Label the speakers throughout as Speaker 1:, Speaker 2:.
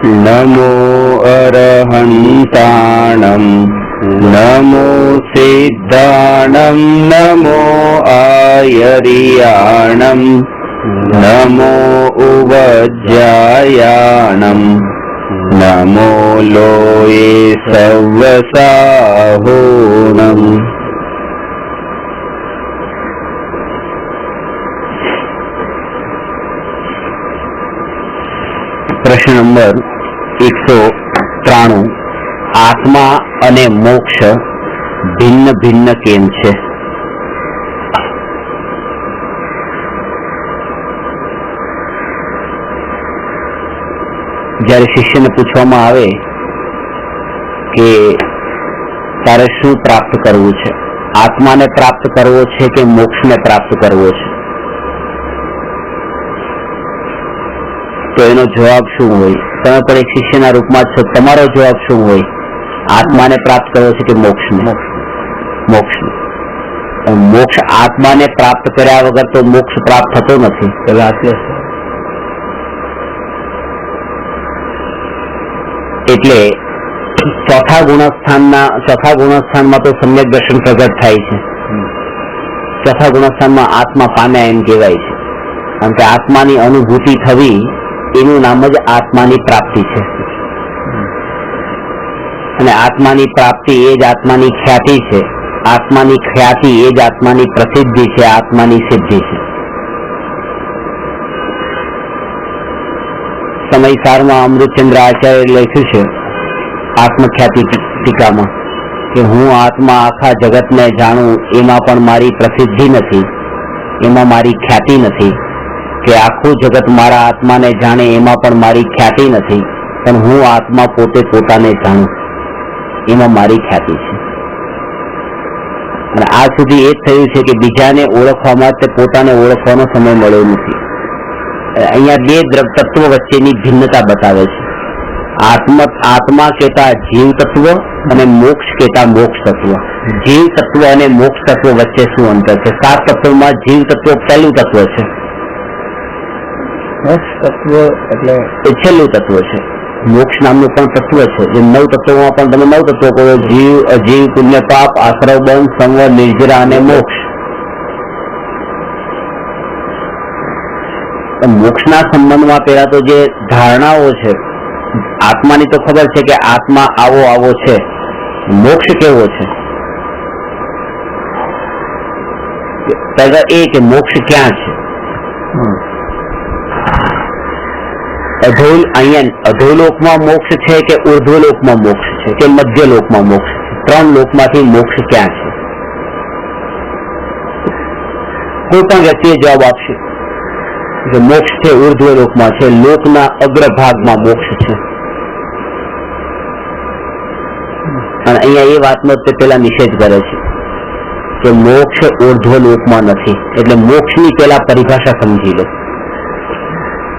Speaker 1: नमो अरहन्ताणं नमो सिद्धाणं नमो आयर्याणं नमो उवज्जायाणं नमो लोये सव्वसाहोणम्। प्रश्न नंबर 193 आत्मा अने मोक्ष भिन्न भिन्न केम छे? જ્યારે શિષ્યને પૂછવામાં આવે કે તારે શું પ્રાપ્ત કરવું છે, આત્માને પ્રાપ્ત કરવો છે કે મોક્ષને પ્રાપ્ત કરવો છે, તો એનો જવાબ શું હોય? તમે પણ એક શિષ્યના રૂપમાં છો, તમારો જવાબ શું હોય? આત્માને પ્રાપ્ત કરવો છે કે મોક્ષને? મોક્ષને. મોક્ષ આત્માને પ્રાપ્ત કર્યા વગર તો મોક્ષ પ્રાપ્ત થતો નથી. એટલે ચોથા ગુણસ્થાનમાં તો સમ્યક દર્શન પ્રગટ થાય છે. ચોથા ગુણસ્થાનમાં આત્મા પામ્યા એમ કહેવાય છે. કારણ કે આત્માની અનુભૂતિ થવી એનું નામ જ આત્માની પ્રાપ્તિ છે. અને આત્માની પ્રાપ્તિ એ જ આત્માની ખ્યાતિ છે. આત્માની ખ્યાતિ એ જ આત્માની પ્રસિદ્ધિ છે, આત્માની સિદ્ધિ છે. સમયસારમાં અમૃતચંદ્ર આચાર્ય લખ્યું છે આત્મખ્યાતિ ટીકામાં કે હું આત્મા આખા જગતને જાણું એમાં પણ મારી પ્રસિદ્ધિ નથી, એમાં મારી ખ્યાતિ નથી. કે આખું જગત મારા આત્માને જાણે એમાં પણ મારી ખ્યાતિ નથી, પણ હું આત્મા પોતે પોતાને જાણું એમાં મારી ખ્યાતિ છે. અને આ સુધી એ જ થયું છે કે બીજાને ઓળખવામાં તે પોતાને ઓળખવાનો સમય મળ્યો નથી. અહીંયા બે તત્વ વચ્ચેની ભિન્નતા બતાવે છે. આત્મા કહેતા જીવ તત્વ અને મોક્ષ કહેતા મોક્ષ તત્વ. જીવ તત્વ અને મોક્ષ તત્વ વચ્ચે શું અંતર છે? 7 તત્વમાં જીવ તત્વ પહેલું તત્વ છે, મોક્ષ તત્વ એટલે એ છેલ્લું તત્વ છે. મોક્ષ નામનું પણ તત્વ છે. જે 9 તત્વોમાં પણ તમે 9 તત્વો કહો: જીવ, અજીવ, પુણ્ય પાપ, આશ્રવ બંધ, સંવર, નિર્જરા અને મોક્ષ. મોક્ષના સંબંધમાં પેલા તો જે ધારણાઓ છે, આત્માની તો ખબર છે કે આત્મા આવો આવો છે. મોક્ષ કેવો છે? એ કે મોક્ષ ક્યાં છે? અહીંયા અધોલોકમાં મોક્ષ છે કે ઉર્ધ્વલોકમાં મોક્ષ છે કે મધ્યલોકમાં મોક્ષ છે? 3 લોકમાંથી મોક્ષ ક્યાં છે? કોઈ પણ વ્યક્તિએ જવાબ આપશે કે મોક્ષ છે ઉર્ધ્વલોકમાં છે, લોકના અગ્રભાગમાં મોક્ષ છે. અને અહીંયા એ વાતનો તે પેલા નિષેધ કરે છે કે મોક્ષ ઉર્ધ્વલોકમાં નથી. એટલે મોક્ષની પેલા પરિભાષા સમજી લો.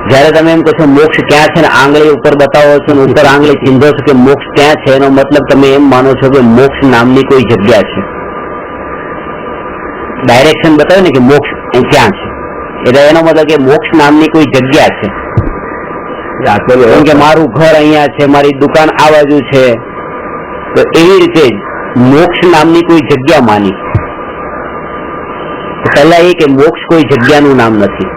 Speaker 1: જયારે તમે એમ કહો છો મોક્ષ ક્યાં છે ને આંગળી ઉપર બતાવો છો ને ઉપર આંગળી ચીંધો છો કે મોક્ષ ક્યાં છે, એનો મતલબ તમે એમ માનો છો કે મોક્ષ નામની કોઈ જગ્યા છે. ડાયરેક્શન બતાવે ને કે મોક્ષ ક્યાં છે, એટલે એનો મતલબ કે મોક્ષ નામની કોઈ જગ્યા છે. કે મારું ઘર અહીંયા છે, મારી દુકાન આ બાજુ છે, તો એવી રીતે જ મોક્ષ નામની કોઈ જગ્યા માની. પહેલા એ કે મોક્ષ કોઈ જગ્યાનું નામ નથી.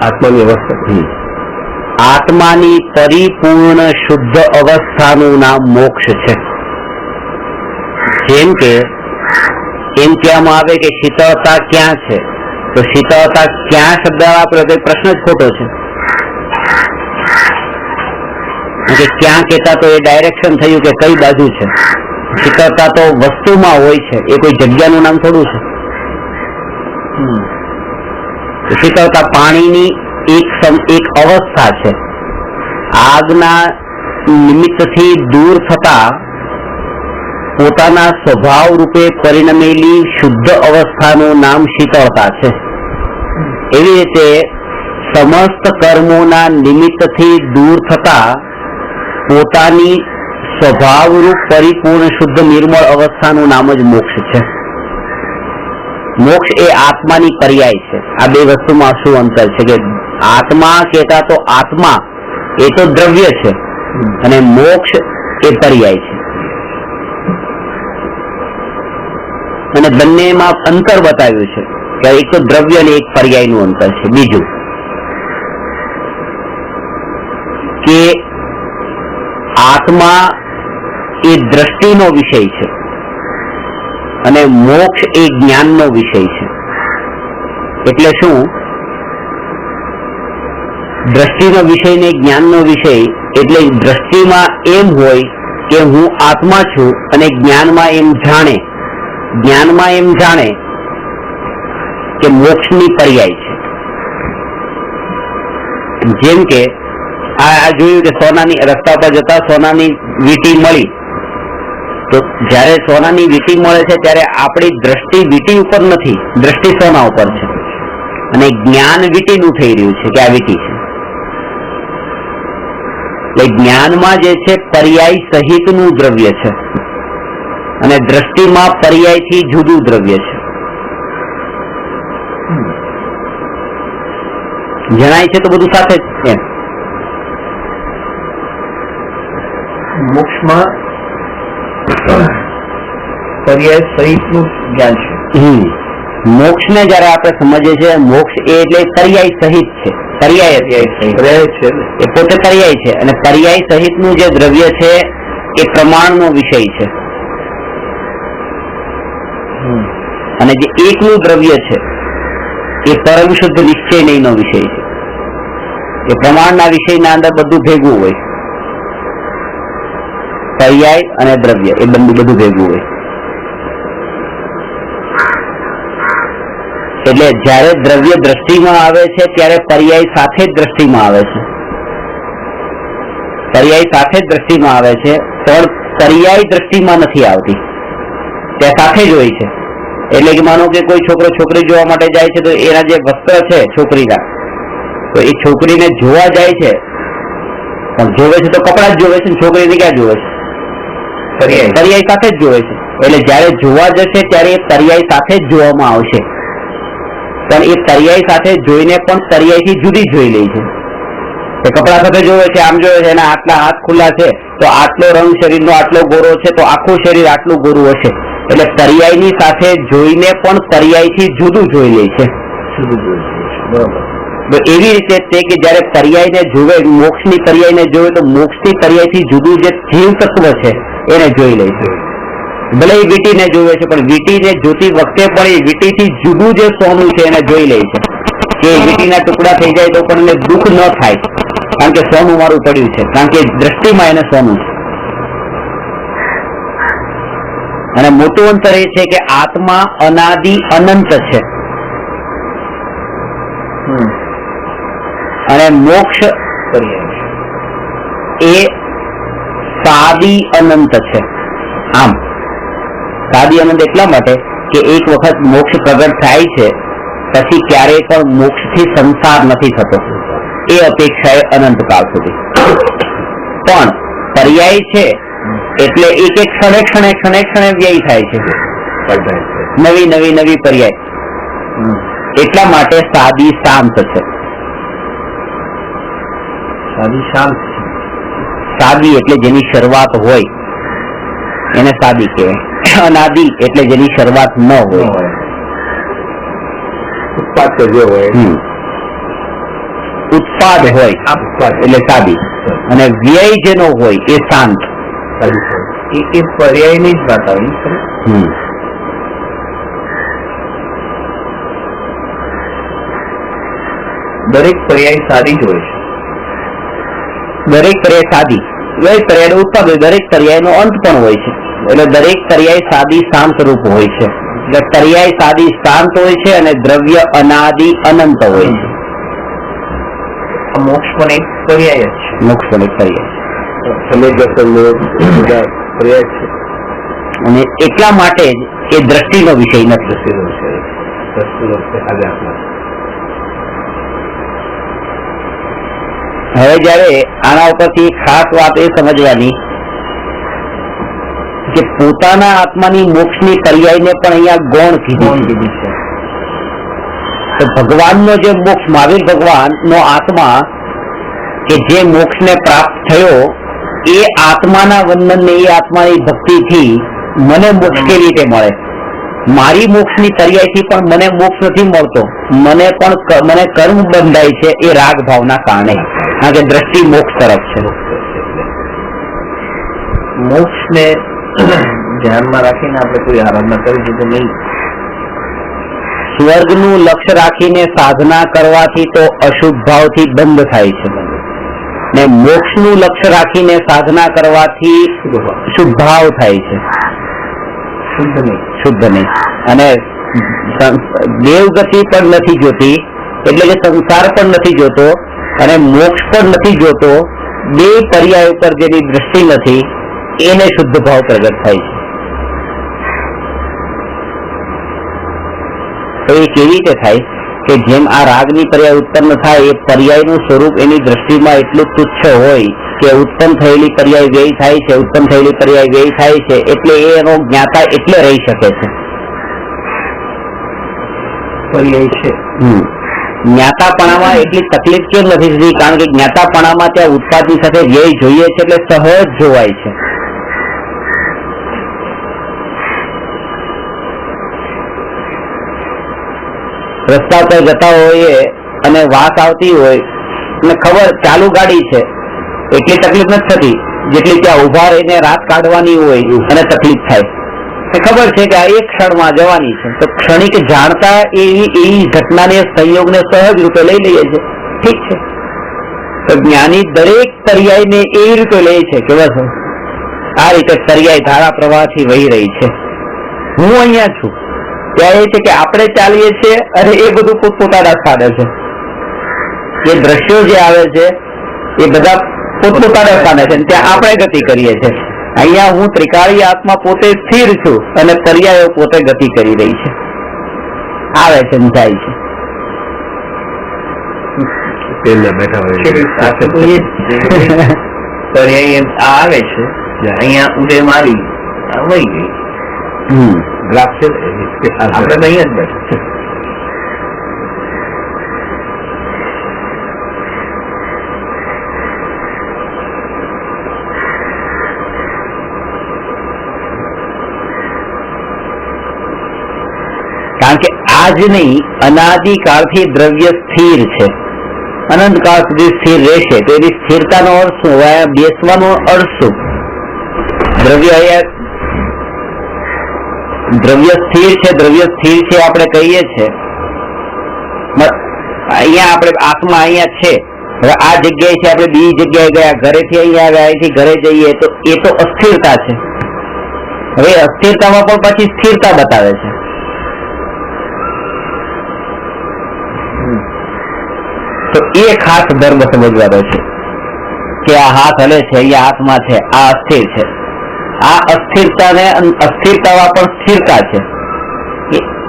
Speaker 1: આત્માની અવસ્થા, આત્માની પરિપૂર્ણ શુદ્ધ અવસ્થાનું નામ મોક્ષ છે. જેમ કે એમ કહેવામાં આવે કે શીતળતા ક્યાં છે, તો શીતળતા ક્યાં શબ્દ આપણે પ્રશ્ન જ ખોટો છે. કે ક્યાં કહેતા તો એ ડાયરેક્શન થયું કે કઈ બાજુ છે. શીતળતા તો વસ્તુમાં હોય છે, એ કોઈ જગ્યાનું નામ થોડું છે. શીતળતા પાણીની એક અવસ્થા છે. આગના નિમિત્તથી દૂર થતા પોતાના સ્વભાવ રૂપે પરિણમેલી શુદ્ધ અવસ્થાનું નામ શીતળતા છે. એવી રીતે સમસ્ત કર્મોના નિમિત્તથી દૂર થતા પોતાની સ્વભાવરૂપ પરિપૂર્ણ શુદ્ધ નિર્મળ અવસ્થાનું નામ જ મોક્ષ છે. મોક્ષ એ આત્માની પર્યાય છે. આ બે વસ્તુમાં શું અંતર છે કે આત્મા કહેતા તો આત્મા એ તો દ્રવ્ય છે અને મોક્ષ એ પર્યાય છે. અને બંનેમાં અંતર બતાવ્યું છે કે એક તો દ્રવ્ય અને એક પર્યાયનું અંતર છે. બીજું કે આત્મા એ દ્રષ્ટિનો વિષય છે અને મોક્ષ એ જ્ઞાનનો વિષય છે. એટલે શું? દ્રષ્ટિનો વિષય ને જ્ઞાનનો વિષય એટલે દ્રષ્ટિમાં એમ હોય કે હું આત્મા છું અને જ્ઞાનમાં એમ જાણે કે મોક્ષની પર્યાય છે. જેમ કે આ જોયું કે સોનાની રસ્તા પર જતા સોનાની વીંટી મળી, તો જ્યારે સોનાની વીંટી મળે છે ત્યારે આપણી દ્રષ્ટિ વીંટી ઉપર નથી, દ્રષ્ટિ સોના ઉપર છે અને જ્ઞાન વીંટીનું થઈ રહ્યું છે કે આ વીંટી છે. એટલે જ્ઞાનમાં જે છે પર્યાય સહિતનું દ્રવ્ય છે અને દ્રષ્ટિમાં પર્યાયથી જુદું દ્રવ્ય છે. જણાય છે તો બધું સાથે જ એમ.
Speaker 2: મોક્ષમાં પર્યાય સહિતનું જ્ઞાન છે.
Speaker 1: મોક્ષને જયારે આપણે સમજીએ છીએ, મોક્ષ એ એટલે પર્યાય સહિત છે. પર્યાય છે એ પોતે પર્યાય છે અને પર્યાય સહિતનું જે દ્રવ્ય છે એ પ્રમાણનો વિષય છે. અને જે એકનું દ્રવ્ય છે એ પરમ શુદ્ધ નિશ્ચયનો વિષય છે. એ પ્રમાણના વિષયના અંદર બધું ભેગું હોય. પર્યાય અને દ્રવ્ય એ બધું ભેગું હોય. એટલે જયારે દ્રવ્ય દ્રષ્ટિમાં આવે છે ત્યારે પર્યાય સાથે જ દ્રષ્ટિમાં આવે છે. પર્યાય સાથે જ દ્રષ્ટિમાં આવે છે, પણ પર્યાય દ્રષ્ટિમાં નથી આવતી, ત્યાં સાથે જ હોય છે. એટલે કે માનો કે કોઈ છોકરો છોકરી જોવા માટે જાય છે તો એના જે વસ્ત્ર છે છોકરીના, તો એ છોકરીને જોવા જાય છે પણ જોવે છે તો કપડા જ જોવે છે, છોકરીને ક્યાં જોવે છે? પર્યાય સાથે જ જોવે છે. એટલે જયારે જોવા જશે ત્યારે એ પર્યાય સાથે જ જોવામાં આવશે, પણ એ પર્યાય સાથે જોઈને પણ પર્યાયથી જુદી જોઈ લે છે. એ કપડા સાથે જોવે છે, આમ જોવે છે એના આટલા હાથ ખુલ્લા છે તો આટલો રંગ શરીરનો આટલો ગોરો છે તો આખું શરીર આટલું ગોરું હશે. એટલે પર્યાયની સાથે જોઈને પણ પર્યાયથી જુદું જોઈ લે છે. તો એવી રીતે તે કે જયારે પર્યાયને જોવે, મોક્ષની પર્યાયને જોવે તો મોક્ષની પર્યાયથી જુદું જે જીવ તત્વ છે એને જોઈ લે છે. ભલે એ વીંટીને જોવે છે પણ વીંટીને જોતી વખતે પણ એ વીંટીથી જુદું જે સોનું છે એને જોઈ લે છે કે વીંટીના ટુકડા થઈ જાય તો પણ એને દુઃખ ન થાય, કારણ કે સોનું મારું પડ્યું છે, કારણ કે દ્રષ્ટિમાં એને સોનું છે. અને મોટું અંતર એ છે કે આત્મા અનાદિ અનંત છે અને મોક્ષ એ સાદી અનંત છે. આમ સાદી અનંત એટલા માટે કે એક વખત મોક્ષ પ્રગટ થાય છે પછી ક્યારેય પણ મોક્ષથી સંસાર નથી થતો, એ અપેક્ષાએ અનંતકાળ સુધી. પણ પર્યાય છે એટલે એક એક ક્ષણે વ્યય થાય છે, નવી પર્યાય. એટલા માટે સાદી શાંત છે. સાદી એટલે જેની શરૂઆત હોય એને સાદી કહેવાય. અનાદિ એટલે જેની શરૂઆત ન હોય, ઉત્પાદ હોય એટલે સાદી. અને વ્યય જેનો હોય એ શાંત.
Speaker 2: એ પર્યાયની જ વાત આવી. દરેક પર્યાય સાદી જ હોય છે.
Speaker 1: દરેક પર્યાય સાદી, દરેક પર્યાયનો ઉત્પાદ હોય, દરેક પર્યાયનો અંત પણ હોય છે. એટલે દરેક પર્યાય સાદી શાંત રૂપ હોય છે. એટલે પર્યાય સાદી શાંત હોય છે અને દ્રવ્ય અનાદિ અનંત હોય છે.
Speaker 2: મોક્ષ પણ એક પર્યાય જ છે.
Speaker 1: મોક્ષ પણ એક પર્યાય છે. અને એટલા માટે જ એ દ્રષ્ટિનો વિષય નથી. હવે જયારે આના ઉપરથી ખાસ વાત એ સમજવાની કે પોતાના આત્માની મોક્ષની પર્યાયને પણ અહીંયા ગૌણ કીધી છે. તો ભગવાનનો જે મોક્ષ, મહાવીર ભગવાનનો આત્મા કે જે મોક્ષને પ્રાપ્ત થયો એ આત્માના વંદન ને એ આત્માની ભક્તિથી મને મોક્ષ કેવી રીતે મળે? મારી મોક્ષની તરિયાઈથી પણ મને મોક્ષ નથી મળતો. મને કર્મ બંધાય છે એ રાગ ભાવના કારણે, કારણ કે દ્રષ્ટિ મોક્ષ તરફ છે.
Speaker 2: મોક્ષને ધ્યાનમાં રાખીને આપણે કોઈ આરાધના કરીશું તો નહીં.
Speaker 1: સ્વર્ગનું લક્ષ્ય રાખીને સાધના કરવાથી તો અશુભ ભાવથી બંધ થાય છે, ને મોક્ષનું લક્ષ્ય રાખીને સાધના કરવાથી શુભ ભાવ થાય છે, શુદ્ધ નહીં. અને દેવગતિ પણ નથી જોતી, એટલે કે સંસાર પણ નથી જોતો અને મોક્ષ પણ નથી જોતો. બે પર્યાય ઉપર જેની દ્રષ્ટિ નથી એને શુદ્ધ ભાવ પ્રગટ થાય છે. તો એ કેવી રીતે થાય કે જેમ આ રાગની પર્યાય ઉત્પન્ન થાય એ પર્યાયનું સ્વરૂપ એની દ્રષ્ટિમાં એટલું તુચ્છ હોય કે ઉત્પન્ન થયેલી પર્યાય વ્યય થાય છે, ઉત્પન્ન થયેલી પર્યાય વ્યય થાય છે, એટલે એનો જ્ઞાતા એટલે રહી શકે છે.
Speaker 2: પર્યાય છે
Speaker 1: જ્ઞાતાપણામાં એટલી તકલીફ કેમ નથી થતી? કારણ કે જ્ઞાતાપણામાં ત્યાં ઉત્પાદની સાથે વ્યય જોઈએ છે એટલે સહજ જોવાય છે. રસ્તા પર જતા હોઈએ અને વાસ આવતી હોય અને ખબર ચાલુ ગાડી છે એટલી તકલીફ નથી થતી જેટલી ત્યાં ઉભા રહીને રાત કાઢવાની હોય અને તકલીફ થાય. ખબર છે કે આ એક ક્ષણમાં જવાની છે, તો ક્ષણિક જાણતા એવી ઘટનાને સંયોગને સહજ રૂપે લઈ લઈએ છે. ઠીક છે, તો જ્ઞાની દરેક તરિયાઈને એવી રીતે લે છે કે બસ આ રીતે તરિયાઈ ધારા પ્રવાહથી વહી રહી છે, હું અહીંયા છું. ત્યાં એ છે કે આપણે ચાલીએ છીએ અને એ બધું પોતપોતાના સ્થાને છે. એ દ્રશ્યો જે આવે છે એ બધા પોતપોતાના સ્થાને છે, ત્યાં આપણે ગતિ કરીએ છીએ. અહીંયા હું ત્રિકાળી આત્મા પોતે સ્થિર છું અને પર્યાયો પોતે ગતિ કરી રહી છે, આવે છે ને જાય છે.
Speaker 2: પર્યાય આવે છે, અહીંયા ઉદય મારી વહી ગઈ. આપણે નહીં જ બેઠા.
Speaker 1: કારણ કે આજ નહીં, અનાદિકાળથી દ્રવ્ય સ્થિર છે, અનંત કાળ સુધી સ્થિર રહેશે. તો એની સ્થિરતાનો અર્થ શું? બેસવાનો અર્થ શું? દ્રવ્ય સ્થિર છે, દ્રવ્ય સ્થિર છે આપણે કહીએ છીએ. અહીંયા આપણે આત્મા અહીંયા છે, હવે આ જગ્યાએ છે, આપણે બીજી જગ્યાએ ગયા, ઘરેથી અહીંયા આવ્યા, અહીંથી ઘરે જઈએ, તો એ તો અસ્થિરતા છે. હવે અસ્થિરતામાં પણ પછી સ્થિરતા બતાવે છે. તો એ ખાસ ધર્મ સમજવાનો છે કે આ હાથ હલે છે, અહીંયા આત્મા છે, આ અસ્થિર છે. આ અસ્થિરતાને અસ્થિરતામાં પણ સ્થિરતા છે.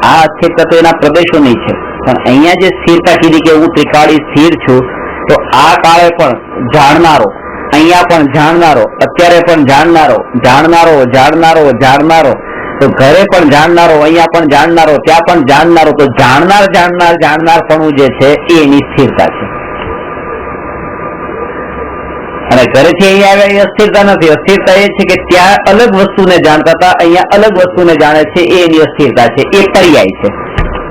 Speaker 1: આ અસ્થિરતા તો એના પ્રદેશોની છે, પણ અહીંયા જે સ્થિરતા કીધી કે હું ત્રિકાળી સ્થિર છું, તો આ કાળે પણ જાણનારો, અહીંયા પણ જાણનારો, અત્યારે પણ જાણનારો, તો ઘરે પણ જાણનારો, અહીંયા પણ જાણનારો, ત્યાં પણ જાણનારો. તો જાણનારપણું જે છે એ એની સ્થિરતા છે. અને ઘરેથી અહીંયા આવ્યા એ અસ્થિરતા નથી. અસ્થિરતા એ છે કે ત્યાં અલગ વસ્તુને જાણતા હતા, અહીંયા અલગ વસ્તુને જાણે છે, એ એની અસ્થિરતા છે, એ પર્યાય છે.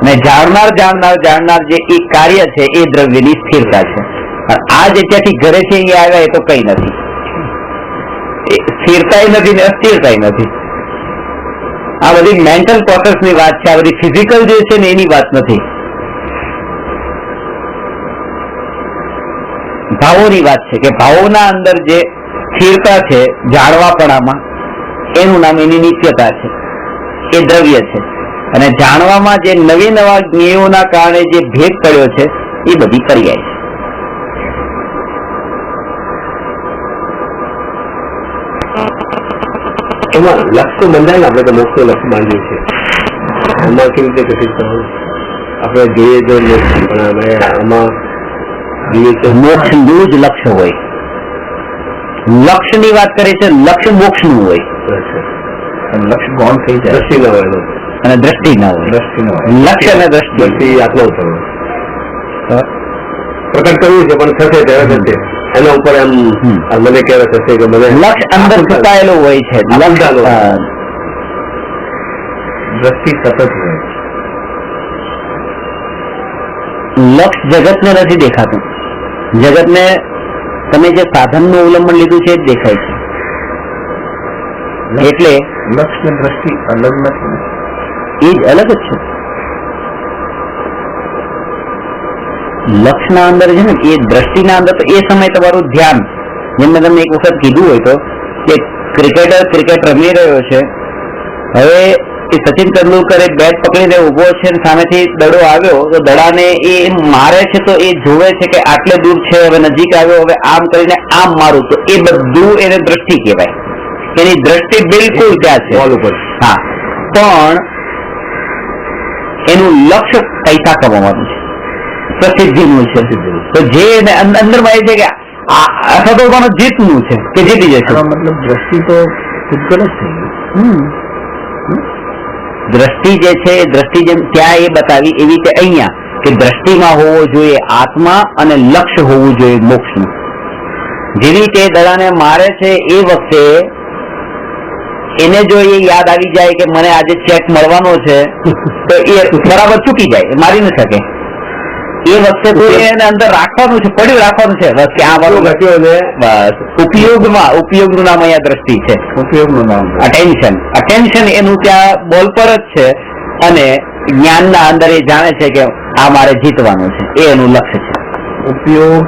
Speaker 1: અને જાણનાર જે એ કાર્ય છે એ દ્રવ્યની સ્થિરતા છે. આ જે ત્યાંથી ઘરેથી અહીંયા આવ્યા એ તો કઈ નથી, સ્થિરતા નથી ને અસ્થિરતા નથી. આ બધી મેન્ટલ પ્રોસેસ ની વાત છે, આ બધી ફિઝિકલ જે છે ને એની વાત નથી, ભાવોની વાત છે. કે ભાવોના અંદર જે સ્થિરતા છે જાણવાપણામાં, એનું નામ એની નિત્યતા છે, એ દ્રવ્ય છે. અને જાણવામાં જે નવા જ્ઞેયોના કારણે જે ભેદ પડ્યો છે એ બધી પર્યાય છે.
Speaker 3: એમાં લક્ષ્ય બંધાય ને, આપણે તો મોક્ષનું લક્ષ્ય બાંધ્યું છે, એમાં કેવી રીતે ઘટિત કરવું? આપણે જોઈએ તો પણ આમાં
Speaker 1: મોક્ષનું જ લક્ષ્ય હોય. લક્ષ્યની વાત કરે છે, લક્ષ્ય મોક્ષનું હોય.
Speaker 2: લક્ષ્ય ગૌણ થઈ જાય,
Speaker 3: દ્રષ્ટિ ન હોય
Speaker 1: અને દ્રષ્ટિ ન હોય. લક્ષ્ય અને દ્રષ્ટિ
Speaker 3: આત્મા ઉતરવું પ્રકટ કરવું છે, પણ થશે ત્યારે થશે. એના ઉપર એમ મને કહેવાય થશે કે મને
Speaker 1: લક્ષ અંદર છુપાયેલું હોય છે.
Speaker 2: દ્રષ્ટિ સતત હોય.
Speaker 1: લક્ષ જગતને નથી દેખાતું. જગતને તમે જે સાધનનું અવલંબન લીધું છે એ જ દેખાય છે. એટલે
Speaker 2: લક્ષ ને દ્રષ્ટિ અલગ નથી.
Speaker 1: એ જ અલગ જ છે. લક્ષના અંદર છે ને એ દ્રષ્ટિના અંદર તો એ સમય તમારું ધ્યાન, જેમ મેં તમને એક વખત કીધું હોય તો કે ક્રિકેટ રમી રહ્યો છે. હવે એ સચિન તેંડુલકર બેટ પકડીને ઉભો છે અને સામેથી દડો આવ્યો તો દડાને એ મારે છે તો એ જોવે છે કે આટલે દૂર છે, હવે નજીક આવ્યો, હવે આમ કરીને આમ મારું, તો એ બધું એને દ્રષ્ટિ કહેવાય. એની દ્રષ્ટિ બિલકુલ ત્યાં છે. હા, પણ એનું લક્ષ્ય પૈસા કમાવાનું છે, પ્રસિદ્ધિનું છે. તો જે અંદરમાં એ છે કે અથવા તો જીતનું છે કે જીતી જશે.
Speaker 2: મતલબ દ્રષ્ટિ તો પૂતગલ જ થઈ ગઈ.
Speaker 1: દ્રષ્ટિ જે છે એ દ્રષ્ટિ જેમ ત્યાં એ બતાવી એવી રીતે અહીંયા કે દ્રષ્ટિમાં હોવો જોઈએ આત્મા અને લક્ષ્ય હોવું જોઈએ મોક્ષનું. જેવી રીતે દડાને મારે છે એ વખતે એને જો એ યાદ આવી જાય કે મને આજે ચેક મળવાનો છે તો એ બરાબર ચૂકી જાય, મારી ન શકે. એ વખતે તો એને અંદર રાખવાનું છે, પડ્યું રાખવાનું છે બસ કે આ બધું ઘટ્યો ને બસ. ઉપયોગનું નામ અહીંયા દ્રષ્ટિ છે.
Speaker 2: ઉપયોગનું નામ
Speaker 1: અટેન્શન એનું ત્યાં બોલ પર જ છે અને જ્ઞાનના અંદર એ જાણે છે કે આ મારે જીતવાનું છે, એ એનું લક્ષ્ય છે.
Speaker 2: ઉપયોગ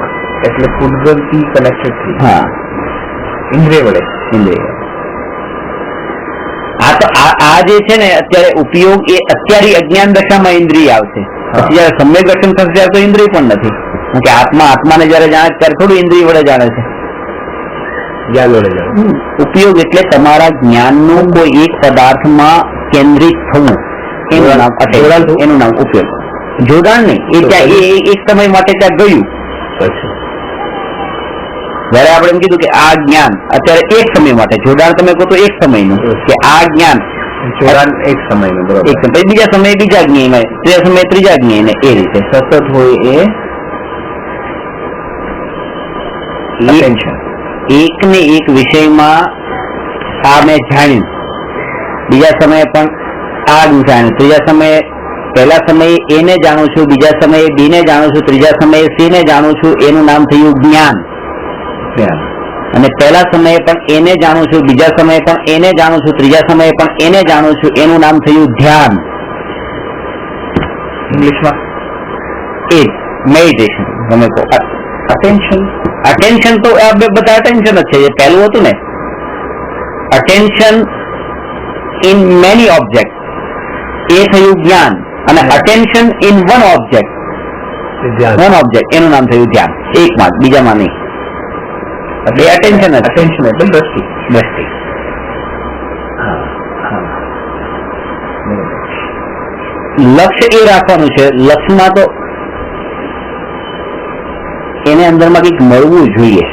Speaker 2: એટલે પૂતગલથી કનેક્ટેડ થઈ.
Speaker 1: હા,
Speaker 2: ઇન્દ્રિય વડે.
Speaker 1: આ જે છે ને અત્યારે ઉપયોગ એ અત્યારે અજ્ઞાન દશામાં ઇન્દ્રિય આવશે. પછી જયારે સમ્યક દર્શન થશે ત્યારે તો ઇન્દ્રિય પણ નથી. કે આત્માને જયારે જાણે ત્યારે થોડું ઇન્દ્રિય વડે જાણે છે. ઉપયોગ એટલે તમારા જ્ઞાનનું કોઈ એક પદાર્થમાં કેન્દ્રિત થવું, એનું નામ એનું નામ ઉપયોગ. જોડાણ નહીં, એ ત્યાં એક સમય માટે ત્યાં ગયું. જયારે આપણે એમ કીધું કે આ જ્ઞાન અત્યારે એક સમય માટે, જોડાણ તમે કહો તો એક સમયનું કે આ જ્ઞાન
Speaker 2: જોડાણ એક સમયનું,
Speaker 1: એક સમય, બીજા સમયે બીજા જ્ઞાનમાં, ત્રીજા સમયે ત્રીજા જ્ઞાને, એ રીતે સતત હોય. એ એક ને એક વિષયમાં આ મેં જાણ્યું, બીજા સમયે પણ આ જાણ્યું, ત્રીજા સમયે પહેલા સમયે એને જાણું છું, બીજા સમયે બી ને જાણું છું, ત્રીજા સમયે સી ને જાણું છું, એનું નામ થયું જ્ઞાન. અને પહેલા સમયે પણ એને જાણું છું, બીજા સમયે પણ એને જાણું છું, ત્રીજા સમયે પણ એને જાણું છું, એનું નામ થયું ધ્યાન.
Speaker 2: ઇંગ્લિશમાં
Speaker 1: એ મેડિટેશન તમે કહો. અટેન્શન તો બધા અટેન્શન જ છે. જે પહેલું હતું ને અટેન્શન ઇન મેની ઓબ્જેક્ટ, એ થયું જ્ઞાન. અને અટેન્શન ઇન વન ઓબ્જેક્ટ એનું નામ થયું ધ્યાન. એકમાં, બીજામાં નહીં. અટેન્શન એટલે દ્રષ્ટિ. લક્ષ્ય એ રાખવાનું છે. લક્ષ્યમાં તો એને અંદરમાં કંઈક મળવું જોઈએ.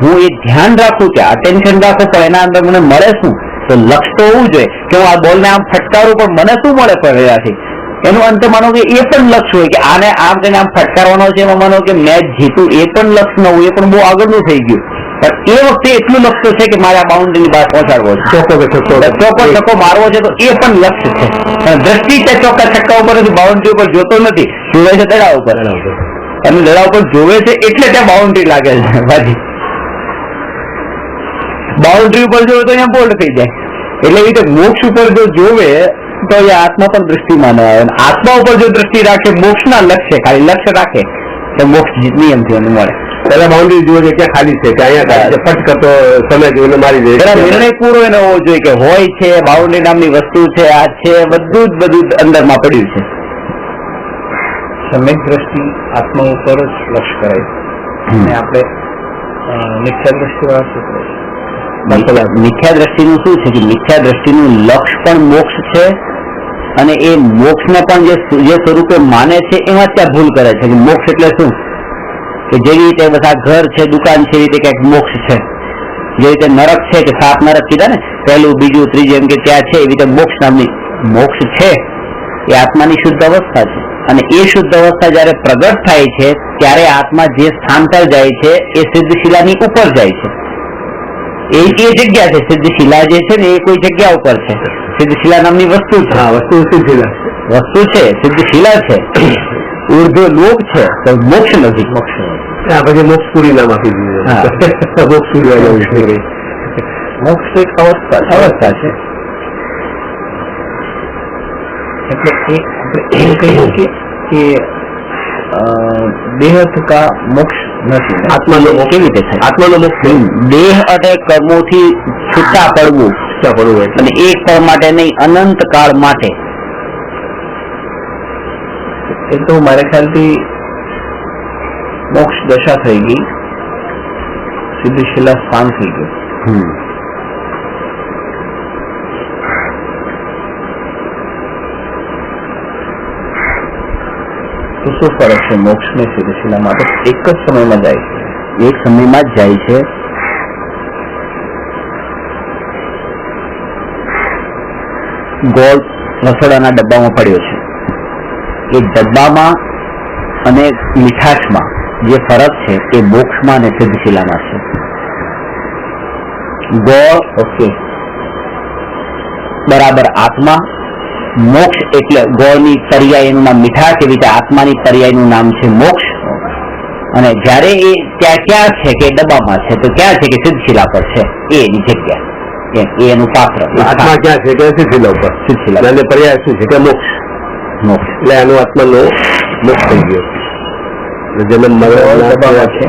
Speaker 1: હું એ ધ્યાન રાખું કે અટેન્શન રાખું પણ એના અંદર મને મળે શું, તો લક્ષ્ય તો હોવું જોઈએ કે હું આ બોલને આમ ફટકારું પણ મને શું મળે પડેલાથી. એનું અંતે માનો કે એ પણ લક્ષ્ય હોય કે આને આમ કરીને આમ ફટકારવાનો છે, એમાં માનો કે મેચ જીતું, એ પણ લક્ષ્ય ન હોય, એ પણ બહુ આગળનું થઈ ગયું. પણ એ વખતે એટલું લક્ષ્ય છે કે મારે આ બાઉન્ડ્રીની બહાર પહોંચાડવો છે, ચોક્કો છક્કો મારવો છે, તો એ પણ લક્ષ્ય છે. પણ દ્રષ્ટિ તે ચોક્કસ છક્કા ઉપર નથી, બાઉન્ડ્રી ઉપર જોતો નથી, જોવે છે દડા ઉપર. અને દડા ઉપર જોવે છે એટલે ત્યાં બાઉન્ડ્રી લાગે છે. બાજી બાઉન્ડ્રી ઉપર જોવે તો અહીંયા બોલ્ડ થઈ જાય. એટલે એ રીતે મોક્ષ ઉપર જો જોવે તો એ આત્મા પણ દૃષ્ટિમાં ન આવે. આત્મા ઉપર જો દૃષ્ટિ રાખે, મોક્ષના લક્ષ્ય ખાલી લક્ષ્ય રાખે તો મોક્ષ નિયમથી એને મળે.
Speaker 3: પેલા બાઉન્ડ્રી જુઓ છે ક્યાં ખાલી છે, અહીંયા ફટ કરતો સમય જોઈને મારી દે.
Speaker 1: નિર્ણય પૂરો એને હોવો જોઈએ કે હોય છે, બાઉન્ડ્રી નામની વસ્તુ છે, આ છે, બધું જ અંદરમાં પડ્યું છે.
Speaker 2: સમ્યક દ્રષ્ટિ આત્મા ઉપર જ લક્ષ્ય કરાય અને આપણે મિથ્યા દ્રષ્ટિ વાળા શું કરે?
Speaker 1: મિથ્યા દ્રષ્ટિનું શું છે કે મિથ્યા દ્રષ્ટિનું લક્ષ્ય પણ મોક્ષ છે અને એ મોક્ષને પણ જે સ્વરૂપે માને છે એમાં ત્યાં ભૂલ કરે છે. મોક્ષ એટલે શું કે જેવી રીતે બધા ઘર છે, દુકાન છે, એ રીતે ક્યાંક મોક્ષ છે. જે રીતે નરક છે કે 7 નરક કીધા ને, પહેલું, બીજું, ત્રીજું, એમ કે ત્યાં છે, એવી રીતે મોક્ષ નામની મોક્ષ છે એ આત્માની શુદ્ધ અવસ્થા છે. અને એ શુદ્ધ અવસ્થા જયારે પ્રગટ થાય છે ત્યારે આત્મા જે સ્થાન પર જાય છે એ સિદ્ધશિલાની ઉપર જાય છે. એ જગ્યા છે સિદ્ધશિલા જે છે ને એ કોઈ જગ્યા ઉપર છે. સિદ્ધશિલા નામની વસ્તુ છે.
Speaker 3: હા, વસ્તુ સિદ્ધશિલા
Speaker 1: વસ્તુ છે, સિદ્ધશિલા છે. ઉર્ધ્વ લોક છે તો મોક્ષ નથી.
Speaker 3: મોક્ષ પછી મોક્ષપુરી નામ આપી દીધું. મોક્ષપુરી
Speaker 2: મોક્ષ એક અવસ્થા છે. એટલે આપણે એમ કહી શકીએ કે દેહ થકા મોક્ષ નથી.
Speaker 1: આત્માનો મોક્ષ કેવી રીતે થાય?
Speaker 3: આત્માનો મોક્ષ
Speaker 1: દેહ અને કર્મોથી છૂટા પડવું અને એક પળ માટે નહીં, અનંત કાળ માટે.
Speaker 2: એ તો મારા ખ્યાલથી મોક્ષ દશા થઈ ગઈ, સિદ્ધશિલા સ્થાન થઈ ગયું. તો શું ફરક છે મોક્ષ ને સિદ્ધશિલામાં? તો એક જ સમયમાં જાય છે.
Speaker 1: એક સમયમાં જ જાય છે. ગોળ રસોડાના ડબ્બામાં પડ્યો છે. એ ડબ્બામાં અને મીઠાશમાં જે ફરક છે એ મોક્ષમાં અને સિદ્ધશિલામાં છે. ગોળ બરાબર આત્મા, મોક્ષ એટલે ગોળની પર્યાયનું નામ મીઠાશ, એવી રીતે આત્માની પર્યાયનું નામ છે મોક્ષ. અને જયારે એ ત્યાં ક્યાં છે કે ડબ્બામાં છે તો ક્યાં છે કે સિદ્ધશિલા પર છે, એ એની જગ્યા, એ એનું પાત્ર.
Speaker 3: આત્મા ક્યાં છે કે સિદ્ધશિલા ઉપર? સિદ્ધશિલા. અને પર્યાય શું છે કે મોક્ષ.
Speaker 1: મોક્ષ
Speaker 3: એટલે આનો આત્માનો મોક્ષ થઈ ગયો. જન્મ
Speaker 2: ડબ્બામાં છે.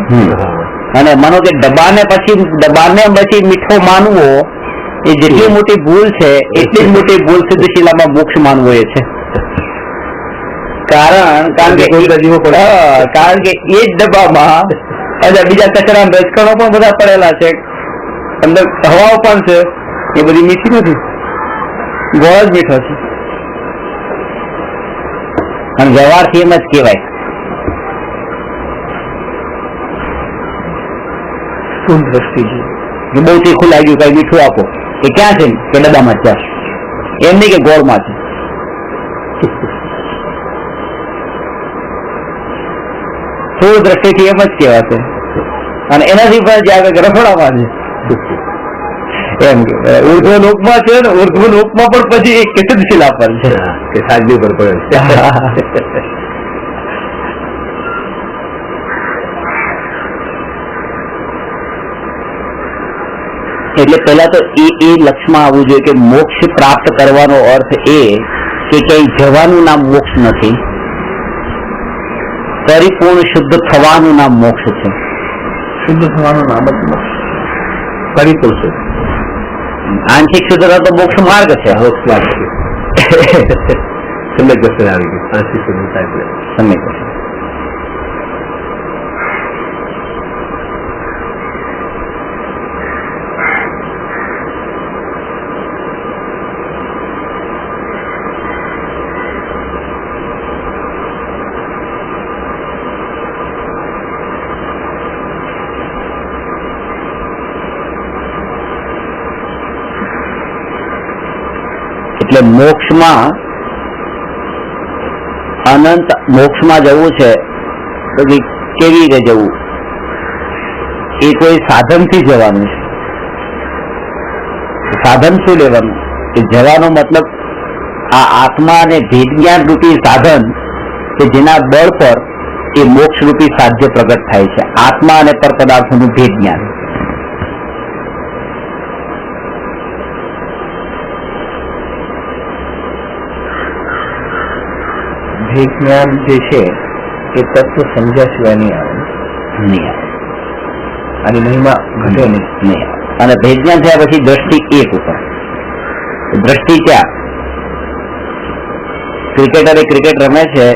Speaker 1: અને માનો કે ડબ્બાને પછી મીઠો માનવો એ જેટલી મોટી ભૂલ છે એટલી જ મોટી ભૂલ સિદ્ધશિલામાં મોક્ષ માનવો એ છે. કારણ કે એ જ ડબ્બામાં બીજા કચરા રજકણો પણ બધા પડેલા છે, અંદર હવાઓ પણ છે, એ બધી મીઠી નથી, ગોળ જ મીઠો છે. અને વ્યવહારથી એમ જ કહેવાય.
Speaker 2: સ્થૂળ દ્રષ્ટિ છે
Speaker 1: બહુ તીખું લાગ્યું, કઈ મીઠું આપો, એ ક્યાં છે કે ડબ્બામાં છે, એમ નહીં કે ગોળમાં છે. સ્થૂળ દ્રષ્ટિથી એમ જ કહેવાશે. અને એનાથી પણ જે આગળ રસોડામાં છે એમ ઉર્ધ્વ લોકમાં છે ને, ઉર્ધ્વ લોકમાં પણ પછી એક સિદ્ધશિલા પર છે
Speaker 3: કે સાજની પર પડે.
Speaker 1: એટલે પેલા તો એ લક્ષ્યમાં આવવું જોઈએ કે મોક્ષ પ્રાપ્ત કરવાનો અર્થ એ કે ક્યાંય જવાનું નામ મોક્ષ નથી, પરિપૂર્ણ શુદ્ધ થવાનું નામ મોક્ષ છે.
Speaker 2: શુદ્ધ થવાનું નામ જ મોક્ષ.
Speaker 3: પરિપૂર્ણ શુદ્ધ,
Speaker 1: આંશિક શુદ્ધતા તો મોક્ષ માર્ગ છે.
Speaker 3: મોક્ષ માર્ગ છે. સમ્યક દર્શન આવી ગયું. આંશિક શુદ્ધતા એટલે
Speaker 1: સમ્યક દર્શન. એટલે મોક્ષમાં અનંત મોક્ષમાં જવું છે તો કેવી રીતે જવું? એ કોઈ સાધનથી જવાનું છે. સાધન શું લેવાનું? કે જવાનો મતલબ આ આત્મા અને ભેદજ્ઞાન રૂપી સાધન કે જેના બળ પર એ મોક્ષ રૂપી સાધ્ય પ્રગટ થાય છે. આત્મા અને પર પદાર્થોનું ભેદજ્ઞાન.
Speaker 2: ભેદજ્ઞાન જે છે એ તત્વ સમજ્યા સિવાય નહીં આવે. આની મહિમા ઘટે નહીં આવે.
Speaker 1: અને ભેદજ્ઞાન થયા પછી દ્રષ્ટિ એક ઉપર. દ્રષ્ટિ ક્યાં? ક્રિકેટરે ક્રિકેટ રમે છે,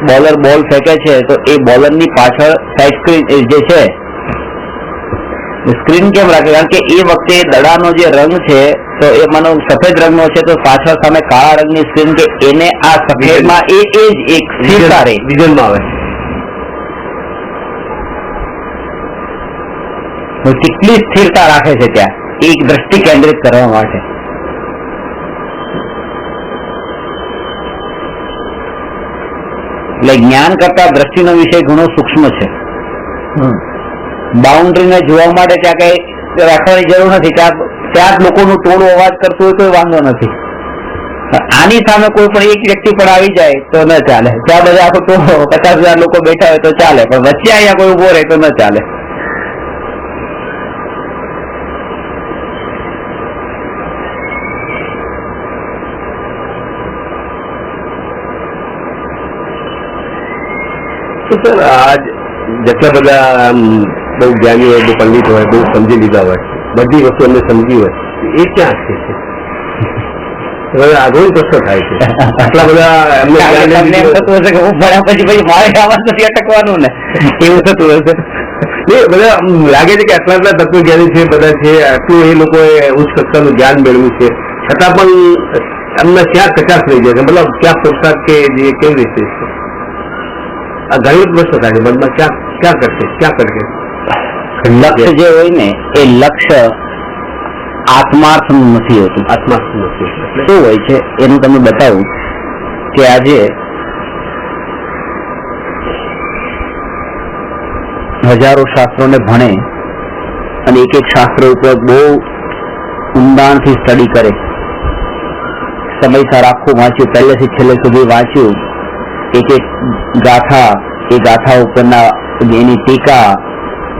Speaker 1: બોલર બોલ ફેંકે છે તો એ બોલરની પાછળ સાઈડ સ્ક્રીન જે છે સ્ક્રીન કેમ રાખે? કારણ કે એ વખતે દડાનો જે રંગ છે તો એ માનો સફેદ રંગનો છે તો પાછળ સામે કાળા રંગની સ્ક્રીન કે એને આ સફેદમાં એ જ એક સ્થિરતા રહે,
Speaker 3: વિઝનમાં આવે.
Speaker 1: કેટલી સ્થિરતા રાખે છે ત્યાં એક દ્રષ્ટિ કેન્દ્રિત કરવા માટે. એટલે જ્ઞાન કરતા દ્રષ્ટિનો વિષય ઘણો સૂક્ષ્મ છે. બાઉન્ડ્રીને જોવા માટે ત્યાં કઈ રાખવાની જરૂર નથી. ત્યાં જ લોકોનું ટોળું અવાજ કરતું હોય તો વાંધો નથી. આની સામે કોઈ પણ એક વ્યક્તિ પણ આવી જાય તો ન ચાલે. ત્યાં બધા આખો તો 50,000 લોકો બેઠા હોય તો ચાલે, પણ વચ્ચે અહીંયા કોઈ ઉભો રહે તો ન ચાલે.
Speaker 3: તો સર આજ જેટલા બધા બહુ જ્ઞાની હોય, બહુ પંડિત હોય, બહુ સમજી લીધા હોય, બધી વસ્તુ એમને સમજી હોય, એ ક્યાં છે? આગળ પ્રશ્ન થાય છે. આટલા બધા એમને
Speaker 1: થતું હશે કે હું ભણ્યા પછી મારે આમાં નથી અટકવાનું ને, એવું થતું હશે.
Speaker 3: બધા લાગે છે કે આટલા આટલા તત્વજ્ઞાની છે, બધા છે, આટલું એ લોકોએ ઉચ્ચ કક્ષાનું જ્ઞાન મેળવ્યું છે, છતાં પણ એમને ક્યાં કચાશ રહી જાય છે, મતલબ ક્યાં પુરસાદ કે જે કેવી રીતે છે? આ ઘણી પ્રશ્ન થાય છે મનમાં, ક્યાં કરશે, ક્યાં કરશે?
Speaker 1: લક્ષ્ય જે હોય ને એ લક્ષ્ય આત્માર્થનું નથી હોતું.
Speaker 3: આત્માર્થનું નથી.
Speaker 1: શું હોય છે એનું તમે બતાવું કે આજે હજારો શાસ્ત્રોને ભણે અને એક એક શાસ્ત્ર ઉપર બહુ ઊંડાણથી સ્ટડી કરે, સમયસર આખું વાંચ્યું, પહેલેથી છેલ્લે સુધી વાંચ્યું, એક એક ગાથા, એ ગાથા ઉપરના એની ટીકા,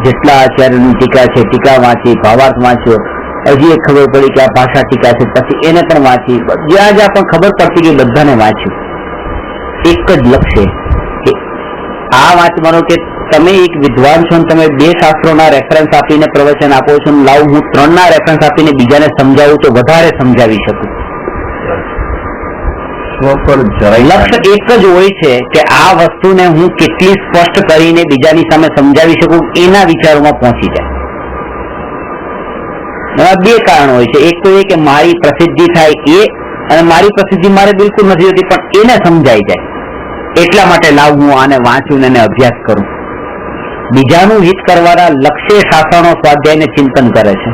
Speaker 1: જેટલા આચાર્યની ટીકા છે ટીકા વાંચી, ભાવાર્થ વાંચ્યો, હજી એક ખબર પડી કે આ ભાષા ટીકા છે, પછી એને પણ વાંચી, જ્યાં જ્યાં પણ ખબર પડતી કે બધાને વાંચ્યું. એક જ લક્ષ્ય કે આ વાંચવાનું કે તમે એક વિદ્વાન છો, તમે 2 શાસ્ત્રોના રેફરન્સ આપીને પ્રવચન આપો છો, લાવ હું 3ના રેફરન્સ આપીને બીજાને સમજાવું તો વધારે સમજાવી શકું. લક્ષ્ય એક જ હોય છે કે આ વસ્તુને હું કેટલી સ્પષ્ટ કરીને બીજાની સામે સમજાવી શકું, એના વિચારોમાં પહોંચી જાય. એમાં 2 કારણ હોય છે. એક તો એ કે મારી પ્રસિદ્ધિ થાય એ, અને મારી પ્રસિદ્ધિ મારે બિલકુલ નથી હોતી પણ એને સમજાઈ જાય, એટલા માટે લાવ હું આને વાંચું ને અભ્યાસ કરું. બીજાનું હિત કરવાના લક્ષ્ય શાસ્ત્રનો સ્વાધ્યાયને ચિંતન કરે છે,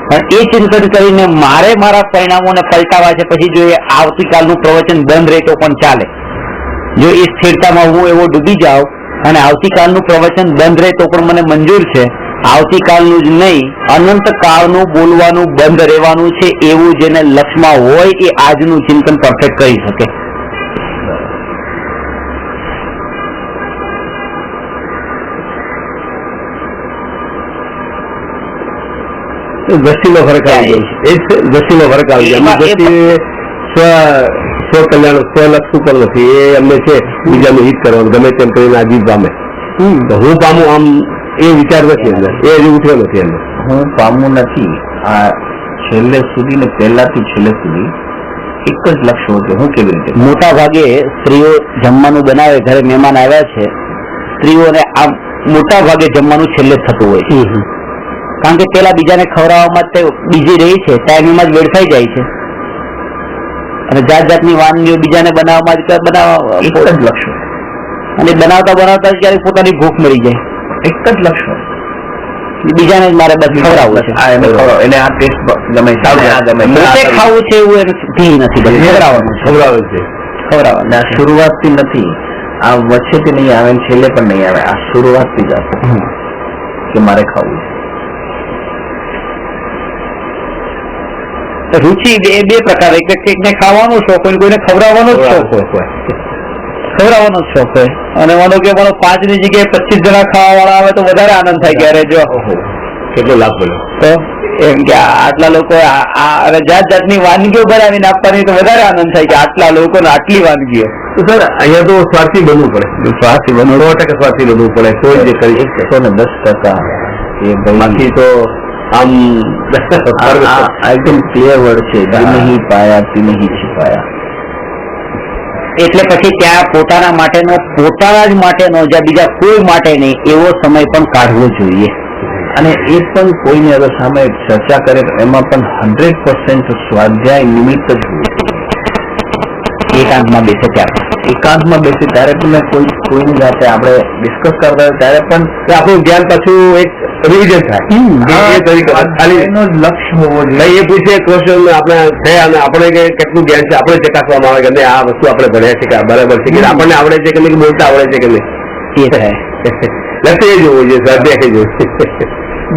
Speaker 1: પણ એ ચિંતન કરીને મારે મારા પરિણામોને પલટાવા છે. પછી જો એ આવતીકાલનું પ્રવચન બંધ રહે તો પણ ચાલે. જો એ સ્થિરતામાં હું એવો ડૂબી જાઉં અને આવતીકાલનું પ્રવચન બંધ રહે તો પણ મને મંજૂર છે, આવતીકાલનું જ નહીં અનંત કાળનું બોલવાનું બંધ રહેવાનું છે, એવું જેને લક્ષ્યમાં હોય એ આજનું ચિંતન પરફેક્ટ કરી શકે.
Speaker 3: દ્રષ્ટિનો ફરક આવી ગયો છે. એ દ્રષ્ટિનો ફરક આવી ગયો. સ્વકલ્યાણ, સ્વલક્ષ ઉપર નથી. એ અમને છે બીજાનું હિત કરવાનું, ગમે તેમ કરીને આ જીવ પામે, હું પામું, આમ એ વિચાર નથી અંદર, એ હજી ઉઠ્યો નથી અંદર.
Speaker 2: હું પામું નથી. આ છેલ્લે સુધી ને પહેલાથી છેલ્લે સુધી એક જ લક્ષ્ય હતું. હું કેવી રીતે?
Speaker 1: મોટા ભાગે સ્ત્રીઓ જમવાનું બનાવે, ઘરે મહેમાન આવ્યા છે, સ્ત્રીઓને આ મોટા ભાગે જમવાનું છેલ્લે થતું હોય છે, કારણ કે પેલા બીજાને ખવડાવવામાં તે બીજી રહી છે, ટાઈમમાં જ વેડફાઈ જાય છે, અને જાત જાતની વાનગીઓ બીજાને બનાવવામાં જ
Speaker 2: એક જ લક્ષ્ય,
Speaker 1: અને બનાવતા બનાવતા જ ક્યારેક પોતાની ભૂખ મરી જાય.
Speaker 2: એક જ લક્ષ્ય,
Speaker 1: બીજાને જ મારે બસ ખવડાવવું છે,
Speaker 2: એને આ ટેસ્ટ ગમે,
Speaker 1: પોતે ખાવું છે એવું એને ધ્યેય નથી, બસ
Speaker 3: ખવડાવે છે.
Speaker 2: ખવડાવવાનું. આ શરૂઆતથી નથી, આ વચ્ચેથી નહીં આવે, છેલ્લે પણ નહીં આવે, આ શરૂઆતથી જ આવશે કે મારે ખાવું છે.
Speaker 1: રુચિ બે પ્રકાર, એકને ખાવાનો શોખ હોય, કોઈને ખવડાવવાનો જ શોખ હોય, ખવડાવવાનો જ શોખ હોય. અને માનો કે 5 ની જગ્યાએ 25 જણા ખાવા વાળા આવે તો વધારે આનંદ થાય કે અરે જો
Speaker 3: કેટલો લાભ મળ્યો.
Speaker 1: તો એમ કે આટલા લોકો અને જાત જાતની વાનગીઓ બનાવીને આપવાની તો વધારે આનંદ થાય કે આટલા લોકો ને આટલી વાનગીઓ.
Speaker 3: તો સર અહીંયા તો સ્વાર્થી બનવું પડે, સ્વાર્થી બનવું 100% સ્વાર્થી બનવું પડે, કોઈ જે કરી
Speaker 2: 110%. એ
Speaker 3: બાકી તો આમ
Speaker 2: એકદમ ક્લિયર વર્ડ છે, દિલ નહીં પાયા તી નહીં છુપાયા.
Speaker 1: એટલે પછી ત્યાં પોતાના માટેનો, પોતાના જ માટેનો, જ્યાં બીજા કોઈ માટે નહીં એવો સમય પણ કાઢવો જોઈએ.
Speaker 2: અને એ પણ કોઈની અગર સામે ચર્ચા કરે તો એમાં પણ 100% સ્વાધ્યાય નિમિત્ત જ હોય.
Speaker 1: એકાંતમાં બેસે ત્યારે,
Speaker 2: એકાંતમાં બેસે ત્યારે પણ કોઈની સાથે આપણે ડિસ્કસ કરતા હોય ત્યારે પણ
Speaker 3: આપણું ધ્યાન પાછું એક રિવિઝન થાય એ તરીકે ખાલી
Speaker 2: એનો લક્ષ્ય હોવો જોઈએ.
Speaker 3: નહીં એ પૂછે ક્વેશ્ચન આપણે થયા અને આપણે કેટલું જ્ઞાન છે આપણે ચકાસવામાં આવે કે નહીં આ વસ્તુ આપણે ભણ્યા છે કે બરાબર છે કે આપણને આવડે છે કે નહીં બોલતા આવડે છે કે નહીં
Speaker 1: એ થાય.
Speaker 3: લક્ષ્ય એ જોવું જોઈએ સ્વાધ્યાય જોવું.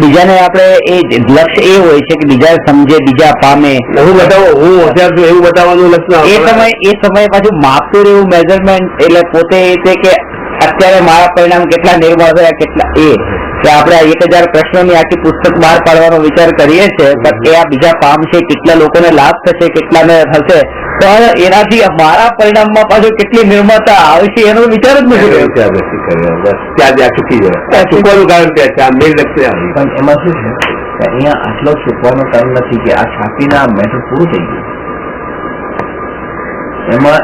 Speaker 1: બીજાને આપણે એ લક્ષ્ય એ હોય છે કે બીજા સમજે, બીજા પામે.
Speaker 3: હું બતાવો હું હોશિયાર છું એવું બતાવવાનું લક્ષ્ય.
Speaker 1: એ સમયે પાછું માપતું રહેવું મેઝરમેન્ટ, એટલે પોતે એ છે કે અત્યારે મારા પરિણામ કેટલા નિર્મળ થયા, કેટલા એ કે આપણે 1000 પ્રશ્નોની આખી પુસ્તક બહાર પાડવાનો વિચાર કરીએ છીએ, પણ એ આ બીજા પામશે, કેટલા લોકોને લાભ થશે, કેટલાને થશે, પણ એનાથી મારા પરિણામમાં પાછું કેટલી નિર્મળતા આવશે એનો વિચાર જ નથી રહ્યો.
Speaker 3: ત્યાં જ્યાં ચૂકી જાય ચૂકવાનું કારણ ત્યાં છે આ મેલ લક્ષ્ય.
Speaker 2: પણ એમાં શું છે કે અહીંયા આટલો ચૂકવાનો ટાઈમ નથી કે આ છાપીના મેટર પૂરું થઈ ગયું. એમાં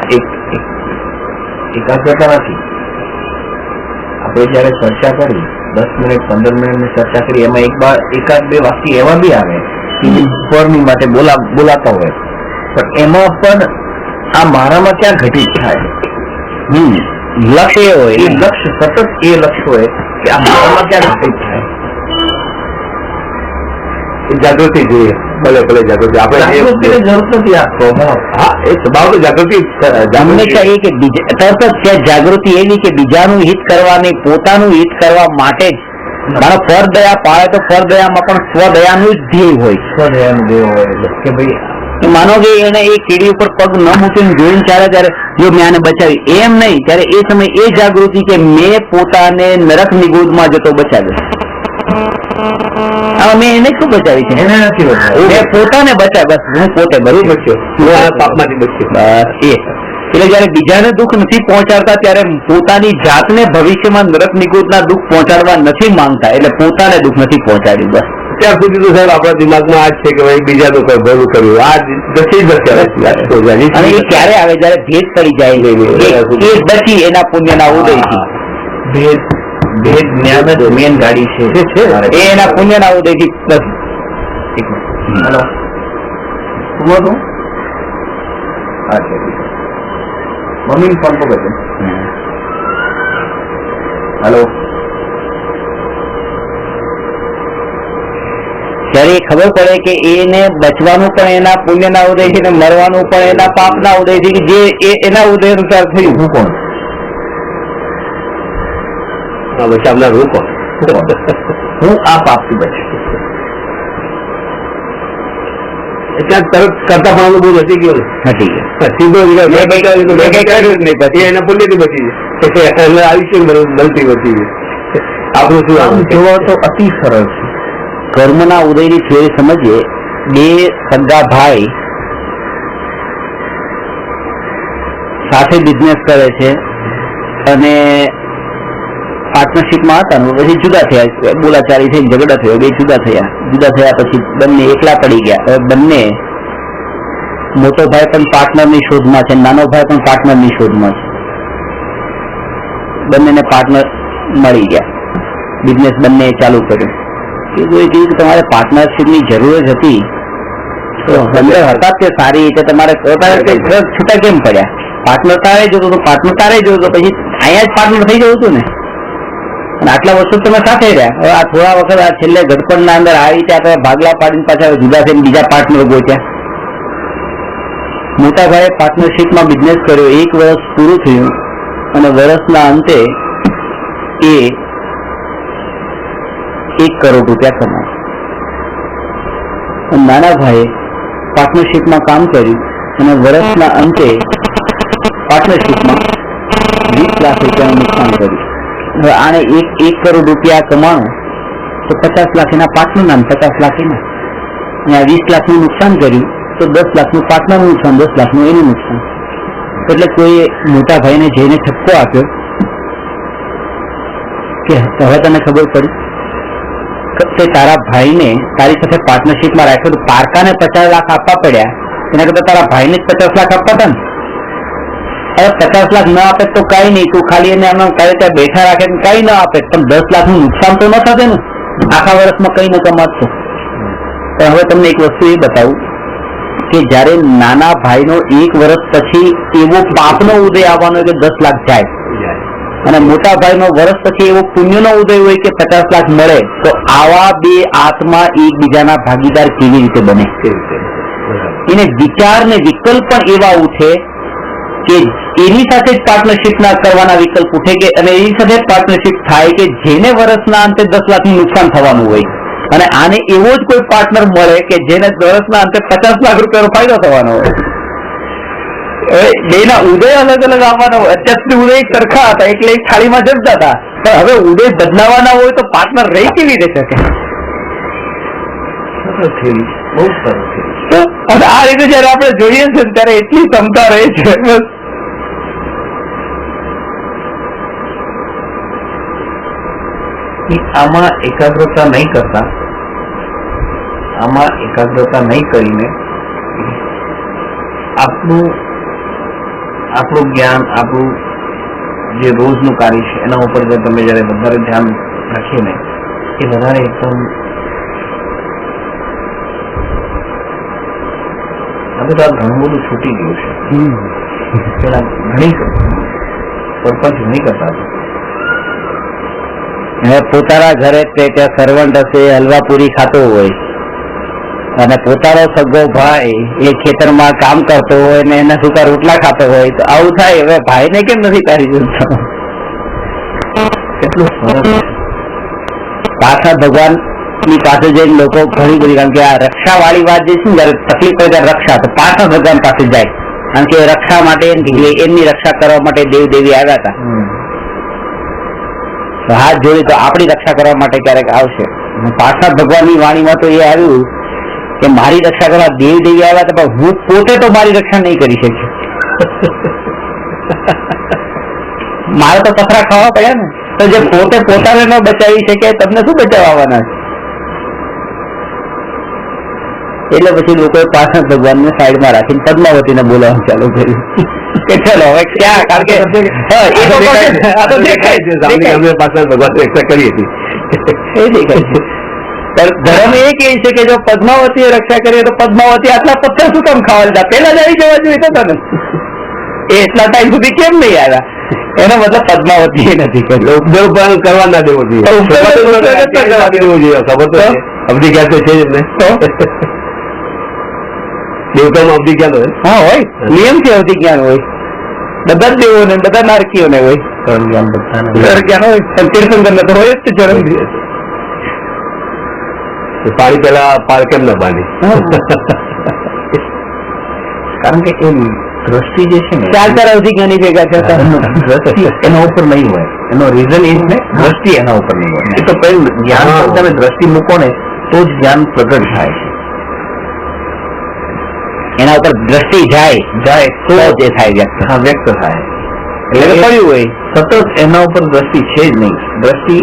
Speaker 2: એકાગ્રતા નથી. આપણે જયારે ચર્ચા કરી 10 મિનિટ 15 મિનિટની ચર્ચા કરી, એમાં એકાદ બે વાક્ય એવા બી આવે કે ઉપરની માટે બોલાતા હોય, પણ એમાં પણ આ મારામાં ક્યાં ઘટિત થાય.
Speaker 1: લક્ષ્ય એ હોય,
Speaker 2: એ લક્ષ્ય સતત એ લક્ષ્ય હોય કે આ મારામાં ક્યાં ઘટિત થાય.
Speaker 3: જાગૃતિ જોઈએ, ભલે ભલે જાગૃતિ આપણે
Speaker 2: જાગૃતિની જરૂર નથી. આ સ્વભાવ,
Speaker 3: હા એ સ્વભાવ તો જાગૃતિ
Speaker 1: હંમેશા એ કે તરત જ ત્યાં જાગૃતિ એવી કે બીજાનું હિત કરવાની, પોતાનું હિત કરવા માટે જ. મારો ફર દયા પાળે તો ફર દયામાં પણ સ્વદયાનું જ ધ્યેય હોય.
Speaker 2: સ્વદયાનું દેવ હોય કે ભાઈ
Speaker 1: માનો કે એને એ કીડી ઉપર પગ ન મૂકીને જોઈને ચાલે ત્યારે જો મેં આને બચાવી, એમ નહીં, ત્યારે એ સમય એ જાગૃતિ કે મેં પોતાને નરક નિગૂઢમાં જતો બચાવ્યો. મેં એને શું બચાવી છે?
Speaker 2: એને નથી બચાવ્યું,
Speaker 1: મેં પોતાને બચાવ્યા. બસ હું પોતે બરું બચ્યો,
Speaker 3: પાપમાંથી બચ્યો.
Speaker 1: બસ એ. એટલે જયારે બીજાને દુઃખ નથી પહોંચાડતા ત્યારે પોતાની જાતને ભવિષ્યમાં નરક નિગૂઢના દુઃખ પહોંચાડવા નથી માંગતા, એટલે પોતાને દુઃખ નથી પહોંચાડ્યું. બસ
Speaker 3: ત્યાં સુધી તો સાહેબ આપણા દિમાગમાં આ જ છે કે ભાઈ બીજાનું કઈ ભલું કર્યું, આ દસી જ
Speaker 1: અને એ ક્યારે આવે જયારે ભેદ પડી જાય, એ બચી એના પુણ્યના ઉદયથી.
Speaker 2: ભેદ જ્ઞાન જ મેન ગાડી છે
Speaker 1: એ એના પુણ્યના ઉદયથી. બસ
Speaker 2: હેલો શું મમ્મી ફોન પકડે. હેલો
Speaker 1: ત્યારે એ ખબર પડે કે એને બચવાનું પણ એના પુણ્યના ઉદયથી ને મરવાનું પણ એના પાપના ઉદયથી, જે એના ઉદય અનુસાર થયું.
Speaker 2: હું કોણ?
Speaker 3: બચાવનાર હું કોણ?
Speaker 2: હું આ પાપથી બચ્યો.
Speaker 3: ત્યાં તરત કરતા પણ બહુ બચી ગયો
Speaker 1: નથી
Speaker 3: સીધો એના પુણ્યથી બચી જાય, આયુષ્ય બનતી બચી ગઈ. આપણું શું
Speaker 2: આમ જોવા તો અતિ સરળ છે.
Speaker 1: કર્મના ઉદયની થિયરી સમજીએ. બે સગા ભાઈ સાથે બિઝનેસ કરે છે અને પાર્ટનરશીપમાં હતા ને પછી જુદા થયા, બોલાચાલી થઈ, ઝઘડા થયો, બે જુદા થયા પછી બંને એકલા પડી ગયા. હવે બંને, મોટો ભાઈ પણ પાર્ટનરની શોધમાં છે, નાનો ભાઈ પણ પાર્ટનરની શોધમાં છે. બંનેને પાર્ટનર મળી ગયા, બિઝનેસ બંને ચાલુ કર્યું. એ કીધું કે તમારે પાર્ટનરશીપની જરૂર જ હતી તો અંદર હતા તે સારી રીતે તમારે છૂટા કેમ પડ્યા? પાર્ટનર તારે જોતો તો પાર્ટનર તારે જોતો, પછી અહીંયા જ પાર્ટનર થઈ જવું હતું ને. અને આટલા વર્ષો તમે સાથે રહ્યા. હવે આ થોડા વખત આ છેલ્લે ગઢપણના અંદર આ રીતે આપણે ભાગલા પાડીને પાછા જુદા થઈને બીજા પાર્ટનર ગોત્યા. મોટા ભાઈએ પાર્ટનરશીપમાં બિઝનેસ કર્યો, 1 વર્ષ પૂરું થયું અને વર્ષના અંતે એ 1 કરોડ રૂપિયા કમાયા. નાના ભાઈએ પાર્ટનરશીપમાં કામ કર્યું અને વર્ષના અંતે પાર્ટનરશીપમાં 20 લાખ રૂપિયાનું નુકસાન કર્યું. હવે આને 1 કરોડ રૂપિયા કમાણો તો 50 લાખ એના પાર્ટનરના, 50 લાખ એના, અને 20 લાખનું નુકસાન કર્યું તો 10 લાખનું પાર્ટનરનું નુકસાન, 10 લાખનું એનું નુકસાન. એટલે કોઈ મોટા ભાઈને જઈને ઠપકો આપ્યો કે હવે તને ખબર પડી કે તારા ભાઈને તારી સાથે પાર્ટનરશીપમાં રાખ્યો તો પારકાને 50 લાખ આપવા પડ્યા, એના કરતા તારા ભાઈને જ 50 લાખ આપવા હતા ને. હવે 50 લાખ ન આપે તો કઈ નહીં, તું ખાલી એને આમ કઈ ત્યાં બેઠા રાખે કઈ ન આપે, પણ 10 લાખનું નુકસાન તો ન થશે ને, આખા વર્ષમાં કઈ ન કમાતો. પણ હવે તમને એક વસ્તુ એ બતાવું કે જયારે નાના ભાઈનો 1 વર્ષ પછી એવો પાપનો ઉદય આવવાનો કે 10 લાખ જાય, અને મોટા ભાઈનો વર્ષ પછી એવો પુણ્યનો ઉદય હોય કે 50 લાખ મળે, તો આવા બે આત્મા એકબીજાના ભાગીદાર કેવી રીતે બને? એને વિચાર ને વિકલ્પ પણ એવા ઉઠે કે એની સાથે જ પાર્ટનરશિપ ના કરવાના વિકલ્પ ઉઠે કે અને એની સાથે પાર્ટનરશિપ થાય કે જેને વર્ષના અંતે 10 લાખનું નુકસાન થવાનું હોય, અને આને એવો જ કોઈ પાર્ટનર મળે કે જેને વર્ષના અંતે 50 લાખ રૂપિયાનો ફાયદો થવાનો હોય. બેના ઉદય અલગ અલગ આવવાના હોય. અત્યાર સુધી ઉદય સરખા હતા એટલે એક થાળીમાં જમતા હતા, પણ હવે ઉદય બદલાવાના હોય તો પાર્ટનર રહી કેવી રીતે શકે?
Speaker 2: બહુ સરસ.
Speaker 1: અને આ રીતે જયારે આપણે જોઈએ છે ત્યારે એટલી ક્ષમતા રહે છે.
Speaker 2: આમાં એકાગ્રતા નહીં કરતા, આમાં એકાગ્રતા નહીં કરીને આપણું જ્ઞાન, આપણું જે રોજનું કાર્ય છે એના ઉપર તમે જયારે વધારે ધ્યાન રાખીને એ વધારે એકદમ હવે તો આ ઘણું બધું છૂટી ગયું છે. પેલા ઘણી પરપંચ નહીં કરતા.
Speaker 1: પોતાના ઘરે સર્વન્ટ હશે, હલવા પૂરી ખાતો હોય અને પોતાનો સગો ભાઈ એ ખેતરમાં કામ કરતો હોય ને એના સુકા રોટલા ખાતો હોય, તો આવું થાય. હવે ભાઈને કેમ નથી તારી જોતા?
Speaker 2: કેટલું સરસ.
Speaker 1: પાછા ભગવાન ની પાસે જઈને લોકો ઘણી બધી, કારણ કે આ રક્ષા વાળી વાત જે છે ને, જયારે તકલીફ પડે ત્યારે રક્ષા, તો પાછા ભગવાન પાસે જાય, કારણ કે રક્ષા માટે એમની રક્ષા કરવા માટે દેવ દેવી આવ્યા હતા. હાથ જોડી તો આપણી રક્ષા કરવા માટે ક્યારેક આવશે. પાછા ભગવાનની વાણીમાં તો એ આવ્યું કે મારી રક્ષા કરવા દેવ દેવી આવ્યા હતા, પણ હું પોતે તો મારી રક્ષા નહીં કરી શક્યો. મારે તો પથરા ખાવા પડ્યા ને. તો જે પોતે પોતાને ન બચાવી શકે તમને શું બચાવવાના છે? એટલે પછી લોકોએ પાછા ભગવાનને સાઈડમાં રાખીને પદ્માવતીને બોલાવવાનું ચાલુ કર્યું કે ચલો હવે ક્યાં, કારણ કે
Speaker 3: ભગવાન રક્ષા કરી હતી
Speaker 1: એ દેખાય છે. પણ ધર્મ એ કહે છે કે જો પદ્માવતીએ રક્ષા કરી તો પદ્માવતી આટલા પથ્થર શું કામ ખાવા લીધા? પેલા જ આવી જવા જોઈએ હતા ને. એ એટલા ટાઈમ સુધી કેમ નહીં આવ્યા? એનો મતલબ પદ્માવતી એ નથી કર્યું.
Speaker 3: ઉપદ્રવ પણ કરવા ના દેવો જોઈએ. ખબર તો અબધી ક્યાં તો છે જ ને. દેવતામાં અવધિ જ્ઞાન હોય.
Speaker 1: હા હોય, નિયમથી અવધિ જ્ઞાન હોય. બધા જ દેવો ને બધા નારકીઓને હોય જ્ઞાન. જ્ઞાન હોય. તીર્થંકર ને તો હોય જ ચરણ.
Speaker 3: પાણી પેલા પાળ કેમ ના બાંધી?
Speaker 2: કારણ કે એ દ્રષ્ટિ જે છે ને,
Speaker 1: 4 અવધિ જ્ઞાની ભેગા થતા,
Speaker 2: દ્રષ્ટિ એના ઉપર નહીં હોય. એનો રીઝન એ જ ને, દ્રષ્ટિ એના ઉપર નહીં હોય. એ તો પહેલું જ્ઞાન પર તમે દ્રષ્ટિ મૂકો ને તો જ જ્ઞાન પ્રગટ થાય છે.
Speaker 1: એના ઉપર દ્રષ્ટિ જાય તો જે થાય વ્યક્ત.
Speaker 2: હા, વ્યક્ત થાય.
Speaker 1: એટલે પડ્યું હોય
Speaker 2: સતત એના ઉપર દ્રષ્ટિ છે જ નહીં. દ્રષ્ટિ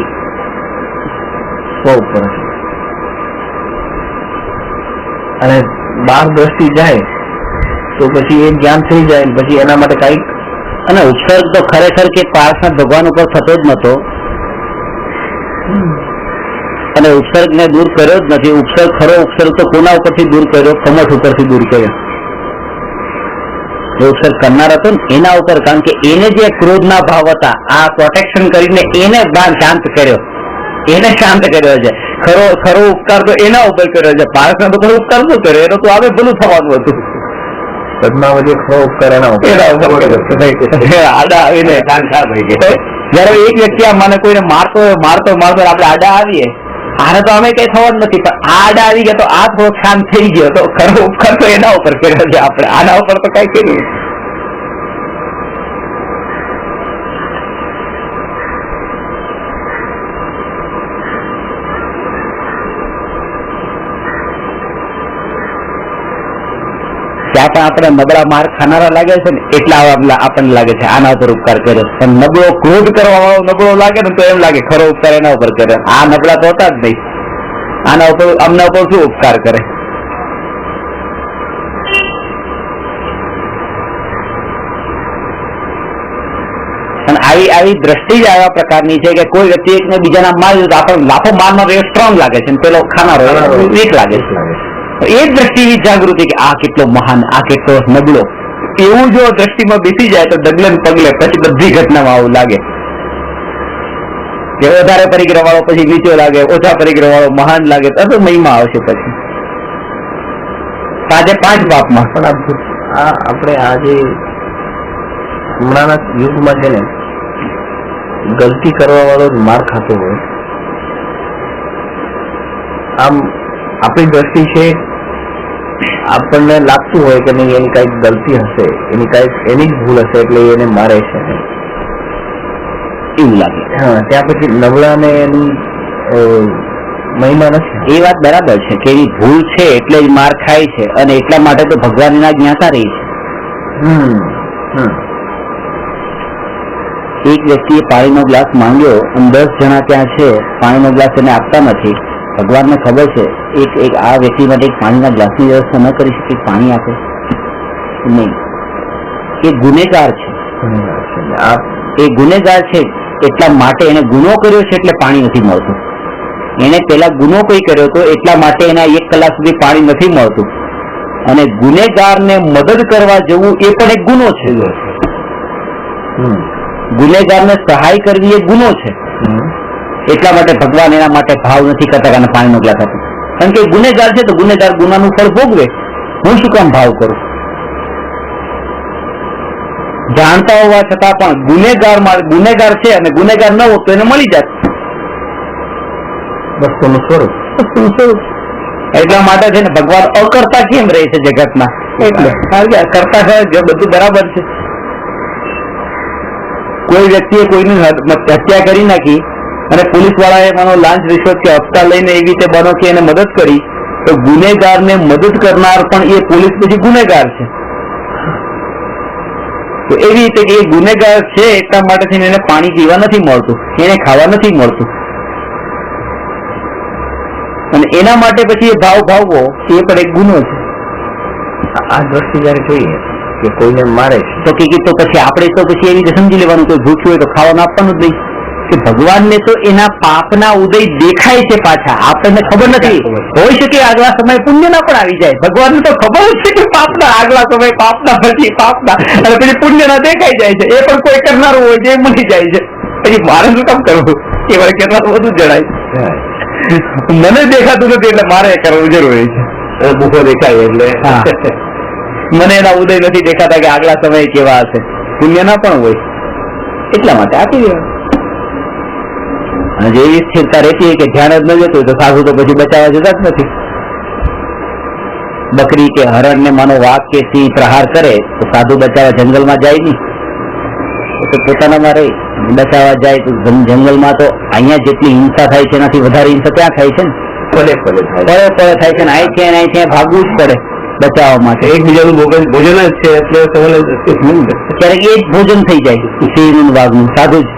Speaker 2: સ્વ ઉપર છે, અને બહાર દ્રષ્ટિ જાય તો પછી એ જ્ઞાન થઈ જાય. પછી એના માટે કઈક,
Speaker 1: અને ઉપસર્ગ તો ખરેખર કે પાર્થના ભગવાન ઉપર થતો જ નતો, અને ઉપસર્ગ ને દૂર કર્યો જ નથી. ઉપસર્ગ ખરો ઉપસર્ગ તો કોના ઉપરથી દૂર કર્યો? કમઠ ઉપરથી દૂર કર્યો. જે ઉપસર્ગ કરનાર હતો ને એના ઉપર, કારણ કે એને જે ક્રોધના ભાવ હતા, આ પ્રોટેક્શન કરીને એને શાંત કર્યો, એને શાંત કર્યો છે. ખરો ઉપકાર તો એના ઉપર કર્યો છે. પાર્થના તો ખરો ઉપકાર શું કર્યો? એનો તો આવે ભૂલું થવાનું હતું.
Speaker 2: પદ્માવતી ખરો ઉપકાર એના ઉપર
Speaker 1: આડા આવીને જયારે એક વ્યક્તિ આ મને કોઈને મારતો આપણે આડા આવીએ, આને તો અમે કઈ થવાનું નથી, પણ આ આડા આવી ગયા તો આ થોડો શાંત થઈ ગયો, તો ખરો ઉપકાર તો એના ઉપર કર્યો છે આપણે, આના ઉપર તો કઈ કર્યું. ત્યાં પણ આપણે નબળા માર ખાનારા લાગે છે ને, એટલા આપણને લાગે છે આના ઉપર ઉપકાર કર્યો. પણ નબળો ક્રોધ કરવા વાળો નબળો લાગે ને તો એમ લાગે ખરો ઉપકાર એના ઉપર કર્યો. આ નબળા તો હતા જ નહીં, આના ઉપર અમના ઉપર શું ઉપકાર કરે? અને આવી દ્રષ્ટિ જ આવા પ્રકારની છે કે કોઈ વ્યક્તિ એકને બીજાના માર આપણને લાફો મારનો સ્ટ્રોંગ લાગે છે, પેલો ખાનારો વીક લાગે છે. એ જ દ્રષ્ટિની જાગૃતિ કે આ કેટલો મહાન, આ કેટલો નબળો, એવું જો દ્રષ્ટિમાં બેસી જાય તો ડગલે પગલે પછી બધી ઘટનામાં આવું લાગે. કે વધારે પરિગ્રહ વાળો પછી નીચો લાગે, ઓછા પરિગ્રહ વાળો મહાન લાગે, તો મહિમા આવશે પછી આજે 5 બાપમાં.
Speaker 2: પણ આપણે આજે હમણાંના યુગમાં છે ને ગલતી કરવા વાળો જ માર ખાતો હોય. આમ આપણી દ્રષ્ટિ છે, આપણને લાગતું હોય કે નહીં એની કઈક ગલતી હશે, એની જ ભૂલ હશે એટલે એને મારે છે
Speaker 1: એવું લાગે.
Speaker 2: હા, ત્યાં પછી નબળાને એની મહિમા નથી.
Speaker 1: એ વાત બરાબર છે કે એની ભૂલ છે એટલે જ માર ખાય છે, અને એટલા માટે તો ભગવાન એના જ્ઞાતા રહી છે. એક વ્યક્તિએ પાણીનો ગ્લાસ માંગ્યો અને 10 જણા ત્યાં છે, પાણીનો ગ્લાસ એને આપતા નથી. ભગવાનને ખબર છે એક આ વ્યક્તિ માટે એક પાણીના ગ્લાસની વ્યવસ્થા ન કરી શકે, પાણી આપે નહીં. એ ગુનેગાર છે, એ ગુનેગાર છે એટલા માટે એને ગુનો કર્યો છે એટલે પાણી નથી મળતું. એને પેલા ગુનો કઈ કર્યો હતો એટલા માટે એના 1 કલાક સુધી પાણી નથી મળતું. અને ગુનેગારને મદદ કરવા જવું એ પણ એક ગુનો છે. ગુનેગારને સહાય કરવી એ ગુનો છે. એટલા માટે ભગવાન એના માટે ભાવ નથી કરતા કે પાણીનો ગ્લાસ આપે, કારણ કે ગુનેગાર છે તો ગુનેગાર ગુનાનું ફળ ભોગવે. હું શું કામ ભાવ કરું? જાણતા હોવા છતાં પણ ગુનેગાર છે અને ગુનેગાર ન હોત તો એને મળી જાત
Speaker 2: વસ્તુનું સ્વરૂપ.
Speaker 1: એટલા માટે છે ને ભગવાન અકર્તા કેમ રહે છે જગતમાં? એટલે કરતા છે બધું બરાબર છે. કોઈ વ્યક્તિએ કોઈની હત્યા કરી નાખી અને પોલીસ વાળાએ માનો લાંચ રિશ્વત કે હપ્તા લઈને એવી રીતે બનો કે એને મદદ કરી, તો ગુનેગારને મદદ કરનાર પણ એ પોલીસ પછી ગુનેગાર છે. તો એવી રીતે એ ગુનેગાર છે એટલા માટે થઈને એને પાણી પીવા નથી મળતું, એને ખાવા નથી મળતું, અને એના માટે પછી એ ભાવ ભાવવો એ પણ એક ગુનો છે.
Speaker 2: આ દ્રષ્ટિ જયારે જોઈએ કે કોઈને મારે
Speaker 1: તો કે પછી આપણે તો પછી એવી રીતે સમજી લેવાનું કે ભૂખ્યું હોય તો ખાવાનું આપવાનું જ નહીં. કે ભગવાનને તો એના પાપના ઉદય દેખાય છે પાછા, આપણને ખબર નથી. હોઈ શકે આગલા સમય પુણ્યના પણ આવી જાય. ભગવાનને તો ખબર જ છે કે પાપના આગલા સમય પાપના પછી પાપના અને પછી પુણ્યના દેખાઈ જાય છે. એ પણ કોઈ કરનારું હોય છે એ મળી જાય છે. પછી મારે શું કામ કરવું? એ વળે કરનારું બધું જણાય. મને દેખાતું નથી એટલે મારે કરવું જરૂરી છે.
Speaker 3: બુખો દેખાય એટલે
Speaker 1: મને એના ઉદય નથી દેખાતા કે આગલા સમય કેવા હશે. પુણ્યના પણ હોય એટલા માટે આપી દેવા. અને જેવી સ્થિરતા રહેતી હોય કે ધ્યાન જ ન જતું હોય તો સાધુ તો પછી બચાવવા જતા જ નથી. બકરી કે હરણ ને માનો વાઘ કે સિંહ પ્રહાર કરે તો સાધુ બચાવવા જંગલમાં જાય નહીં, તો પોતાનામાં રહી બચાવવા જાય તો જંગલમાં તો અહીંયા જેટલી હિંસા થાય છે એનાથી વધારે હિંસા ત્યાં થાય છે ને.
Speaker 3: પડે
Speaker 1: થાય છે ને અહીં ભાગવું જ પડે બચાવવા માટે.
Speaker 3: એકબીજાનું ભોજન જ છે એટલે
Speaker 1: ક્યારેક એ જ ભોજન થઈ જાય સિંહનું વાઘનું. સાધુ જ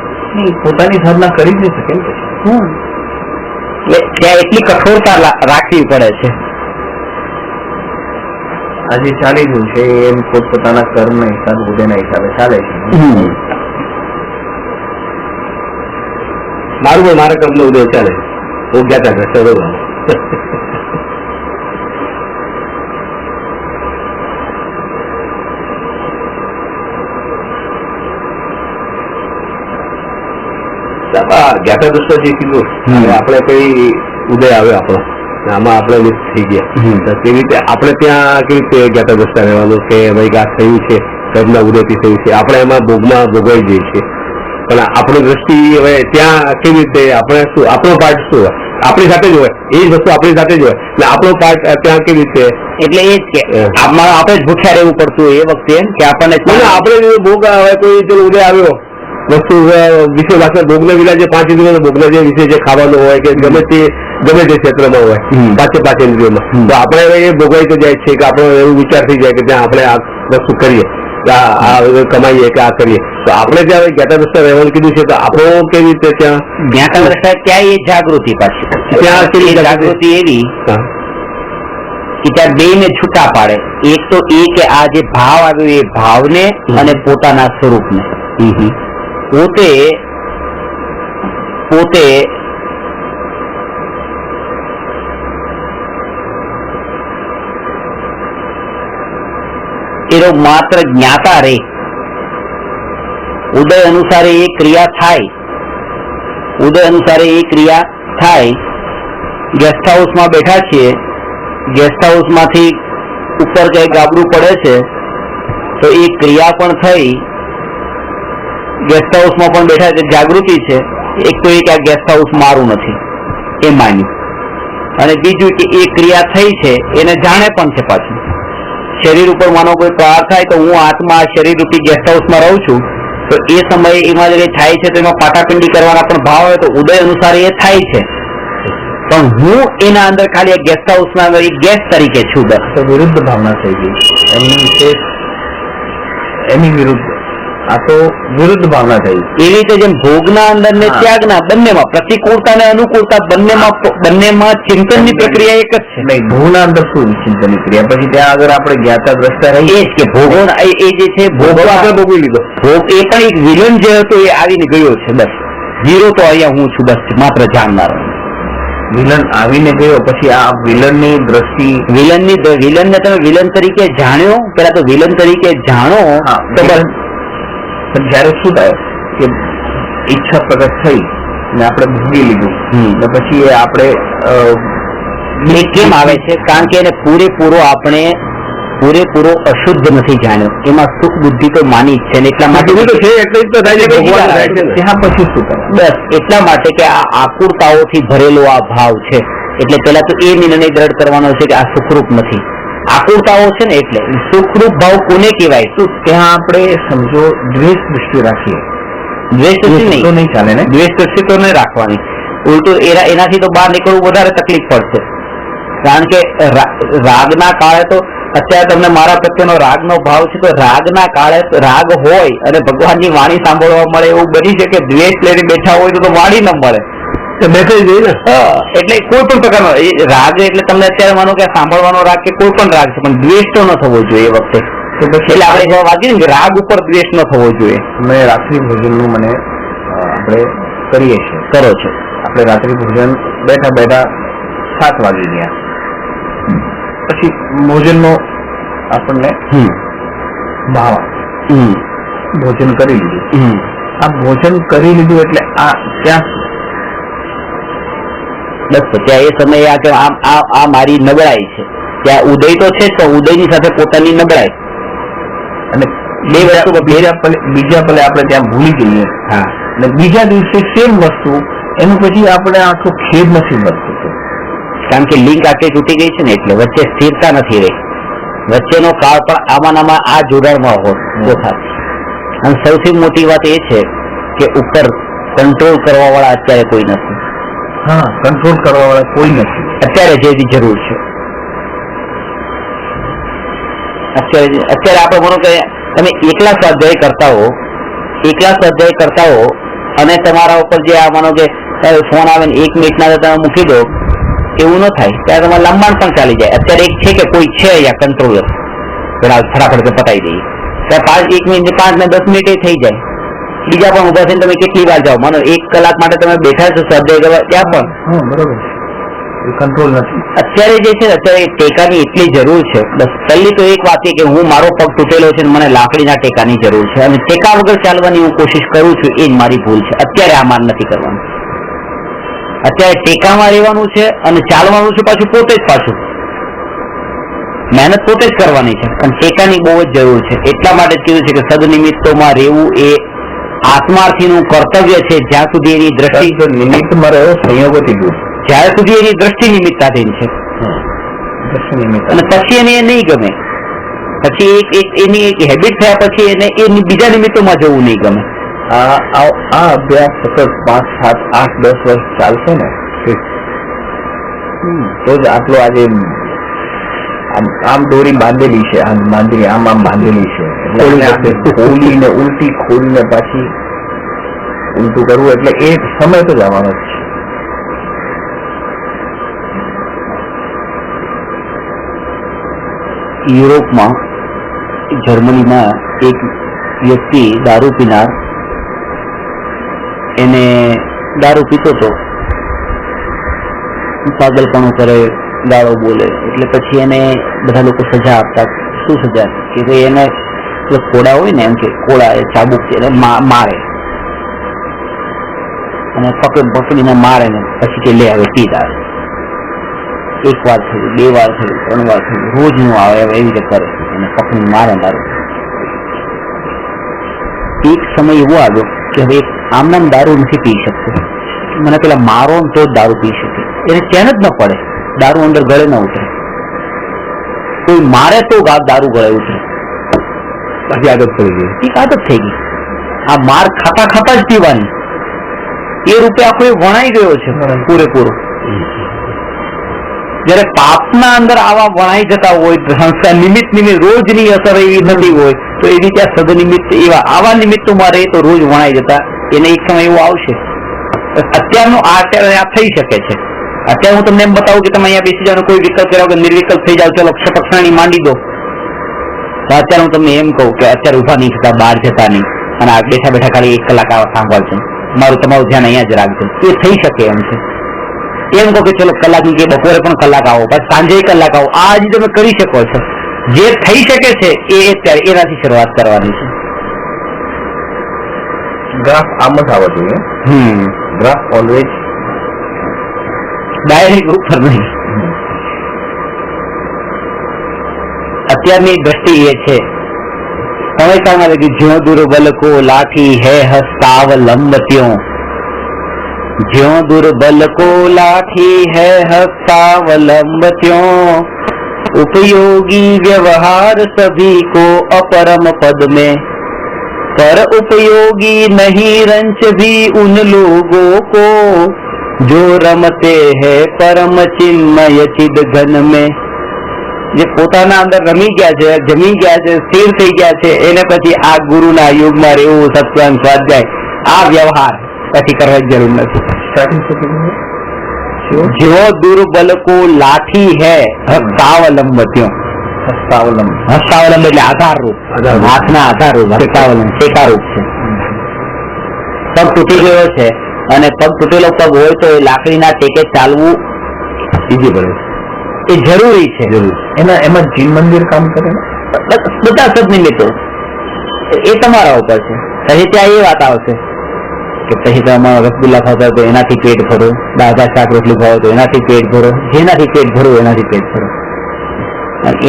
Speaker 2: પોતાની સાધના કરી જ નહીં શકે.
Speaker 1: ત્યાં એટલી કઠોરતા રાખવી પડે છે.
Speaker 2: આજે ચાલી રહ્યું છે એમ પોતપોતાના કર્મના હિસાબ ઉદયના હિસાબે ચાલે છે.
Speaker 3: મારું પણ મારા કર્મનો ઉદય ચાલે. હું ગયા હતા જ્ઞાતા દૃષ્ટિ જે કીધું આપણે કઈ ઉદય આવ્યો આપણો, આમાં આપણે મિસ થઈ ગયા. કેવી રીતે આપણે ત્યાં કેવી રીતે જ્ઞાતા દૃષ્ટા રહેવાનું કે ભાઈ આ થયું છે, કર્મના ઉદયથી થયું છે, આપણે એમાં ભોગમાં ભોગવાઈ જઈએ છીએ. પણ આપણી દ્રષ્ટિ હવે ત્યાં કેવી રીતે આપણે શું આપણો પાર્ટ શું હોય આપણી સાથે જ હોય, એ જ વસ્તુ આપણી સાથે જ હોય એટલે આપણો પાર્ટ ત્યાં કેવી રીતે?
Speaker 1: એટલે એ જ કે આપણે જ ભૂખ્યા રહેવું પડતું હોય એ વખતે એમ કે આપણને
Speaker 3: આપણે ભોગ હવે કોઈ ચલો ઉદય આવ્યો વસ્તુ વિશે પાછળ ભોગના વિલા જે 5 ઇન્દ્રિયો ભોગના જે વિશે જે ખાવાનું હોય કે ગમે તે ક્ષેત્રમાં હોય 5 ઇન્દ્રિયોમાં, તો આપણે એ ભોગવાઈ તો જાય છે કે આપણો એવું વિચાર થઈ જાય કે ત્યાં આપણે આ વસ્તુ કરીએ, આ કમાઈએ કે આ કરીએ. તો આપણે ત્યાં જ્ઞાતા દ્રષ્ટા રહેવાનું કીધું છે તો આપણો કેવી રીતે ત્યાં
Speaker 1: જ્ઞાતા દ્રષ્ટા ત્યાં એ જાગૃતિ પાછી ત્યાં જાગૃતિ એવી કે ત્યાં બે ને છૂટા પાડે. એક તો એ કે આ જે ભાવ આવ્યો એ ભાવને અને પોતાના સ્વરૂપને પોતે એનો માત્ર જ્ઞાતા રે, ઉદય અનુસારે એ ક્રિયા થાય ઉદય અનુસારે એ ક્રિયા થાય. ગેસ્ટ હાઉસમાં બેઠા છીએ, ગેસ્ટ હાઉસમાંથી ઉપર કઈ ગાબડું પડે છે તો એ ક્રિયા પણ થઈ. ગેસ્ટ હાઉસમાં પણ બેઠા છે, જાગૃતિ છે. એક તો એ કે આ ગેસ્ટ હાઉસ મારું નથી એ માન્યું, અને બીજું કે એ ક્રિયા થઈ છે એને જાણે પણ છે. પાછું શરીર ઉપર માનો કોઈ પ્રહાર થાય તો હું આત્મા શરીર રૂપી ગેસ્ટ હાઉસમાં રહું છું, તો એ સમયે એમાં જે થાય છે તો એમાં પાટાપિંડી કરવાના પણ ભાવ હોય તો ઉદય અનુસાર એ થાય છે, પણ હું એના અંદર ખાલી ગેસ્ટ હાઉસના અંદર એક ગેસ્ટ તરીકે છું. બસ
Speaker 2: તો વિરુદ્ધ ભાવના થઈ ગઈ એમની વિશેષ, એની વિરુદ્ધ. આ તો વિરુદ્ધ ભાવના થઈ.
Speaker 1: એવી રીતે જેમ ભોગના અંદર ને ત્યાગના બંનેમાં પ્રતિકૂળતા ને અનુકૂળતા બંનેમાં ચિંતનની પ્રક્રિયા એક જ છે.
Speaker 2: નહીં, ભોગના અંદર શું ચિંતનની ક્રિયા? પછી ત્યાં આગળ આપણે જ્ઞાતા દ્રષ્ટા રહીએ
Speaker 1: એ જ કે ભોગો એ જે છે ભોગ આપણે ભોગવી લીધો. ભોગ એ પણ એક વિલન જે હતો એ આવીને ગયો છે. બસ ઝીરો તો અહીંયા હું છું, બસ માત્ર જાણનાર.
Speaker 2: વિલન આવીને ગયો, પછી આ વિલનની દ્રષ્ટિ,
Speaker 1: વિલનને તમે વિલન તરીકે જાણ્યો, પેલા તો વિલન તરીકે જાણો તો બસ.
Speaker 2: પણ જયારે શું થાય કે ઈચ્છા પ્રગટ થઈ ને આપણે ભોગી લીધું, તો પછી એ આપણે
Speaker 1: કેમ આવે છે? કારણ કે એને પૂરેપૂરો અશુદ્ધ નથી જાણ્યો. એમાં સુખ બુદ્ધિ તો માની જ છે ને એટલા માટે તો છે, એટલે જ તો થાય છે.
Speaker 2: ત્યાં પછી શું કરે?
Speaker 1: બસ એટલા માટે કે આ આકુરતાઓથી ભરેલો આ ભાવ છે. એટલે પેલા તો એ નિર્ણય દ્રઢ કરવાનો છે કે આ સુખરૂપ નથી. આકુરતાઓ છે ને, એટલે સુખરૂપ ભાવ કોને કહેવાય? તો
Speaker 2: ત્યાં આપણે સમજો દ્વેષ દૃષ્ટિ રાખીએ.
Speaker 1: દ્વેષ દૃષ્ટિ
Speaker 2: નહીં ચાલે ને,
Speaker 1: દ્વેષ દૃષ્ટિ તો નહીં રાખવાની. ઉલટું એનાથી તો બહાર નીકળવું વધારે તકલીફ પડશે. કારણ કે રાગના કાળે તો અત્યારે તમને મારા પ્રત્યેનો રાગનો ભાવ છે, તો રાગના કાળે રાગ હોય અને ભગવાનની વાણી સાંભળવા મળે એવું બની છે કે દ્વેષ લઈને બેઠા હોય તો વાણી ન મળે, બેઠે જ ને. એટલે કોઈ પણ પ્રકારનો રાગ એટલે તમને અત્યારે માનો કે સાંભળવાનો રાગ કે કોઈ પણ રાગ છે, પણ દ્વેષ તો ન થવો જોઈએ એ વખતે. તો પછી એટલે આપણે વાંચીએ ને કે રાગ ઉપર દ્વેષ ન થવો જોઈએ.
Speaker 2: મેં રાત્રિ ભોજનનું મને આપણે કરીએ છીએ, કરો છો. આપણે રાત્રિ ભોજન બેઠા બેઠા 7 વાગી ગયા, પછી ભોજનનો આપણને ભાવ, ભોજન કરી લીધું. આ ભોજન કરી લીધું એટલે આ ત્યાં
Speaker 1: બસ ત્યાં એ સમયે આ કે આ મારી નબળાઈ છે. ત્યાં ઉદય તો છે જ, પણ ઉદયની સાથે પોતાની નબળાઈ
Speaker 2: અને બે વસ્તુ બીજા પલે આપણે ત્યાં ભૂલી જઈએ.
Speaker 1: હા,
Speaker 2: અને બીજા દિવસે સેમ વસ્તુ, એનું પછી આપણે આખો ખેદ નથી વધતું.
Speaker 1: કારણ કે લિંક આખી તૂટી ગઈ છે ને, એટલે વચ્ચે સ્થિરતા નથી રહી. વચ્ચેનો કાળ પણ આમાં આ જોડાણમાં હોય. અને સૌથી મોટી વાત એ છે કે ઉપર કંટ્રોલ કરવા વાળા અત્યારે કોઈ નથી.
Speaker 2: હા, કંટ્રોલ કરવા વાળા કોઈ નથી
Speaker 1: અત્યારે, જેની જરૂર છે અત્યારે. આપણે માનો કે તમે એકલા સ્વાધ્યાય કરતા હો અને તમારા ઉપર જે આ માનો કે ફોન આવે ને 1 મિનિટના તમે મૂકી દો, એવું ન થાય. ત્યારે તમારે લંબાણ પણ ચાલી જાય. અત્યારે એક છે કે કોઈ છે અહીંયા કંટ્રોલર, ફટાફટ પતાવી દઈએ. ત્યારે 1 મિનિટ 5 ને 10 મિનિટ થઈ જાય. બીજા પણ ઉભા થઈને તમે કેટલી વાર જાઓ, માનો 1 કલાક માટે તમે બેઠા છો સ્વાધ્યાય કરવા, ત્યાં પણ
Speaker 2: બરોબર કંટ્રોલ નથી.
Speaker 1: અત્યારે જે છે અત્યારે ટેકાની એટલી જરૂર છે. બસ પહેલી તો એક વાત એ કે હું મારો પગ તૂટેલો છે, મને લાકડીના ટેકાની જરૂર છે, અને ટેકા વગર ચાલવાની હું કોશિશ કરું છું. એ જ મારી ભૂલ છે. અત્યારે આ માન નથી કરવાનું. અત્યારે ટેકામાં રહેવાનું છે અને ચાલવાનું છે પાછું પોતે જ. પાછું મહેનત પોતે જ કરવાની છે, પણ ટેકાની બહુ જ જરૂર છે. એટલા માટે જ કીધું છે કે સદનિમિત્તોમાં રહેવું એ આત્માર્થીનું કર્તવ્ય છે. જ્યાં સુધી એની દ્રષ્ટિ
Speaker 2: નિમિત્તમાં રહ્યો, સંયોગોથી દૂર,
Speaker 1: જ્યાં સુધી એની દ્રષ્ટિ નિમિત્તાધીન છે, અને પછી એને એ નહીં ગમે, પછી એની એક હેબિટ થયા પછી એને એ બીજા નિમિત્તોમાં જવું નહીં ગમે.
Speaker 2: આ અભ્યાસ સતત 5, 7, 8, 10 વર્ષ ચાલશે ને, તો જ આટલો આજે આમ દોરી બાંધેલી છે, આમ બાંધેલી છે. ખોલીને ઉલટી ખોલીને પાછી ઉલટું કરવું, એટલે એ સમય તો જવાનો જ છે.
Speaker 1: યુરોપમાં, જર્મનીમાં એક વ્યક્તિ દારૂ પીનાર, એને દારૂ પીતો હતો, પાગલપણું કરે, ગાળો બોલે, એટલે પછી એને બધા લોકો સજા આપતા. શું સજા? કે ભાઈ એને કોડા હોય ને, એમ કે કોડા ચાબુક એને મારે. અને પકડીને મારે ને પછી કે લે હવે પી આવે. એક વાર થયું, 2 વાર થયું, 3 વાર થયું, રોજ નું આવે એવી રીતે કરે અને પકડીને મારે દારૂ. એક સમય એવો આવ્યો કે હવે આમ દારૂ નથી પી શકતો, મને પેલા મારો તો જ દારૂ પી શકે. એને ચેન જ ન પડે, દારૂ અંદર ગળે ન ઉતરે, કોઈ મારે તો દારૂ ગળે ઉતરે.
Speaker 3: પછી આદત પડી ગઈ,
Speaker 1: એક આદત થઈ ગઈ. આ માર ખાતા ખાતા જ પીવાની, એ રૂપે આખો વણાઈ ગયો છે પૂરેપૂરો. જયારે પાપના અંદર આવા વણાઈ જતા હોય, સંસ્કાર નિમિત્ત રોજની અસર એવી થતી હોય, તો એવી ત્યાં સદનિમિત્ત આવા નિમિત્તોમાં રહે તો રોજ વણાઈ જતા. એને એક સમય એવો આવશે. અત્યારનું આ થઈ શકે છે. અત્યારે હું તમને એમ બતાવું કે તમે અહીંયા બેસી જાઓ, કોઈ વિકલ્પ કર્યા વગર નિર્વિકલ્પ થઈ જાવ, ચલો ક્ષપક્ષાણી માંડી દો, તો અત્યારે હું તમને એમ કહું કે અત્યારે ઉભા નહીં થતા, બહાર જતા નહીં, અને આ બેઠા બેઠા ખાલી 1 કલાક આવા સાંભળજો, તમારું ધ્યાન અહીંયા જ રાખજો. એ થઈ શકે એમ છે. એમ કહો કે ચલો કલાકની કે બપોરે પણ કલાક આવો, પછી સાંજે કલાક આવો. આ હજી તમે કરી શકો છો. જે થઈ શકે છે એ અત્યારે એનાથી શરૂઆત કરવાની છે.
Speaker 2: ગ્રાફ આમ જ આવવા જોઈએ. ગ્રાફ ઓલવેઝ
Speaker 1: ડાયરેક્ટ ઉપર નહીં. અત્યારની દ્રષ્ટિ એ છે, સમયકાળમાં લખી જ્યો દુર્બલ કો લાઠી હે હસ્તાવલંબત્યો, જ્યો દુર્બલ કો લાઠી હે हस्तावलंबत्यों, उपयोगी व्यवहार सभी को अपरम पद में, पर उपयोगी नहीं रंच भी उन लोगों को जो रमते हैं परम चिन्मय चिद घन में. જે પોતાના અંદર રમી ગયા છે, જમી ગયા છે, સ્થિર થઈ ગયા છે, એને પછી આ ગુરુના યુગમાં રહેવું, સત્સંગ, સ્વાધ્યાય, આ વ્યવહાર પછી કરવાની જરૂર નથી. જો દુર્બલ કો લાઠી હે હસ્તાવલંબત્યો, હસ્તાવલંબ એટલે આધાર રૂપ, હાથના આધાર રૂપ, હસ્તાવલંબ ટેકા રૂપ છે. પગ તૂટી ગયો છે અને પગ તૂટેલો પગ હોય તો એ લાકડીના ટેકે ચાલવું ઈઝી પડે, એ જરૂરી છે.
Speaker 2: એમાં જીન મંદિર કામ કરે,
Speaker 1: બધા સદનિમિત્તો એ તમારા ઉપર છે. પછી ત્યાં એ વાત આવશે કે પછી તમારે રસગુલ્લા ખાતા તો એનાથી પેટ ભરો, દાળ ભાત શાક રોટલી ખાવ તો એનાથી પેટ ભરો, જેનાથી પેટ ભરો એનાથી પેટ ભરો.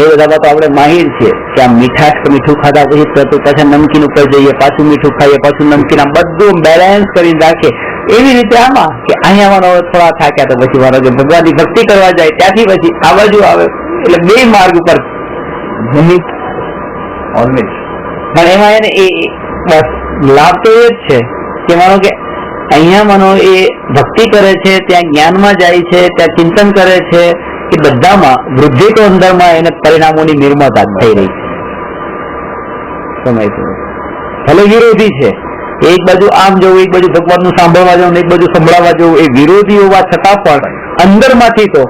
Speaker 1: એ બધા તો આપણે માહિર છીએ કે આ મીઠું ખાધા પછી પાછા નમકીન ઉપર જઈએ, પાછું મીઠું ખાઈએ, પાછું નમકીન, આમ બધું બેલેન્સ કરીને રાખે. એવી રીતે આમાં કે અહીંયા થોડા થાક્યા તો પછી મારો ભગવાનની ભક્તિ કરવા જાય, ત્યાંથી પછી આ બાજુ આવે, એટલે 2 માર્ગ ઉપર નિમિત્ત
Speaker 2: ઓલવેઝ.
Speaker 1: પણ એમાં એને એ બસ લાભ તો એ જ છે કે માનો કે અહીંયા માનો એ ભક્તિ કરે છે, ત્યાં જ્ઞાનમાં જાય છે, ત્યાં ચિંતન કરે છે, એ બધામાં વૃદ્ધિ તો અંદરમાં એને પરિણામોની નિર્મળતા થઈ રહી છે. સમય ભલે વિરોધી છે, એક બાજુ આમ જવું, એક બાજુ ભગવાનનું સાંભળવા જવું, એક બાજુ સંભળાવવા જવું, એ વિરોધી હોવા છતાં પણ અંદરમાંથી તો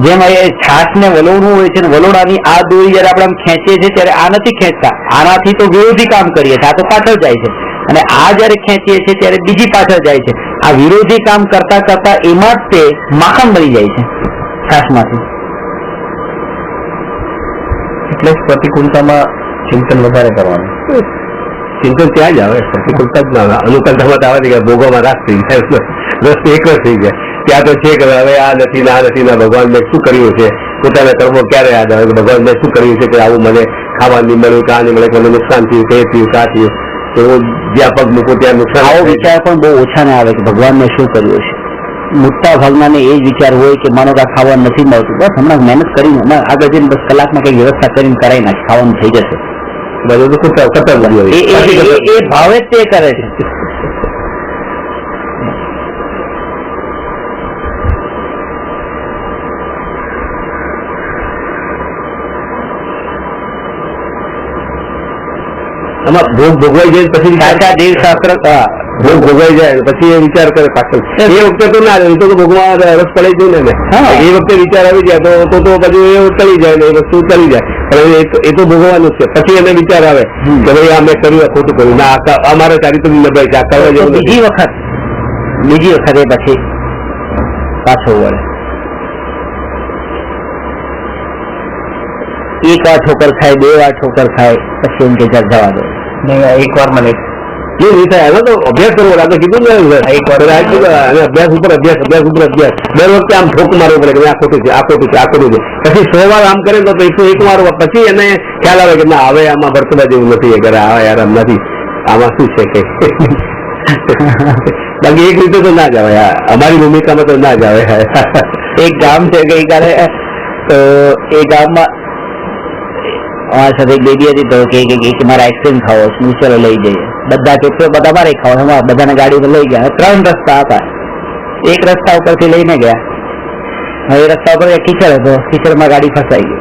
Speaker 1: જેમ એ છાશને વલોણું હોય છે, વલોણાની આ દોરી જયારે આપણે આમ ખેંચીએ છીએ ત્યારે આ નથી ખેંચતા, આનાથી તો વિરોધી કામ કરીએ છીએ, આ તો પાછળ જાય છે, અને આ જયારે ખેંચીએ છીએ ત્યારે બીજી પાછળ જાય છે. આ વિરોધી કામ કરતા કરતા એમાં જ તે માખણ બની જાય છે છાશમાંથી.
Speaker 2: એટલે જ પ્રતિકૂળતામાં ચિંતન વધારે કરવાનું.
Speaker 3: ચિંતન ત્યાં જ આવે, પ્રતિકૂળતા જ ના આવે. અનુકૂળતામાં તો આવે કે ભોગવમાં રાસ થઈ જાય, રસ્તે એક જ થઈ જાય. ત્યાં તો છે કે હવે આ નથી ને આ નથી ને ભગવાન મેં શું કર્યું છે, પોતાના કર્મો ક્યારે યાદ આવે કે ભગવાન મેં શું કર્યું છે કે આવું મને ખાવા નહીં મળ્યું, કા નહીં મળે, મને નુકસાન થયું, તે થયું, કા થયું, તો જ્યાં પગ મૂકો ત્યાં નુકસાન.
Speaker 1: આવો વિચાર પણ બહુ ઓછા ને આવે કે ભગવાન મેં શું કર્યું છે. મોટા ભાગના ને એ જ વિચાર હોય કે માનો કે ખાવા નથી મળતું, બસ હમણાં મહેનત કરીને આગળ જઈને બસ કલાકમાં કઈ વ્યવસ્થા કરીને કરાવી નાખે, ખાવાનું થઈ જશે.
Speaker 3: બધું તો ખતર
Speaker 1: એ ભાવે જ તે કરે છે.
Speaker 3: આમાં ભોગ ભોગવાઈ જાય પછી
Speaker 1: દેવશાસ્ત્ર
Speaker 3: ભોગ ભોગવાઈ જાય પછી એ વિચાર કરે પાછળ. એ વખતે તો ના તો ભોગમાં રસ પડી જાય ને, એ વખતે વિચાર આવી જાય તો પછી એ ટળી જાય ને, એ વસ્તુ ટળી જાય. પણ એ તો ભોગવવાનું છે. પછી એને વિચાર આવે કે ભાઈ આ મેં કર્યું, ખોટું કર્યું, ના અમારે ચારિત્ર નભાઈ છે, આ કરવા જેવું.
Speaker 1: બીજી વખત એ પછી પાછો વળે. એક વાર ઠોકર ખાય, 2 વાર ઠોકર ખાય, પછી એમ કે જવા દો.
Speaker 2: એક વાર મને
Speaker 3: એ નહીં થાય. એનો તો અભ્યાસ કરવો લાગે, કીધું ને અભ્યાસ ઉપર અભ્યાસ, અભ્યાસ ઉપર અભ્યાસ. દર વખતે આમ ઠોક મારવો પડે કે આ ખોટું છે, આ ખોટું છે, આ ખોટું છે. પછી 100 વાર આમ કરે તો 101 વાર પછી એને ખ્યાલ આવે કે ના હવે આમાં વર્તવા જેવું નથી, એ કરે આ યાર નથી, આમાં શું છે કઈ. બાકી એક રીતે તો ના જ આવે, અમારી ભૂમિકામાં તો ના જ આવે.
Speaker 1: એક ગામ છે ગઈકાલે, તો એ ગામમાં અમારી સાથે એક બેબી હતી, તો કે મારે આઈસ્ક્રીમ ખાવો છે, ચલો લઈ જઈએ. બધા કે બધા મારે ખાવા, બધાને ગાડી પર લઈ ગયા. 3 રસ્તા હતા, એક રસ્તા ઉપરથી લઈને ગયા. હવે એ રસ્તા ઉપર કીચડ હતો, કીચડમાં ગાડી ફસાઈ ગઈ.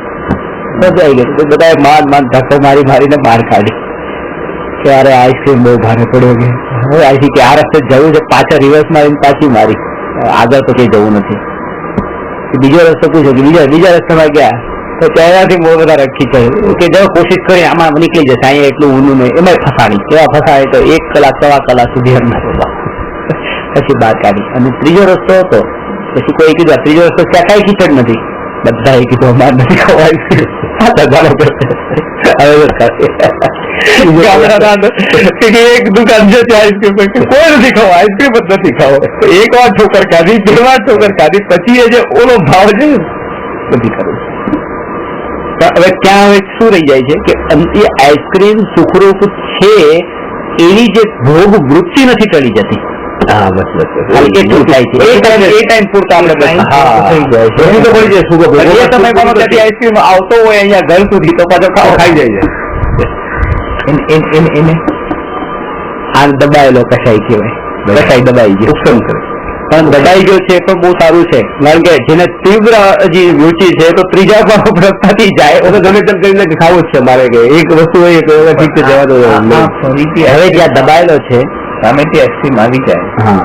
Speaker 1: બધાએ માંડ ધક્કો મારીને બહાર કાઢી કે અરે આઈસ્ક્રીમ બહુ ભારે પડ્યો કે હવે આઈસી કે આ રસ્તે જવું છે, પાછા રિવર્સ મારીને પાછી મારી, આગળ તો કઈ જવું નથી. બીજો રસ્તો પૂછ્યો કે બીજા રસ્તામાં ગયા, તો ત્યાંથી બહુ બધા રખી છે કે જો કોશિશ કરી આમાં નીકળી જશે, અહીંયા એટલું ઊંડું નહીં. એમાં ફસાણી, કેવા ફસાય તો 1 કલાક 1.25 કલાક સુધી અંદર પછી બહાર કાઢી. અને ત્રીજો રસ્તો હતો, પછી કોઈ કીધું ત્રીજો રસ્તો ત્યાં કઈ કીચડ નથી, બધા એ કીધું અમારે નથી ખવાય. એક દુકાન છે આઈસ્ક્રીમ, કોઈ નથી ખાવા, આઈસ્ક્રીમ જ નથી ખાવો. 1 વાર ઠોકર ખાધી, 2 વાર ઠોકર ખાધી, પછી એ જે ઓલો ભાવ છે નથી કરવું. હવે ક્યાં હવે શું રહી જાય છે કે એ આઈસ્ક્રીમ સુખરૂપ છે, એની જે ભોગ વૃત્તિ નથી ટળી જતી.
Speaker 3: હા બસ બસ
Speaker 1: એટલું થાય છે. એ ટાઈમ પૂરતા આપણે થઈ જાય છે. એ સમયમાં આઈસ્ક્રીમ આવતો હોય અહીંયા ઘર સુધી, તો પાછો ખાઈ જાય છે. એને આ દબાયેલો કસાઈ કહેવાય, કસાઈ દબાઈ ગયો, ઉપસમ કરે. પણ દબાઈ ગયો છે પણ બહુ સારું છે, કારણ કે જેને તીવ્ર હજી રુચિ છે તો ત્રીજા રસ્તાથી જાય.
Speaker 3: ગમે તેમ કરીને ખાવું જ છે મારે, કે એક વસ્તુ હોય ઠીક છે જવા દો.
Speaker 1: હવે જ્યાં દબાયેલો છે
Speaker 2: સામેથી આઈસ્ક્રીમ આવી જાય,
Speaker 1: હા,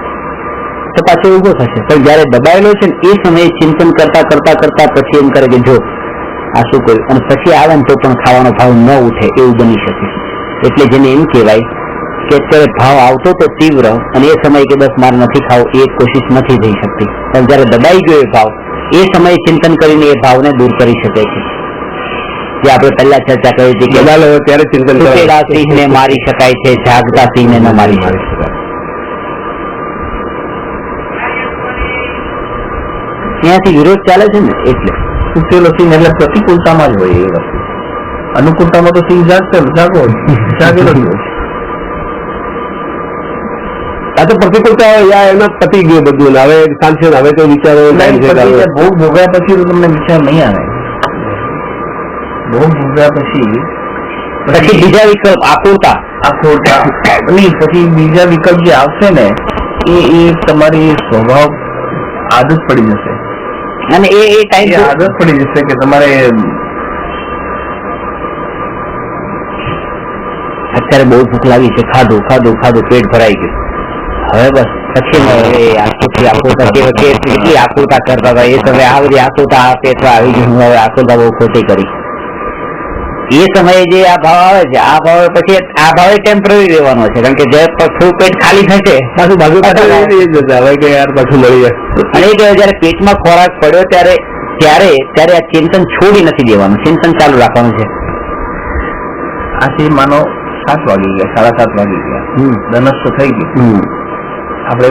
Speaker 1: તો પાછો ઉભો થશે. પણ જયારે દબાયેલો છે ને એ સમયે ચિંતન કરતા કરતા કરતા પછી એમ કરે કે જો આ શું કર્યું, અને પછી આવે ને તો પણ ખાવાનો ભાવ ન ઉઠે એવું બની શકે. એટલે જેને એમ કહેવાય કે અત્યારે ભાવ આવતો તો તીવ્ર, અને એ સમય કે બસ મારે નથી ખાવું, એ કોશિશ નથી થઈ શકતી. પણ જયારે દબાઈ ગયો એ ભાવ, એ સમયે ચિંતન કરીને એ ભાવને દૂર કરી શકે છે. જે આપણે પહેલા ચર્ચા કરી હતી કે
Speaker 3: ત્યારે ચિંતન
Speaker 1: તૂટેલા સિંહને મારી શકાય છે, જાગતા સિંહને ન મારી શકાય. ત્યાંથી વિરોધ ચાલે છે ને, એટલે
Speaker 2: તૂટેલો સિંહ એટલે પ્રતિકૂળતામાં જ હોય એ વસ્તુ. અનુકૂળતામાં તો સિંહ જાગેલો જ હોય.
Speaker 3: આ તો પ્રતિકૂળતા એના પતી ગયું બધું, હવે શાંતિ, હવે તો વિચારો
Speaker 2: ભોગ ભોગવ્યા પછી તો તમને વિચાર નહીં આવે. ભોગ ભોગવ્યા પછી
Speaker 1: બીજા વિકલ્પ આકુરતા
Speaker 2: નહીં, પછી બીજા વિકલ્પ જે આવશે ને એ તમારી સ્વભાવ આદત પડી જશે.
Speaker 1: અને એ ટાઈમ
Speaker 2: આદત પડી જશે કે તમારે
Speaker 1: અત્યારે બહુ ભૂખ લાગી છે, ખાધું ખાધું ખાધું, પેટ ભરાઈ ગયું. હવે બસ પછી કેટલી આકુરતા કરતા હતા એ સમયે, આ બધી આકુરતા આ પેટમાં આવી ગયું, હવે આકુરતા બહુ ખોટી કરી. એ સમયે જે આ ભાવ આવે છે, આ ભાવ પછી આ ભાવે ટેમ્પરરી રહેવાનો છે, કારણ કે જે થોડું પેટ ખાલી થશે પાછું બાજુ
Speaker 3: હવે કે યાર પાછું મળી જાય.
Speaker 1: અને એ જયારે પેટમાં ખોરાક પડ્યો ત્યારે આ ચિંતન છોડી નથી દેવાનું, ચિંતન ચાલુ રાખવાનું છે.
Speaker 2: આથી માનો 7 વાગી ગયા, 7:30 વાગી ગયા, ધનસ તો થઈ ગયું, આપણે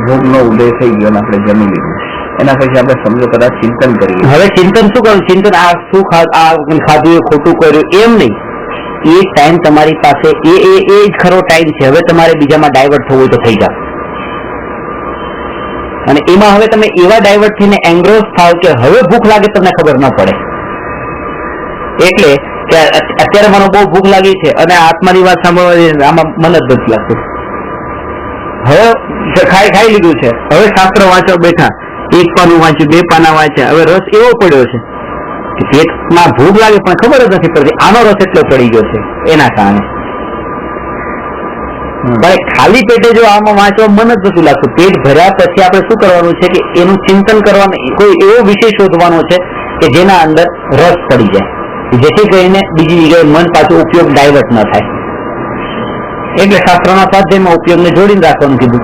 Speaker 2: ભોગનો ઉદય થઈ ગયો અને આપણે જમી લીધું. એના પછી આપણે સમજો કદાચ ચિંતન કરીએ.
Speaker 1: હવે ચિંતન શું કરવું? ચિંતન આ શું ખાધું એ ખોટું કર્યું એમ નહીં. એ ટાઈમ તમારી પાસે એ જ ખરો ટાઈમ છે. હવે તમારે બીજામાં ડાયવર્ટ થવું હોય તો થઈ જાવ, અને એમાં હવે તમે એવા ડાયવર્ટ થઈને એંગ્રોસ થાવ કે હવે ભૂખ લાગે તમને ખબર ન પડે. એટલે કે અત્યારે મને બહુ ભૂખ લાગી છે અને આત્માની વાત સાંભળવા આમાં મન જ નથી લાગતું. હવે ખાઈ લીધું છે, હવે શાસ્ત્ર વાંચવા બેઠા, 1 પાનું વાંચ્યું, 2 પાના વાંચ્યા, હવે રસ એવો પડ્યો છે કે પેટમાં ભૂખ લાગે પણ ખબર જ નથી પડતી, આનો રસ એટલો ચડી ગયો છે એના કારણે. ભાઈ ખાલી પેટે જો આમાં વાંચવા મન જ નથી લાગતું. પેટ ભર્યા પછી આપણે શું કરવાનું છે કે એનું ચિંતન કરવાનું, કોઈ એવો વિષય શોધવાનો છે કે જેના અંદર રસ પડી જાય, જેથી કરીને બીજી જગ્યાએ મન પાછું ઉપયોગ ડાયવર્ટ ન થાય. એટલે શાસ્ત્રના સ્વાધ્યાયમાં ઉપયોગને જોડીને રાખવાનું કીધું.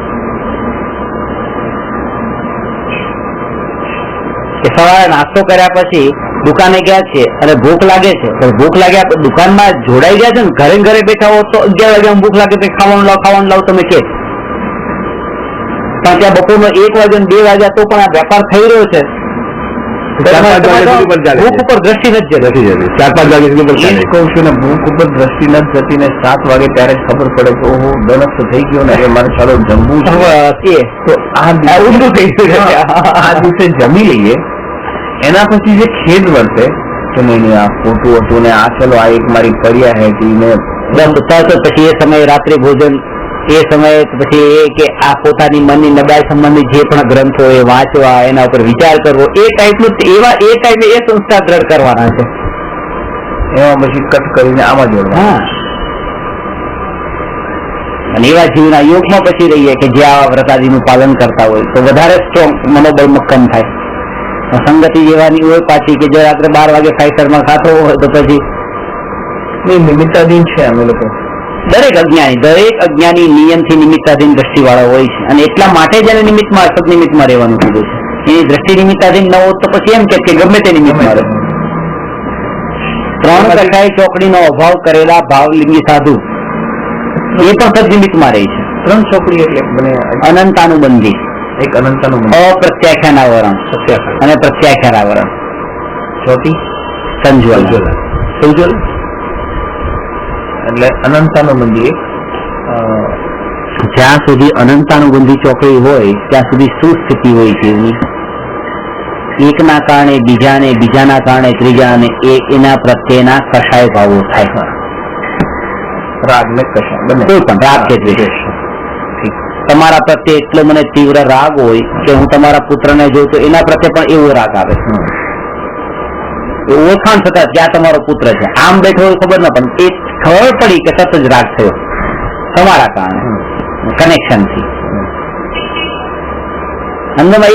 Speaker 1: કે સવારે નાસ્તો કર્યા પછી દુકાને ગયા છે અને ભૂખ લાગે છે, તો ભૂખ લાગ્યા પછી દુકાનમાં જોડાઈ ગયા છે ને, ઘરે ઘરે બેઠા હો તો 11 વાગે ભૂખ લાગે તો ખાવાનું લાવ તમે કે, પણ ત્યાં બપોરનો 1 વાગ્યો ને 2 વાગ્યા તો પણ આ વેપાર થઈ રહ્યો છે. ભૂખ ઉપર દ્રષ્ટિ નથી જતી.
Speaker 3: 4-5 વાગ્યા સુધી પણ
Speaker 2: એ જ
Speaker 3: ચાલે.
Speaker 2: કહું છું ને, ભૂખ ઉપર દ્રષ્ટિ નથી જતી ને 7 વાગે ત્યારે જ ખબર પડે કે ઓહો દનસ તો થઈ ગયો ને, એ મારે ચાલો જમવું છે. તો આ
Speaker 1: ઊંધું થઈ ગયું છે.
Speaker 2: આ દિવસે જમી લઈએ, એના પછી જે ખેદ વર્તે કે નહીં આ ખોટું હતું ને આ ચલો આ એક મારી કર્યા હતી ને
Speaker 1: તો પછી એ સમયે રાત્રિ ભોજન, એ સમયે પછી એ કે આ પોતાની મનની નબળાઈ સંબંધિત જે પણ ગ્રંથો એ વાંચવા, એના ઉપર વિચાર કરવો, એ ટાઈપનું એ ટાઈમે એ સંસ્કાર દ્રઢ કરવાના છે.
Speaker 2: એમાં પછી કટ કરીને આમાં જોડવા.
Speaker 1: હા, અને એવા જીવના યોગમાં પછી રહીએ કે જે આ વ્રતાદિનું પાલન કરતા હોય તો વધારે સ્ટ્રોંગ મનોબળ મક્કમ થાય. સંગતિ જેવાની હોય પાછી કે જો રાત્રે 12 વાગે ફાઈટરમાં ખાતો હોય તો પછી
Speaker 2: નિમિત્તાધીન છે અમે લોકો.
Speaker 1: દરેક અજ્ઞાની નિયમથી નિમિત્તાધીન દ્રષ્ટિ વાળા હોય છે, અને એટલા માટે જ એને નિમિત્તમાં સદનિમિત્તમાં રહેવાનું કીધું છે. એની દ્રષ્ટિ નિમિત્તાધીન ન હોત તો પછી એમ કે ગમે તે નિમિત્તમાં રહે. 3 કસાઈ ચોકડીનો અભાવ કરેલા ભાવલિંગી સાધુ એ પણ સદનિમિત્તમાં રહે છે.
Speaker 2: 3 ચોકડી એટલે મને
Speaker 1: અનંતાનુબંધી,
Speaker 2: એક અનંતાનું
Speaker 1: અપ્રત્યાખ્યાનાવરણ અને પ્રત્યાખ્યાનાવરણ,
Speaker 2: ચોથી
Speaker 1: સંજ્વલ.
Speaker 2: એટલે અનંતાનુબંધી
Speaker 1: જ્યાં સુધી અનંતાનુબંધી ચોકડી હોય ત્યાં સુધી શું સ્થિતિ હોય છે એની? એકના કારણે બીજાને, બીજાના કારણે ત્રીજાને, એના પ્રત્યેના કશાય ભાવો થાય.
Speaker 2: રાગ ને કશાય બંને.
Speaker 1: કોઈ પણ રાગ કે દ્વેષ. તમારા પ્રત્યે એટલો મને તીવ્ર રાગ હોય કે હું તમારા પુત્રને જોઉં તો એના પ્રત્યે પણ એવો રાગ આવે. ઓળખાણ થતા ક્યાં તમારો પુત્ર છે, આમ બેઠો હોય ખબર ન, પણ એ ખબર પડી કે સતત જ રાગ થયો તમારા કારણે, કનેક્શન થી. અંદરમાં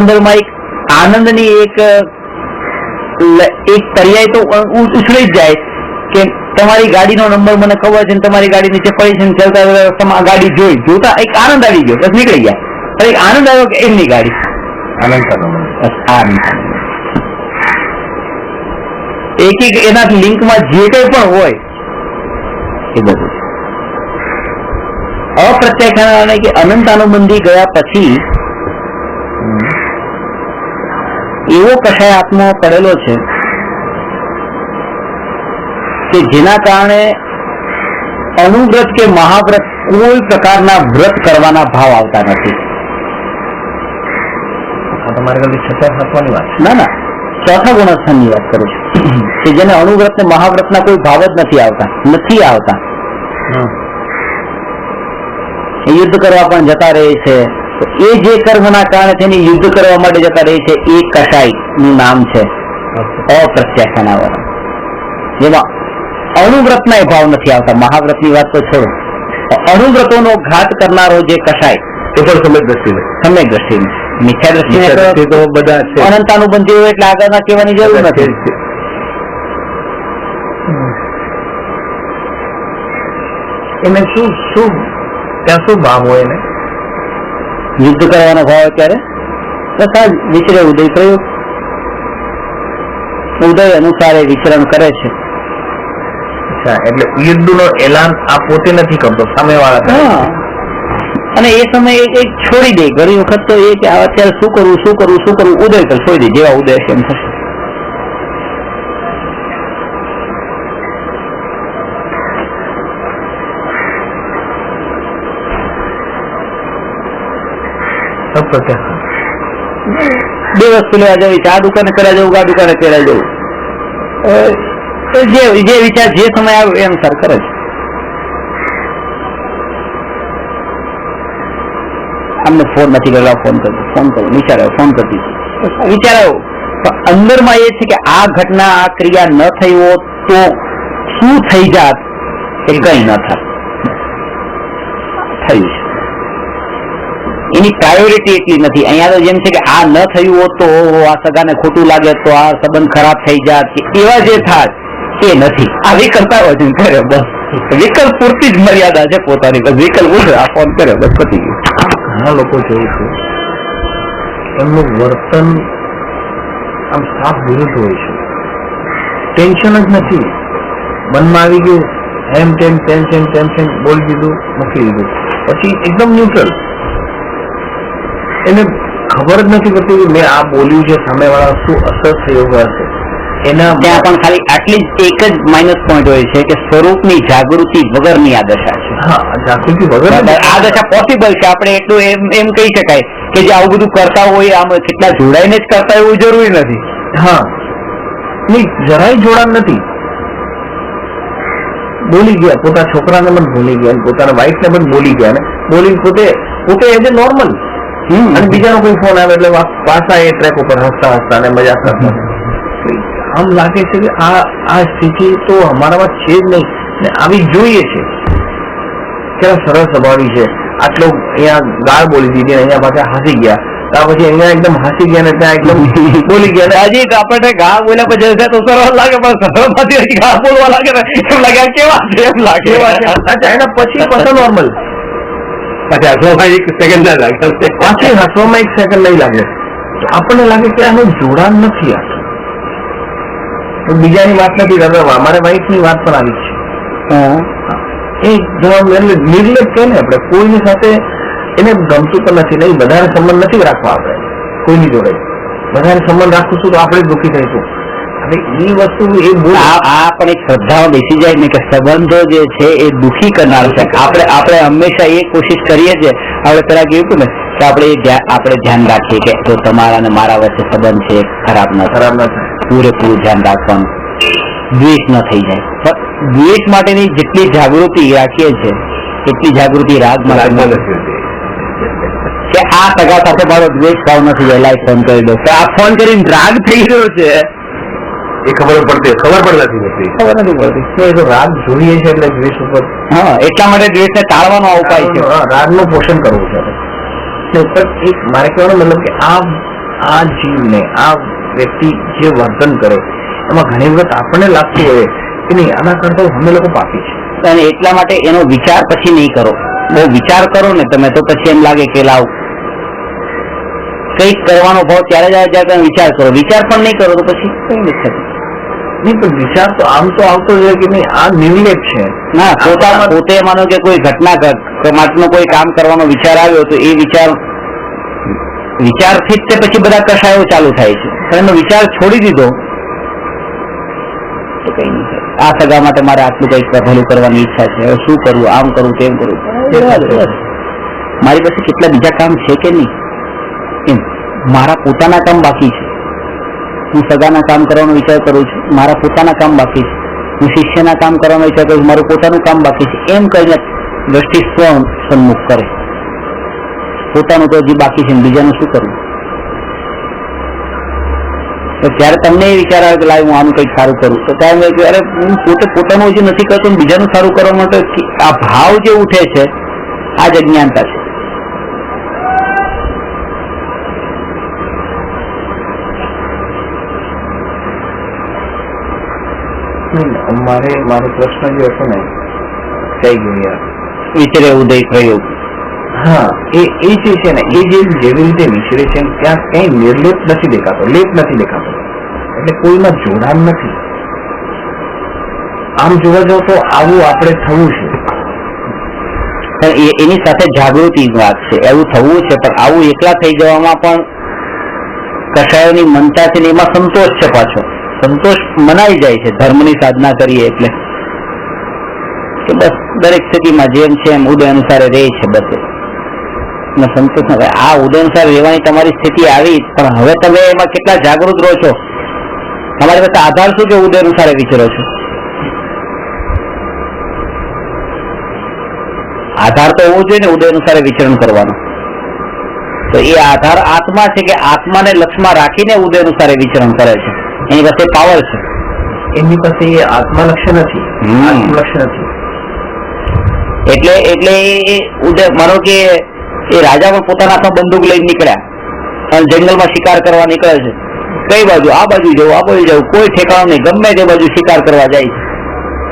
Speaker 1: અંદરમાં એક આનંદની એક પર્યાય તો ઉછળી જ જાય કે તમારી ગાડીનો નંબર મને ખબર છે, તમારી ગાડી નીચે પડી છે, ચાલતા રસ્તામાં ગાડી જોતા એક આનંદ આવી ગયો, બસ નીકળી ગયા. એક આનંદ આવ્યો કે એમની ગાડી. એક એના લિંકમાં જે કઈ પણ હોય એ બધું અપ્રત્યાખ્યાન કે અનંતાનુબંધી ગયા પછી એવો કશાય આત્મા પડેલો છે કે જેના કારણે અનુવ્રત કે મહાવ્રત કોઈ પ્રકારના વ્રત કરવાના ભાવ આવતા નથી.
Speaker 2: તમારે કદી 6-7 વાત
Speaker 1: ના, ચોથા ગુણસ્થાનની વાત કરું છું કે જેને અનુવ્રત ને મહાવ્રતના કોઈ ભાવ જ નથી આવતા. એ યુદ્ધ કરવા પણ જતા રહે છે, તો એ જે કર્મના કારણે તેની યુદ્ધ કરવા માટે જતા રહે છે એ કશાય નું નામ છે અપ્રત્યાખ્યાનાવરણ, જેમાં અનુવ્રતના ભાવ નથી આવતા. મહાવ્રતની વાત તો છોડો, અનુવ્રતોનો ઘાત કરનારો જે કશાય
Speaker 3: એ પણ સમ્યક દ્રષ્ટિ
Speaker 1: મિથ્યા દ્રષ્ટિ
Speaker 3: તો બધા છે.
Speaker 1: અનંતાનુબંધી હોય એટલે આગળના કહેવાની જરૂર નથી.
Speaker 2: એને શું ત્યાં શું ભાવ હોય એને?
Speaker 1: યુદ્ધ કરવાનો ભાવ અત્યારે તથા વિચરે ઉદય પ્રયોગ, ઉદય અનુસાર એ વિચરણ કરે છે.
Speaker 2: એટલે યુદ્ધનો એલાન આ પોતે નથી કરતો, સામેવાળા.
Speaker 1: અને એ સમયે એક છોડી દે. ઘણી વખત તો એ કે અત્યારે શું કરવું ઉદય કર છોડી દે, જેવા ઉદય છે એમ થશે. બે વસ્તુ લેવા જવી છે, આ દુકાને કર્યા જવું, આ દુકાને કર્યા જવું, જે વિચાર જે સમય આવે એ અનુસાર કરે છે. અમને ફોન નથી કરેલો, ફોન કરો વિચાર કરતી વિચાર આવ્યો. અંદરમાં એ છે કે આ ઘટના, આ ક્રિયા ન થઈ હોત તો શું થઈ જાત, એ કઈ ન થાત. થયું છે, એની પ્રાયોરિટી એટલી નથી. અહીંયા તો જેમ છે કે આ ન થયું હોત તો આ સગાને ખોટું લાગે તો આ સંબંધ ખરાબ થઈ જાત, એવા જે થાય એ નથી. આ વિકલ્પતા વજન કરે, બસ વિકલ્પ પૂરતી જ મર્યાદા છે પોતાની. બસ વિકલ્પ ઉઠે, આ ફોન કરે, બસ પતી ગયું.
Speaker 2: ઘણા લોકો જોયું છે એમનું વર્તન આમ સાફ વિરુદ્ધ હોય છે. ટેન્શન જ નથી, મનમાં આવી ગયું એમ તેમ ટેન્શન બોલી દીધું, મૂકી દીધું, પછી એકદમ ન્યુટ્રલ. એને ખબર જ નથી પડતી કે મેં આ બોલ્યું છે સામેવાળા શું અસર થયો હશે એના.
Speaker 1: ત્યાં પણ ખાલી આટલી જ એક જ માઇનસ પોઈન્ટ હોય છે કે સ્વરૂપની જાગૃતિ વગરની આ દશા છે.
Speaker 2: હા, જાગૃતિ વગર
Speaker 1: આ દશા પોસિબલ છે. આપણે એટલું એમ કહી શકાય કે જે આવું બધું કરતા હોય આમ કેટલા જોડાઈને જ કરતા એવું જરૂરી નથી.
Speaker 2: હા, નહીં, જરાય જોડાણ નથી. બોલી ગયા, પોતાના છોકરાને પણ ભૂલી ગયા, પોતાના વાઈફ ને પણ બોલી ગયા, ને બોલી પોતે એઝ એ નોર્મલ. અને બીજાનો કોઈ ફોન આવે એટલે પાછા એ ટ્રેક ઉપર હસતા અને મજા કરતા. આમ લાગે છે કે આ સ્થિતિ તો અમારામાં છે જ નહીં, ને આવી જોઈએ છે. કેવા સરળ સ્વભાવી છે, આટલો અહીંયા ગાળ બોલી દીધી, અહીંયા પાછા હસી ગયા, ત્યાર પછી અહીંયા એકદમ હસી ગયા ને ત્યાં એકદમ બોલી ગયા.
Speaker 1: હજી આપણને ઘા બોલ્યા પછી તો સરળ લાગે, પણ સરળમાંથી હજી ઘા બોલવા લાગે ને એમ લાગે કેવા છે, એમ લાગે.
Speaker 2: અચ્છા, એના પછી પાછા નોર્મલ.
Speaker 3: પાછી હસવામાં એક સેકન્ડ ના લાગે,
Speaker 2: પાછી હસવામાં એક સેકન્ડ નહીં લાગે. આપણને લાગે કે આનું જોડાણ નથી. આ બીજાની વાત નથી કરતા, અમારે વાઈફ ની વાત પણ આવી છે. એ નિર્લેપ છે ને, આપણે કોઈની સાથે એને ગમતું પણ નથી, નહીં બધાને સંબંધ નથી રાખવા. આપણે કોઈની જોડે બધાને સંબંધ રાખીશું તો આપણે જ દુઃખી થઈશું. હવે એ વસ્તુ એ
Speaker 1: આ પણ એક શ્રદ્ધામાં બેસી જાય ને કે સંબંધો જે છે એ દુઃખી કરનાર છે. આપણે હંમેશા એ કોશિશ કરીએ છીએ. આપણે પેલા કેવું ને કે આપણે ધ્યાન રાખીએ કે તો તમારા અને મારા વચ્ચે સંબંધ છે ખરાબ ન થાય, પૂરેપૂરું ધ્યાન રાખવાનું, દ્વેષ ન થઈ જાય. પણ દ્વેષ માટેની જેટલી જાગૃતિ રાખીએ છીએ એટલી જાગૃતિ રાગ માટે કે આ સગા સાથે મારો દ્વેષ ભાવ નથી જાય, લાઈક ફોન કરી દો. આ ફોન કરીને રાગ થઈ રહ્યો છે
Speaker 3: એ ખબર પણ નથી પડતી.
Speaker 2: તો રાગ જોઈએ છે એટલે દ્વેષ ઉપર.
Speaker 1: હા, એટલા માટે દ્વેષને ટાળવાનો આ ઉપાય છે.
Speaker 2: રાગનું પોષણ કરવું છે. એક મારે કહેવાનો મતલબ કે આ જીવને, આ વ્યક્તિ જે વર્તન કરે એમાં ઘણી વખત આપણને લાગતું હોય કે નહીં આના કરતા અમે લોકો પાપી છે.
Speaker 1: અને એટલા માટે એનો વિચાર પછી નહીં કરો. બહુ વિચાર કરો ને તમે તો પછી એમ લાગે કે લાવ કંઈક કરવાનો ભાવ ત્યારે જ જ્યારે તમે વિચાર કરો. વિચાર પણ નહીં કરો તો પછી કઈ નથી થતું.
Speaker 2: નહીં, પણ વિચાર તો આમ તો આવતો જ હોય કે નહીં આ નિર્લેપ છે.
Speaker 1: ના, પોતે માનો કે કોઈ ઘટના માટેનો કોઈ કામ કરવાનો વિચાર આવ્યો તો એ વિચારથી જ તે પછી બધા કશાયો ચાલુ થાય છે. એનો વિચાર છોડી દીધો તો કઈ નહીં થાય. આ સગા માટે મારે આટલું કઈક ભલું કરવાની ઈચ્છા છે, હવે શું કરવું, આમ કરવું તેમ કરવું, મારી પાસે કેટલા બીજા કામ છે કે નહીં, એમ મારા પોતાના કામ બાકી છે. હું સગાના કામ કરવાનો વિચાર કરું છું, મારા પોતાના કામ બાકી છે. હું શિષ્યના કામ કરવાનો વિચાર કરું છું, મારું પોતાનું કામ બાકી છે. એમ કરીને દ્રષ્ટિ સ્વ સન્મુખ કરે. પોતાનું તો હજી બાકી છે, બીજાનું શું કરવું? તો ત્યારે તમને એ વિચાર આવે કે લાવ હું આનું કંઈક સારું કરું, તો ત્યારે અરે હું પોતાનું હજી નથી કરતો, બીજાનું સારું કરવા માટે આ ભાવ જે ઉઠે છે આ જ અજ્ઞાનતા છે.
Speaker 2: મારો પ્રશ્ન જે હતો ને કઈ ગયો યાર,
Speaker 1: વિચરે ઉદય પ્રયોગ.
Speaker 2: હા, એ જે છે ને એ જેવી રીતે વિચરે છે ત્યાં કઈ નિર્લેપ નથી દેખાતો, લેપ નથી દેખાતો, એટલે કોઈમાં જોડાણ નથી. આમ જોવા જાવ તો આવું આપણે થવું છે,
Speaker 1: પણ એની સાથે જાગૃતિ વાત છે. એવું થવું છે, પણ આવું એકલા થઈ જવામાં પણ કશાયોની મનતા છે ને એમાં સંતોષ છે. પાછો સંતોષ મનાઈ જાય છે ધર્મની સાધના કરીએ એટલે કે બસ દરેક સ્થિતિમાં જેમ છે એમ ઉદય અનુસારે રહે છે બધે. સંતોષ ન. આ ઉદય અનુસાર રહેવાની તમારી સ્થિતિ આવી, પણ હવે તમે એમાં કેટલા જાગૃત રહો છો? તમારી પાસે આધાર શું કે ઉદય અનુસારે વિચરો છો? આધાર તો હોવો જોઈએ ને ઉદય અનુસારે વિચરણ કરવાનો. તો એ આધાર આત્મા છે કે આત્માને લક્ષમાં રાખીને ઉદય અનુસારે વિચરણ કરે છે. એની પાસે પાવર છે.
Speaker 2: એમની પાસે એ આત્મલક્ષ્ય નથી, આત્મલક્ષ્ય નથી.
Speaker 1: એટલે એ ઉદય માનો કે એ રાજા પણ પોતાના હાથમાં બંદૂક લઈને નીકળ્યા અને જંગલમાં શિકાર કરવા નીકળે છે. કઈ બાજુ? આ બાજુ જવું, આ બાજુ જવું, કોઈ ઠેકાણું નહીં, ગમે તે બાજુ શિકાર કરવા જાય છે.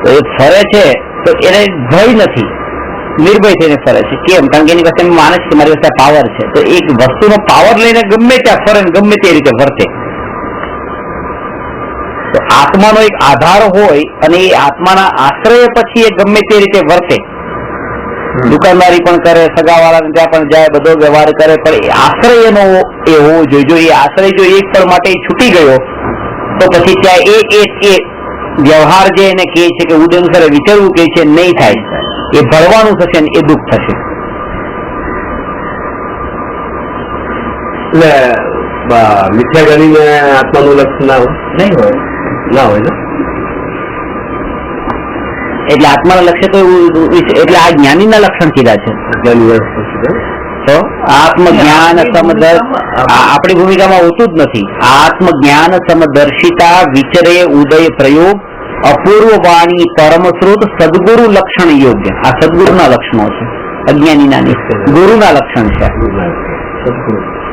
Speaker 1: તો એ ફરે છે તો એને ભય નથી, નિર્ભય થઈને ફરે છે. કેમ? કારણ કે એની પાસે માને છે કે મારી પાસે પાવર છે, તો એક વસ્તુનો પાવર લઈને ગમે ત્યાં ફરે ને ગમે તે રીતે વર્તે. તો આત્માનો એક આધાર હોય અને એ આત્માના આશ્રય પછી એ ગમે તે રીતે વર્તે. દુકાનદારી પણ કરે, સગાવાળાને ત્યાં પણ જાય, બધો વ્યવહાર કરે, પણ એ આશ્રય એનો એ હોવો જોઈએ. જો એ આશ્રય જો એક પળ માટે છૂટી ગયો તો પછી ત્યાં એ વ્યવહાર જે એને કહે છે કે ઉદય અનુસાર વિચારવું કહે છે નહીં થાય, એ ભળવાનું થશે ને એ દુઃખ થશે.
Speaker 3: એટલે મિથ્યા ગણીને આત્માનું લક્ષ
Speaker 2: નહીં હોય
Speaker 3: ને.
Speaker 1: એટલે આત્માના લક્ષ્ય તો એટલે આ જ્ઞાનીના લક્ષણ કીધા છે. તો આત્મજ્ઞાન આપણી ભૂમિકામાં હોતું જ નથી. આત્મજ્ઞાન સમદર્શિતા વિચરે ઉદય પ્રયોગ અપૂર્વ વાણી પરમશ્રુત સદગુરુ લક્ષણ યોગ્ય. આ સદગુરુના લક્ષણો છે, અજ્ઞાનીના નહીં, ગુરુના લક્ષણ છે.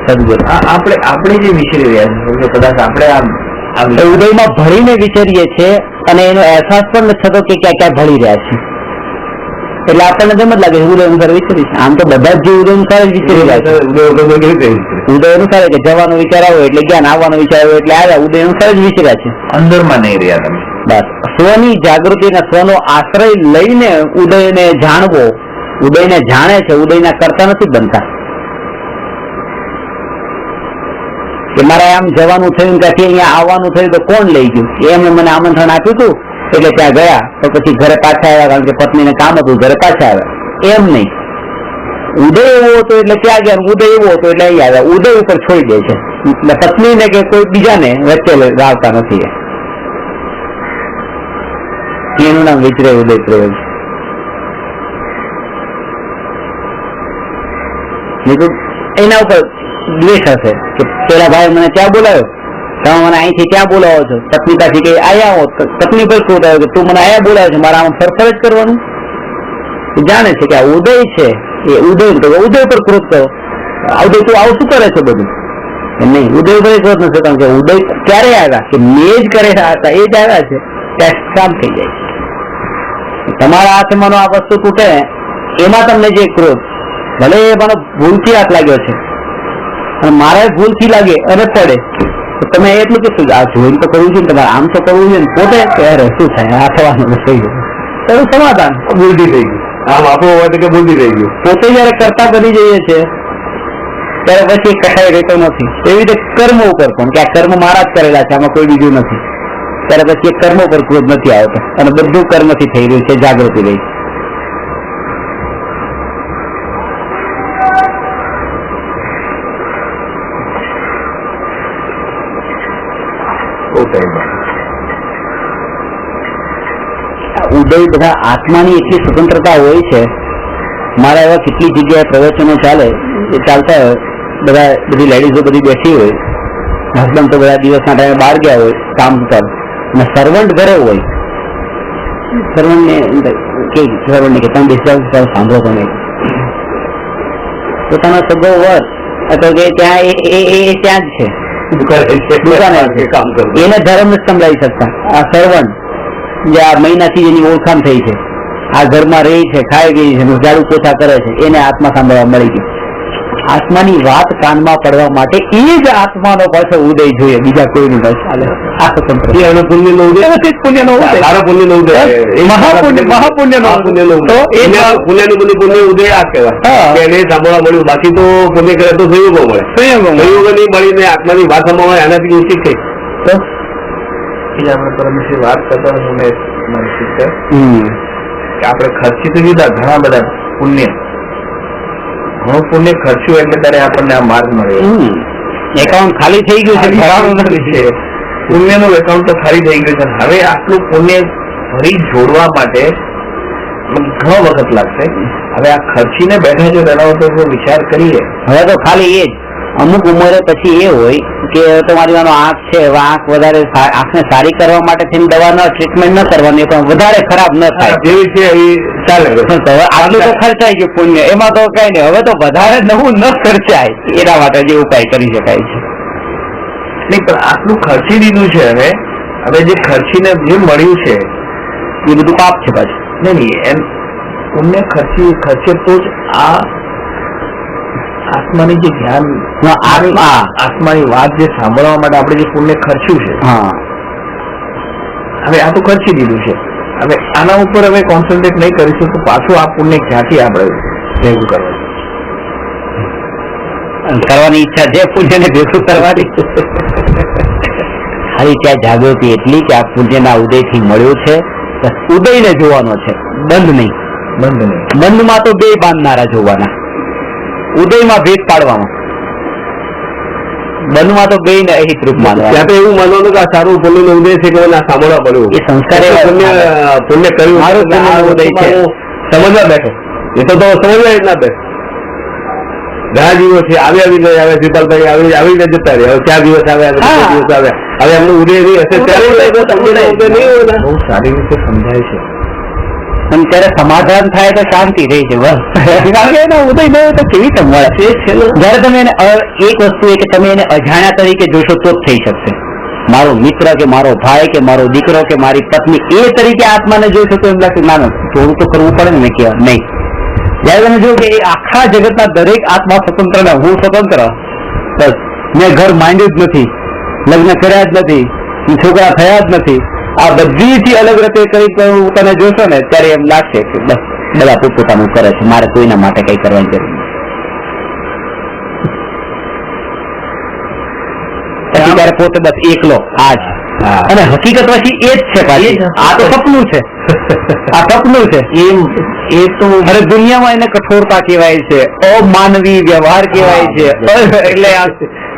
Speaker 1: સદગુરુ
Speaker 2: આપણે જે વિચારી રહ્યા છે કદાચ આપણે
Speaker 1: ઉદયમાં ભળીને વિચારીએ છીએ અને એનો અહેસાસ પણ નથી થતો કે ક્યાં ક્યાં ભળી રહ્યા છે. એટલે આપણને તેમ જ લાગે ઉદય અનુસાર વિચારી છે. આમ તો બધા જ ઉદય અનુસાર જ વિચારી રહ્યા છે. ઉદય અનુસાર કે જવાનો વિચાર આવ્યો એટલે જ્ઞાન, આવવાનો વિચાર આવ્યો એટલે આવ્યા, ઉદય અનુસાર જ વિચાર્યા છે.
Speaker 2: અંદરમાં નહીં રહ્યા તમે.
Speaker 1: બસ સ્વની જાગૃતિ અને સ્વનો આશ્રય લઈને ઉદયને જાણવો. ઉદયને જાણે છે, ઉદયના કરતા નથી બનતા. કે મારે આમ જવાનું થયું, ત્યાંથી અહીંયા આવવાનું થયું તો કોણ લઈ ગયું? એમને મને આમંત્રણ આપ્યું હતું એટલે ત્યાં ગયા, તો પછી ઘરે પાછા આવ્યા કારણ કે પત્નીને કામ હતું, ઘરે પાછા આવ્યા. એમ નહીં, ઉદય એવો હતો એટલે ત્યાં ગયા, ઉદય એવો હતો એટલે અહીંયા આવ્યા. ઉદય ઉપર છોડી દે છે એટલે પત્નીને કે કોઈ બીજાને વચ્ચે લાવતા નથી. એનું નામ વિચરે ઉદય પ્રયોગ. એના ઉપર દ્વેષ હશે કે પેલા ભાઈ મને ત્યાં બોલાવ્યો, તમે મને અહીંથી ત્યાં બોલાવો છો. પત્ની પાછી કે આયા હો, પત્ની પર ક્રોધ આવ્યો કે તું મને આયા બોલાવે છે, મારા આમાં ફરફર જ કરવાનું. જાણે છે કે આ ઉદય છે, એ ઉદય ઉદય પર ક્રોધ કરો. ઉદય તું આવું શું કરે છે બધું? નહીં, ઉદય ઉપર ક્રોધ નથી, કારણ કે ઉદય ક્યારે આવ્યા કે મેં જ કરેલા હતા, એ જ આવ્યા છે, ત્યાં કામ થઈ જાય છે. તમારા હાથમાં આ વસ્તુ તૂટે એમાં તમને જે ક્રોધ, ભલે મને ભૂલથી હાથ લાગ્યો છે અને મારે ભૂલથી લાગે અને પડે, તો તમે એટલું કીધું આ જોઈને તો કરવું છે ને, તમારે આમ તો કરવું છે ને, પોતે ત્યારે શું થાય આ થવાનું થઈ ગયું, એનું સમાધાન
Speaker 3: બુદ્ધિ થઈ ગયું. આમ આપણું હોય કે બુદ્ધિ થઈ ગયું.
Speaker 1: પોતે જયારે કરતા બની જઈએ છે ત્યારે પછી કસાઈ રહેતો નથી. એવી રીતે કર્મ ઉપર પણ કે આ કર્મ મારા જ કરેલા છે, આમાં કોઈ બીજું નથી, ત્યારે પછી એ કર્મ પર ક્રોધ નથી આવતો અને બધું કર્મથી થઈ રહ્યું છે, જાગૃતિ રહી. ઉદય બધા આત્માની એટલી સ્વતંત્રતા હોય છે. મારા એવા કેટલી જગ્યાએ પ્રવચનો ચાલે, એ ચાલતા હોય, બધી લેડીઝો બધી બેસી હોય, હસબન્ડ તો બધા દિવસના ટાઈમે બહાર ગયા હોય કામ પર, અને સર્વન્ટ ઘરે હોય. સર્વન્ટને કે તમે બેસી સાંભળો, તમે પોતાનો સગો વર અથવા કે ત્યાં એ ત્યાં જ છે, દુકાને કામ કરે, એને ધર્મ નથી સંભળાવી શકતા. આ સર્વન્ટ જે આ મહિનાથી જેની ઓળખાણ થઈ છે, આ ઘરમાં રહી છે, ખાઈ ગઈ છે, ઝાડુ પોછા કરે છે, એને આત્મા સાંભળવા મળી ગઈ. આત્માની વાત કાનમાં પડવા માટે એ જ આત્માનો પાછો ઉદય જોઈએ, બીજા કોઈનું ન ચાલે. આ સ્વતંત્ર પુણ્યનો ઉદય, પુણ્યનો ઉદય, સારા પુણ્યનો ઉદય, મહાપુણ્યનો તો એ પુણ્યનું બધું પુણ્ય ઉદય આ કહેવાય. એને સાંભળવા મળ્યું, બાકી તો પુણ્ય કરે તો સંયોગો મળે. સંયોગો નહીં મળીને આત્માની વાત સાંભળવા એનાથી ઓછી થઈ. તો
Speaker 2: આપણે પરમેશ્વર વાત કરતા મારી સિસ્ટર કે આપણે ખર્ચી તો દીધા ઘણા બધા પુણ્ય, ઘણું પુણ્ય ખર્ચ્યું એટલે ત્યારે આપણને આ માર્ગ મળે.
Speaker 1: એકાઉન્ટ ખાલી થઈ ગયું છે,
Speaker 2: પુણ્યનું એકાઉન્ટ તો ખાલી થઈ ગયું છે. હવે આટલું પુણ્ય ફરી જોડવા માટે ઘણો વખત લાગશે. હવે આ ખર્ચીને બેઠા છો તેના ઉપર વિચાર કરીએ.
Speaker 1: હવે તો ખાલી એ જ અમુક ઉંમરે પછી એ હોય કે તમારી આંખ છે, આંખ વધારે આંખને સારી કરવા માટે થઈને દવાનો ટ્રીટમેન્ટ ન કરવાની, પણ વધારે ખરાબ ન થાય
Speaker 3: જેવી છે એ ચાલે.
Speaker 1: આટલું તો ખર્ચાઈ ગયું પુણ્ય, એમાં તો કઈ નહીં. હવે તો વધારે નવું ન ખર્ચાય, એના માટે જે ઉપાય કરી શકાય છે.
Speaker 2: નહીં, પણ આટલું ખર્ચી દીધું છે. હવે જે ખર્ચીને જે મળ્યું છે
Speaker 1: એ બધું પાપ છે પાછું.
Speaker 2: નહીં, એમ પુણ્ય ખર્ચે તો જ આ આત્માની જે જ્ઞાન આત્માની વાત જે સાંભળવા માટે આપણે જે પુણ્ય ખર્ચ્યું છે, હવે આ તો ખર્ચી દીધું છે, હવે આના ઉપર હવે કોન્સન્ટ્રેટ નહીં કરીશું તો પાછું આ પુણ્ય ક્યાંથી આપણે ભેગું
Speaker 1: કરવાની ઈચ્છા છે, પુણ્યને ભેગું કરવાની. ખાલી ત્યાં જાગૃતિ એટલી કે આ પુણ્યના ઉદયથી મળ્યું છે, ઉદયને જોવાનો છે, બંધ નહીં. બંધમાં તો બે બાંધનારા જોવાના, ઉદયમાં ભેદ પાડવામાં. બંધમાં તો બે ને અહિત રૂપ માનવા.
Speaker 3: ત્યાં તો એવું માનવાનું કે આ સારું પુણ્યનો ઉદય છે કે આ સાંભળવા પડ્યું.
Speaker 1: એ સંસ્કાર
Speaker 3: પુણ્ય કર્યું
Speaker 1: મારું ઉદય છે
Speaker 3: સમજવા બેઠો. એ તો સમજવા જ ના બેઠો. ઘણા જીવો છે આવી આવે શ્રીપાલભાઈ આવી જતા રહે. હવે 4 દિવસ આવ્યા, 2 દિવસ આવ્યા, હવે એમનું ઉદય નહીં હશે ત્યારે
Speaker 2: બહુ સારી રીતે સમજાય છે.
Speaker 1: પણ ત્યારે સમાધાન થાય તો શાંતિ રહી છે. બસ એનો ઉદય ન હોય તો કેવી રીતે મળે? જયારે તમે એને એક વસ્તુ એ કે તમે એને અજાણ્યા તરીકે જોશો તો જ થઈ શકશે. મારો મિત્ર કે મારો ભાઈ કે મારો દીકરો કે મારી પત્ની એ તરીકે આત્માને જોશો તો એમ લાગશે ના થોડું તો કરવું પડે ને કે નહીં. જયારે તમે જો કે એ આખા જગતના દરેક આત્મા સ્વતંત્ર ને હું સ્વતંત્ર, બસ મેં ઘર માંડ્યું જ નથી, લગ્ન કર્યા જ નથી, છોકરા થયા જ નથી, આ બધીથી અલગ રીતે કરી તને જોશો ને ત્યારે એમ લાગશે કે બસ બધા પોતપોતાનું કરે છે, મારે કોઈના માટે કઈ કરવાની જરૂર નથી. પછી ત્યારે પોતે બસ એકલો આજ, અને હકીકત પછી એ જ છે પાછી. આ તો સપનું છે, આ સપનું છે. એ તો અરે દુનિયામાં એને કઠોરતા કહેવાય છે, અમાનવી વ્યવહાર કહેવાય છે. એટલે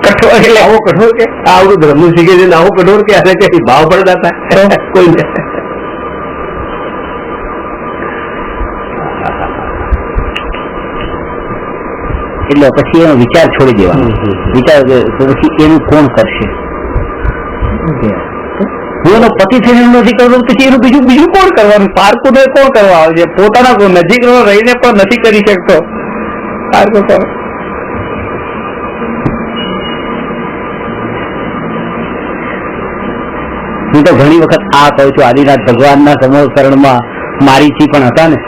Speaker 1: કઠોર એટલે આવો કઠોર કે આવડું ધર્મનું શીખે છે આવો કઠોર કે આને કઈ ભાવ પડતા હતા કોઈ એટલે પછી એનો વિચાર છોડી દેવાનો. વિચાર પછી એનું કોણ કરશે? હું એનો પતિ થઈને નથી કરતો પછી એનું બીજું કોણ કરવાનું? પારકુને કોણ કરવા આવે છે? પોતાના નજીક રહીને પણ નથી કરી શકતો. પારકો કરો. હું તો ઘણી વખત આ કહું છું, આદિનાથ ભગવાનના સમોસરણમાં મારીચી પણ હતા ને,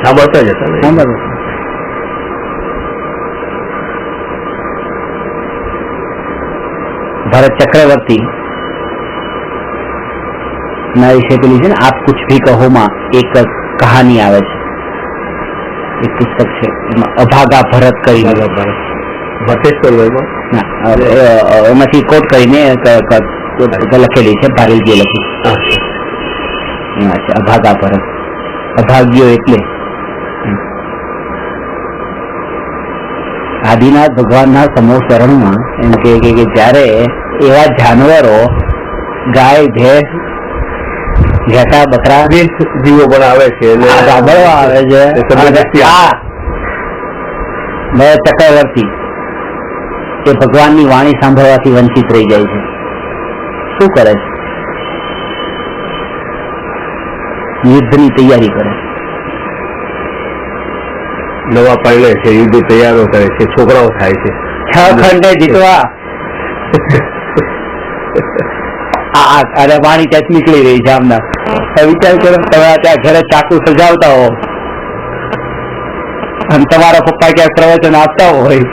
Speaker 3: સાંભળતા જ હતા.
Speaker 1: ભરત ચક્રવર્તી ના વિશે પેલી છે ને આપ કુછ ભી કહો માં એક કહાની આવે છે, એક પુસ્તક છે એમાં અભાગા ભરત કરી એમાંથી કોટ કરીને લખેલી છે, ભારેલજીએ લખી. અભાગા ભરત, અભાગ્યો એટલે આદિનાથ ભગવાનના સમોસરણમાં એમ કે જયારે એવા જાનવરો ગાય ભેંસ ઘેટા બકરા
Speaker 3: જીવો પણ આવે છે,
Speaker 1: સાંભળવા આવે છે, ચક્રવર્તી એ ભગવાનની વાણી સાંભળવાથી વંચિત રહી જાય છે. શું કરે છે? યુદ્ધની તૈયારી કરે છે.
Speaker 3: નવા પાડે છે, યુદ્ધ તૈયારો કરે છે, છોકરાઓ થાય છે.
Speaker 1: 6 ખંડે જીતવા અરે વાણી ત્યાં નીકળી રહી છે આમના. વિચાર કરો તમે ત્યાં ઘરે ચાકુ સજાવતા હો અને તમારા પપ્પા ક્યાંક પ્રવચન આપતા હોય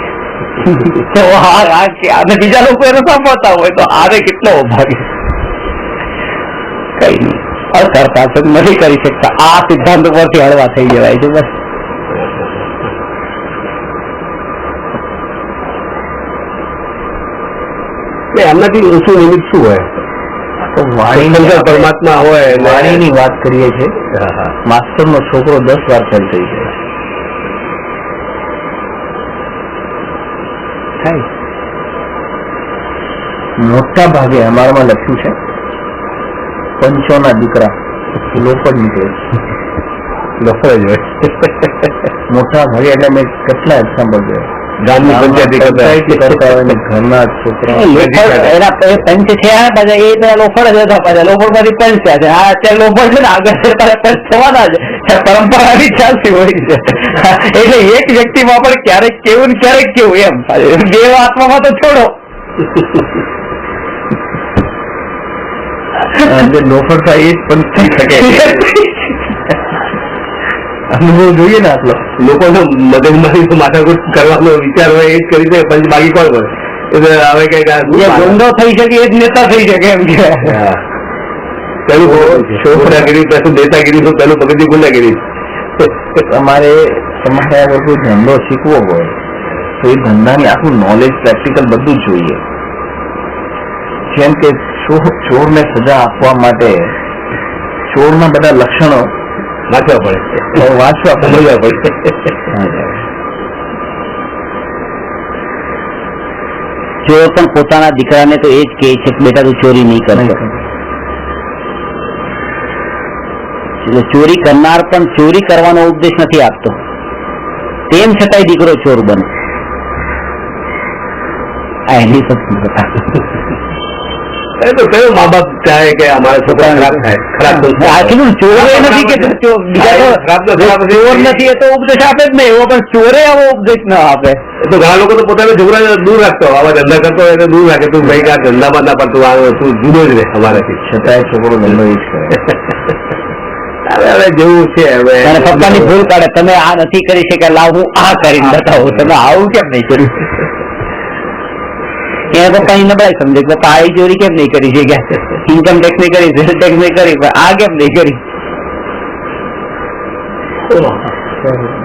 Speaker 1: તો આને બીજા લોકો એને સાંભળતા હોય તો આને કેટલો ભાગ્ય. કઈ નહીં, અકર્તા છે, નથી કરી શકતા. આ સિદ્ધાંત ઉપરથી હળવા થઈ જવાય છે. બસ
Speaker 3: એમનાથી ઓછું નિમિત્ત શું હોય? પરમાત્મા હોય.
Speaker 2: વાણીની વાત કરીએ છીએ. માસ્ટરનો છોકરો 10 વાર ફેલ થઈ જાય. મોટા ભાગે અમારામાં લખ્યું છે પંચોના દીકરા લોફર નીકળે.
Speaker 3: લોફર જ હોય
Speaker 2: મોટા ભાગે. એટલે મેં કેટલા એક્ઝામ્પલ જોયા.
Speaker 3: ગામની પંચાયતી
Speaker 2: કરતા હોય ઘરના છોકરા
Speaker 1: એના પંચ થયા પાછા એ પેલા લોફર જ હતા, પાછા લોફર માંથી પંચ થયા છે. હા અત્યારે લોફર છે ને આગળ પંચ થવાના છે, પરંપરાની ચાલતી હોય છે. એટલે એક વ્યક્તિમાં પણ ક્યારેક કેવું ને ક્યારેક કેવું એમ બે આત્મામાં તો છોડો.
Speaker 2: લોફર થાય એ જ પંચ થઈ શકે. અનુભવ જોઈએ ને આટલો.
Speaker 3: લોકોનો મગજમાંથી માથાકૂટ કરવાનો વિચાર હોય એ જ કરી શકે, પછી બાકી કોણ કરે? એટલે હવે કઈક
Speaker 1: ગોંડો થઈ શકે એ જ નેતા થઈ શકે એમ કે
Speaker 3: પેલું ગુંડાગીરી, પેલું નેતાગીરી, પેલું પગથી ગુંડાગીરી.
Speaker 2: તમારે આગળ કોઈ ધંધો શીખવો હોય તો એ ધંધાની આખું નોલેજ, પ્રેક્ટિકલ બધું જ જોઈએ. જેમ કે ચોરને સજા આપવા માટે ચોરના બધા લક્ષણો
Speaker 3: વાંચવા પડે, સમજવા પડે.
Speaker 1: ચોર પણ પોતાના દીકરાને તો એ જ કહે છે કે બેટા તું ચોરી નહીં કરતો. એટલે ચોરી કરનાર પણ ચોરી કરવાનો ઉપદેશ નથી આપતો, તેમ છતાંય દીકરો ચોર બને. આ એની સ્વતંત્રતા.
Speaker 3: તો કયો મા બાપ ચાહે કે અમારા છોકરા ખરાબ થાય? ખરાબ
Speaker 1: ચોરે નથી કે ચોર નથી એ તો ઉપદેશ આપે જ નહીં, એવો પણ ચોરે આવો ઉપદેશ ના આપે.
Speaker 3: તો ઘણા લોકો તો પોતાના છોકરાને દૂર રાખતો, આવા ધંધા કરતો હોય તો દૂર રાખે. તું ભાઈ આ ધંધામાં ના પડતું, તું જુદો જ રહે અમારાથી.
Speaker 2: છતાંય છોકરો ધંધો જ કરે.
Speaker 3: હવે જેવું છે હવે
Speaker 1: પપ્પાની ભૂલ કાઢે, તમે આ નથી કરી શક્યા, લાવ હું આ કરીને બતાવું. તમે આવું કેમ નહીં કર્યું? એ પપ્પાની નબળાઈ સમજે કે પપ્પા આ ચોરી કેમ નહીં કરી શક્યા, ઇન્કમ ટેક્સ ની કરી, સેલ ટેક્સ ની કરી, પણ આ કેમ નહીં કરી?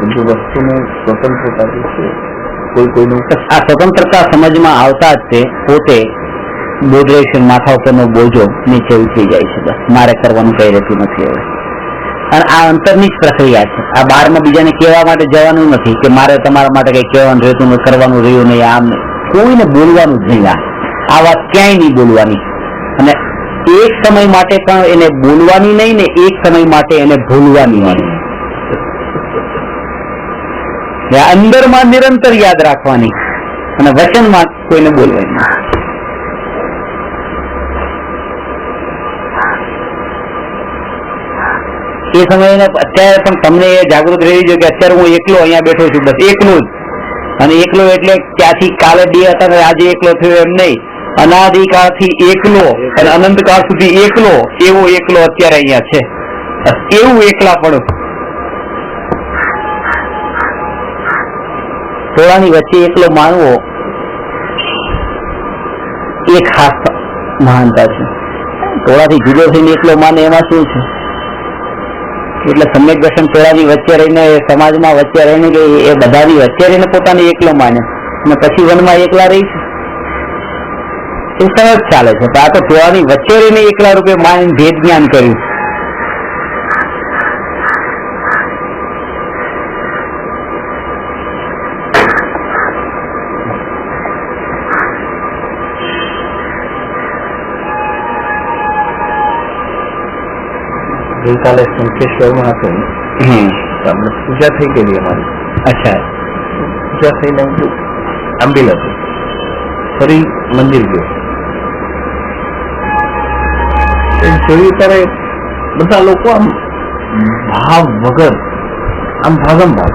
Speaker 2: બધું વસ્તુનું સ્વતંત્રતા છે, કોઈ કોઈનું.
Speaker 1: આ સ્વતંત્રતા સમજમાં આવતા જ તે પોતે બોધ માથા ઉપરનો બોજો નીચે ઉતરી જાય છે. બસ મારે કરવાનું કઈ રહેતું નથી હવે. અને આ અંતરની જ પ્રક્રિયા છે. આ બહારમાં બીજાને કહેવા માટે જવાનું નથી કે મારે તમારા માટે કઈ કહેવાનું રહેતું નથી, કરવાનું રહ્યું નહીં, આમ કોઈને બોલવાનું જ નહીં. આ વાત ક્યાંય નહીં બોલવાની. અને એક સમય માટે પણ એને બોલવાની નહીં ને એક સમય માટે એને ભૂલવાની નહીં. અંદરમાં નિરંતર યાદ રાખવાની અને વચનમાં કોઈને બોલવાની. એ સમયે અત્યારે પણ તમને એ જાગૃત રહેવી જોઈએ કે અત્યારે હું એકલો અહીંયા બેઠો છું, બસ એકલો જ. અને એકલો એટલે ત્યાંથી કાલે બે હતા ને આજે એકલો થયો એમ નહીં. અનાદિકાળથી એકલો અને અનંતકાળ સુધી એકલો, એવો એકલો અત્યારે અહીંયા છે. એવું એકલા પણ ટોળાની વચ્ચે એકલો માનવો એ ખાસ મહાનતા છે. ટોળાથી જુદો થઈને એકલો માને એમાં શું છે? એટલે સમ્યક દર્શન ટોળાની વચ્ચે રહીને, સમાજમાં વચ્ચે રહીને કે એ બધાની વચ્ચે રહીને પોતાને એકલો માને અને પછી વનમાં એકલા રહી છે, એ સરસ ચાલે છે. આ તો ટોળાની વચ્ચે રહીને એકલા રૂપે માની ભેદ જ્ઞાન કર્યું.
Speaker 2: ગઈકાલે શંખેશ્વરમાં હતું, આપણે પૂજા થઈ ગયેલી અમારી.
Speaker 1: અચ્છા.
Speaker 2: પૂજા થઈને આંબીલ હતું, ફરી મંદિર ગયો. જોયું ત્યારે બધા લોકો આમ ભાવ વગર આમ ભાગમ ભાગ.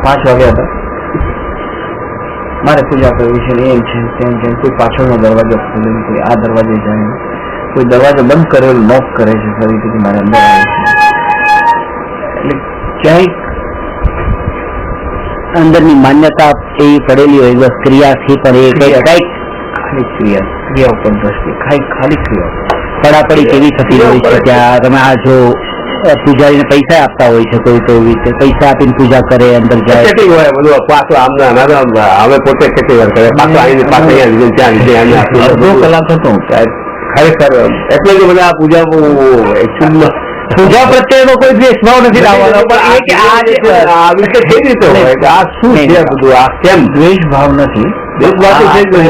Speaker 2: 5 વાગ્યા હતા, મારે પૂજા કરવી છે, એમ છે તેમ છે. કોઈ પાછળનો દરવાજો ખોલે, કોઈ આ દરવાજે જાય, કોઈ દરવાજો બંધ કરેલો નોક કરે છે ફરીથી મારે અંદર આવે છે. એટલે ક્યાંય
Speaker 1: અંદરની માન્યતા એવી પડેલી હોય, બસ ક્રિયાથી પણ એ કઈક
Speaker 2: ખાલી ક્રિયા ઉપર દ્રષ્ટિ, ખાલી ક્રિયા
Speaker 1: પડાપડી કેવી થતી હોય છે. ત્યાં તમે આ જો પૂજારીને પૈસા આપતા હોય છે, કોઈ તો રીતે પૈસા આપીને પૂજા કરે, અંદર જાય
Speaker 3: હોય બધું. પાછું હવે પોતે કેટલી વાર કરે, પાછું આવીને પાછળ
Speaker 2: અડધો કલાક હતો.
Speaker 3: ખરેખર એટલે કે બધા આ પૂજા
Speaker 1: પૂજા પ્રત્યેનો કોઈ દ્વેષભાવ નથી લાવવાનો, પણ આ રીતે કઈ રીતે હોય, આ શું છે બધું, આ કેમ
Speaker 2: દ્વેષ ભાવ નથી.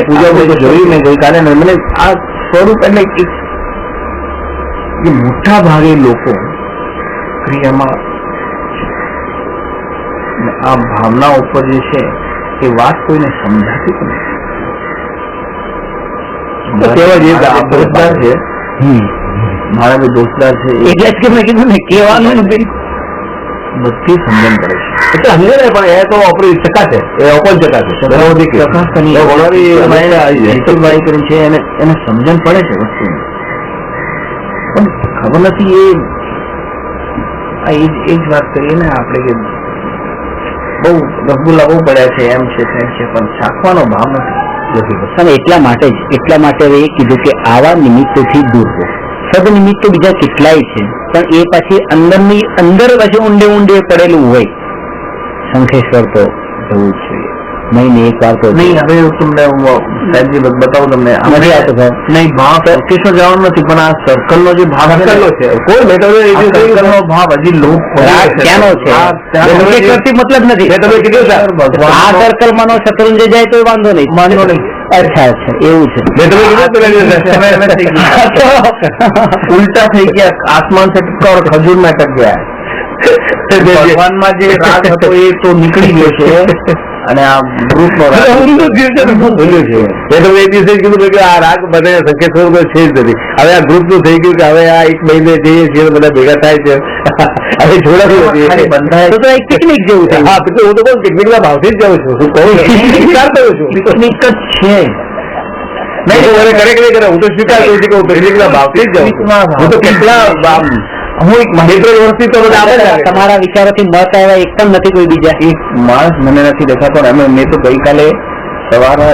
Speaker 3: પૂજા
Speaker 2: જોયું મેં ગઈકાલે, મને આ સ્વરૂપ એટલે મોટા ભાગે લોકો ક્રિયામાં આ ભાવના ઉપર જે છે એ વાત કોઈને સમજાતી જ નથી. દોસ્તદાર છે, મારા બે દોસ્તદાર છે,
Speaker 1: એટલે જ કે મેં કીધું ને કહેવાનું
Speaker 2: બધી સમજણ પડે છે.
Speaker 3: એટલે સમજે ને, પણ એ તો આપણી ચકાશે, એ ઓપન ચકાશે
Speaker 2: છે, એને સમજણ પડે છે વસ્તુની, પણ ખબર નથી એ એ જ વાત કરીએ ને આપણે કે બહુ રસગુલ્લા બહુ પડ્યા છે એમ છે તેમ છે, પણ ચાખવાનો ભાવ નથી.
Speaker 1: અને એટલા માટે એ કીધું કે આવા નિમિત્તોથી દૂર રહો. સદનિમિત્તો બીજા કેટલાય છે, પણ એ પછી અંદર પછી ઊંડે પડેલું હોય. શંખેશ્વર તો જવું જ જોઈએ, મહિને એક વાર તો.
Speaker 2: નહીં, હવે તમને સાહેબજી બતાવું તમને
Speaker 1: નથી આવતો ભાવ.
Speaker 2: નહીં, ભાવ શંખેશ્વર જવાનું નથી, પણ આ સર્કલ નો જે ભાવ
Speaker 3: છે કોઈ
Speaker 2: સર્કલ નો ભાવ હજી લોક
Speaker 1: ક્યાંનો છે મતલબ નથી.
Speaker 3: તમે કીધું
Speaker 1: આ સર્કલ માં નો શત્રુંજય જાય તો વાંધો નહીં. અચ્છા એવું છે.
Speaker 3: મેં તમે કીધું
Speaker 2: ઉલ્ટા થઈ ગયા, આસમાન से टपका और खजूर में अटक गया है. ભગવાન માં જે રાગ હતો એ તો નીકળી ગયો છે, અને આ ગ્રુપ નો રાગ
Speaker 3: મેં તમને એક દિવસે કીધું કે આ રાગ બધા શંખેશ્વર છે જ નથી. હવે આ ગ્રુપ નું થઈ ગયું કે હવે આ એક મહિને જઈએ છીએ બધા ભેગા થાય છે. હવે જોડાતું
Speaker 1: બંધાય તો એક પિકનિક જેવું છે.
Speaker 3: હા, હું તો કહું પિકનિક ના ભાવથી જ જાઉં છું. હું કહું સ્વીકાર કરું છું
Speaker 2: પિકનિક જ છે.
Speaker 3: નહીં મને કરે હું તો સ્વીકાર કરું છું કે હું પિકનિક ના ભાવથી જ જાઉં છું. હું તો કેટલા
Speaker 2: હું એક
Speaker 3: મિત્ર વર્ષથી તો
Speaker 1: તમારા વિચારોથી મત આવ્યા એક પણ નથી કોઈ બીજા?
Speaker 2: એક માણસ મને નથી દેખાતો. મેં તો ગઈકાલે સવારે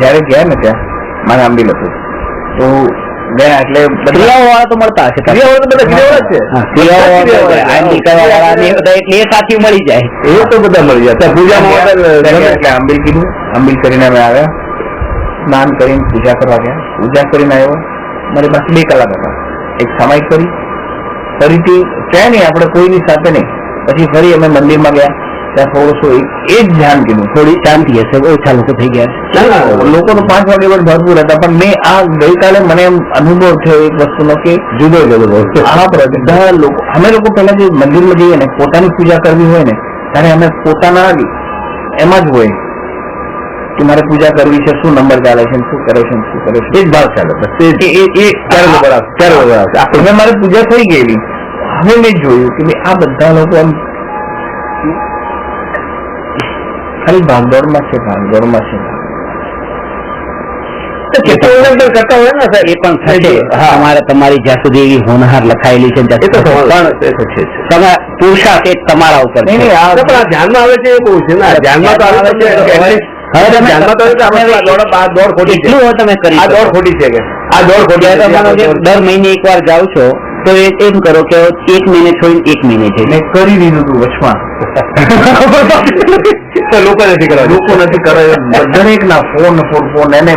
Speaker 2: જયારે ગયા ને ત્યાં મારે આંબી હતું તો ગયા, એટલે
Speaker 1: ક્રિયાઓ વાળા તો મળતા હશે.
Speaker 3: ક્રિયાઓ તો બધા
Speaker 1: એટલે એ સાથી મળી જાય.
Speaker 3: એ તો બધા મળી જાય. પૂજામાં
Speaker 2: એટલે આંબીલ કીધું, આંબીલ કરીને અમે આવ્યા, સ્નાન કરીને પૂજા કરવા ગયા. પૂજા કરીને આવ્યો, મારી પાસે 2 કલાક હતા. એક સમાય કરી, ફરીથી ક્યાં નહીં, આપણે કોઈની સાથે નહીં. પછી ફરી અમે મંદિરમાં ગયા, ત્યાં થોડું એ જ ધ્યાન કીધું. થોડી
Speaker 1: શાંતિ હશે, ઓછા લોકો થઈ ગયા.
Speaker 2: લોકો તો 5 વાગે પણ ભરપૂર હતા, પણ મેં આ ગઈકાલે મને એમ અનુભવ થયો એક વસ્તુનો કે
Speaker 3: જુદો
Speaker 2: આ બધા લોકો, અમે લોકો પહેલા જે મંદિરમાં જઈએ ને, પોતાની પૂજા કરવી હોય ને, ત્યારે અમે પોતાના એમાં જ હોય કે મારે પૂજા કરવી છે, શું નંબર ચાલે છે, શું કરે છે, શું કરે છે, એ જ ભાવ ચાલે. હવે મારે પૂજા થઈ ગયેલી. હવે મેં જોયું કે આ બધા લોકો આમ ખાલી ભાગદોડમાં છે.
Speaker 1: તમારી જ્યાં સુધી એવી હોનહાર લખાયેલી છે તમે પુરુષાર્થ એક તમારા ઉપર
Speaker 3: ધ્યાનમાં આવે છે. એ બહુ છે ને ધ્યાનમાં તો આવે છે. દોડ ખોટી છે.
Speaker 1: તમે કરી
Speaker 3: આ દોડ ખોટી છે કે આ દોડ ખોટી.
Speaker 1: દર મહિને એક વાર જાઓ છો તો એમ કરો કે 1 મહિને છોડીને 1 મહિને છે.
Speaker 2: મેં કરી દીધું હતું વચમાં.
Speaker 3: લોકો નથી કરવા
Speaker 2: દરેક ના ફોન એને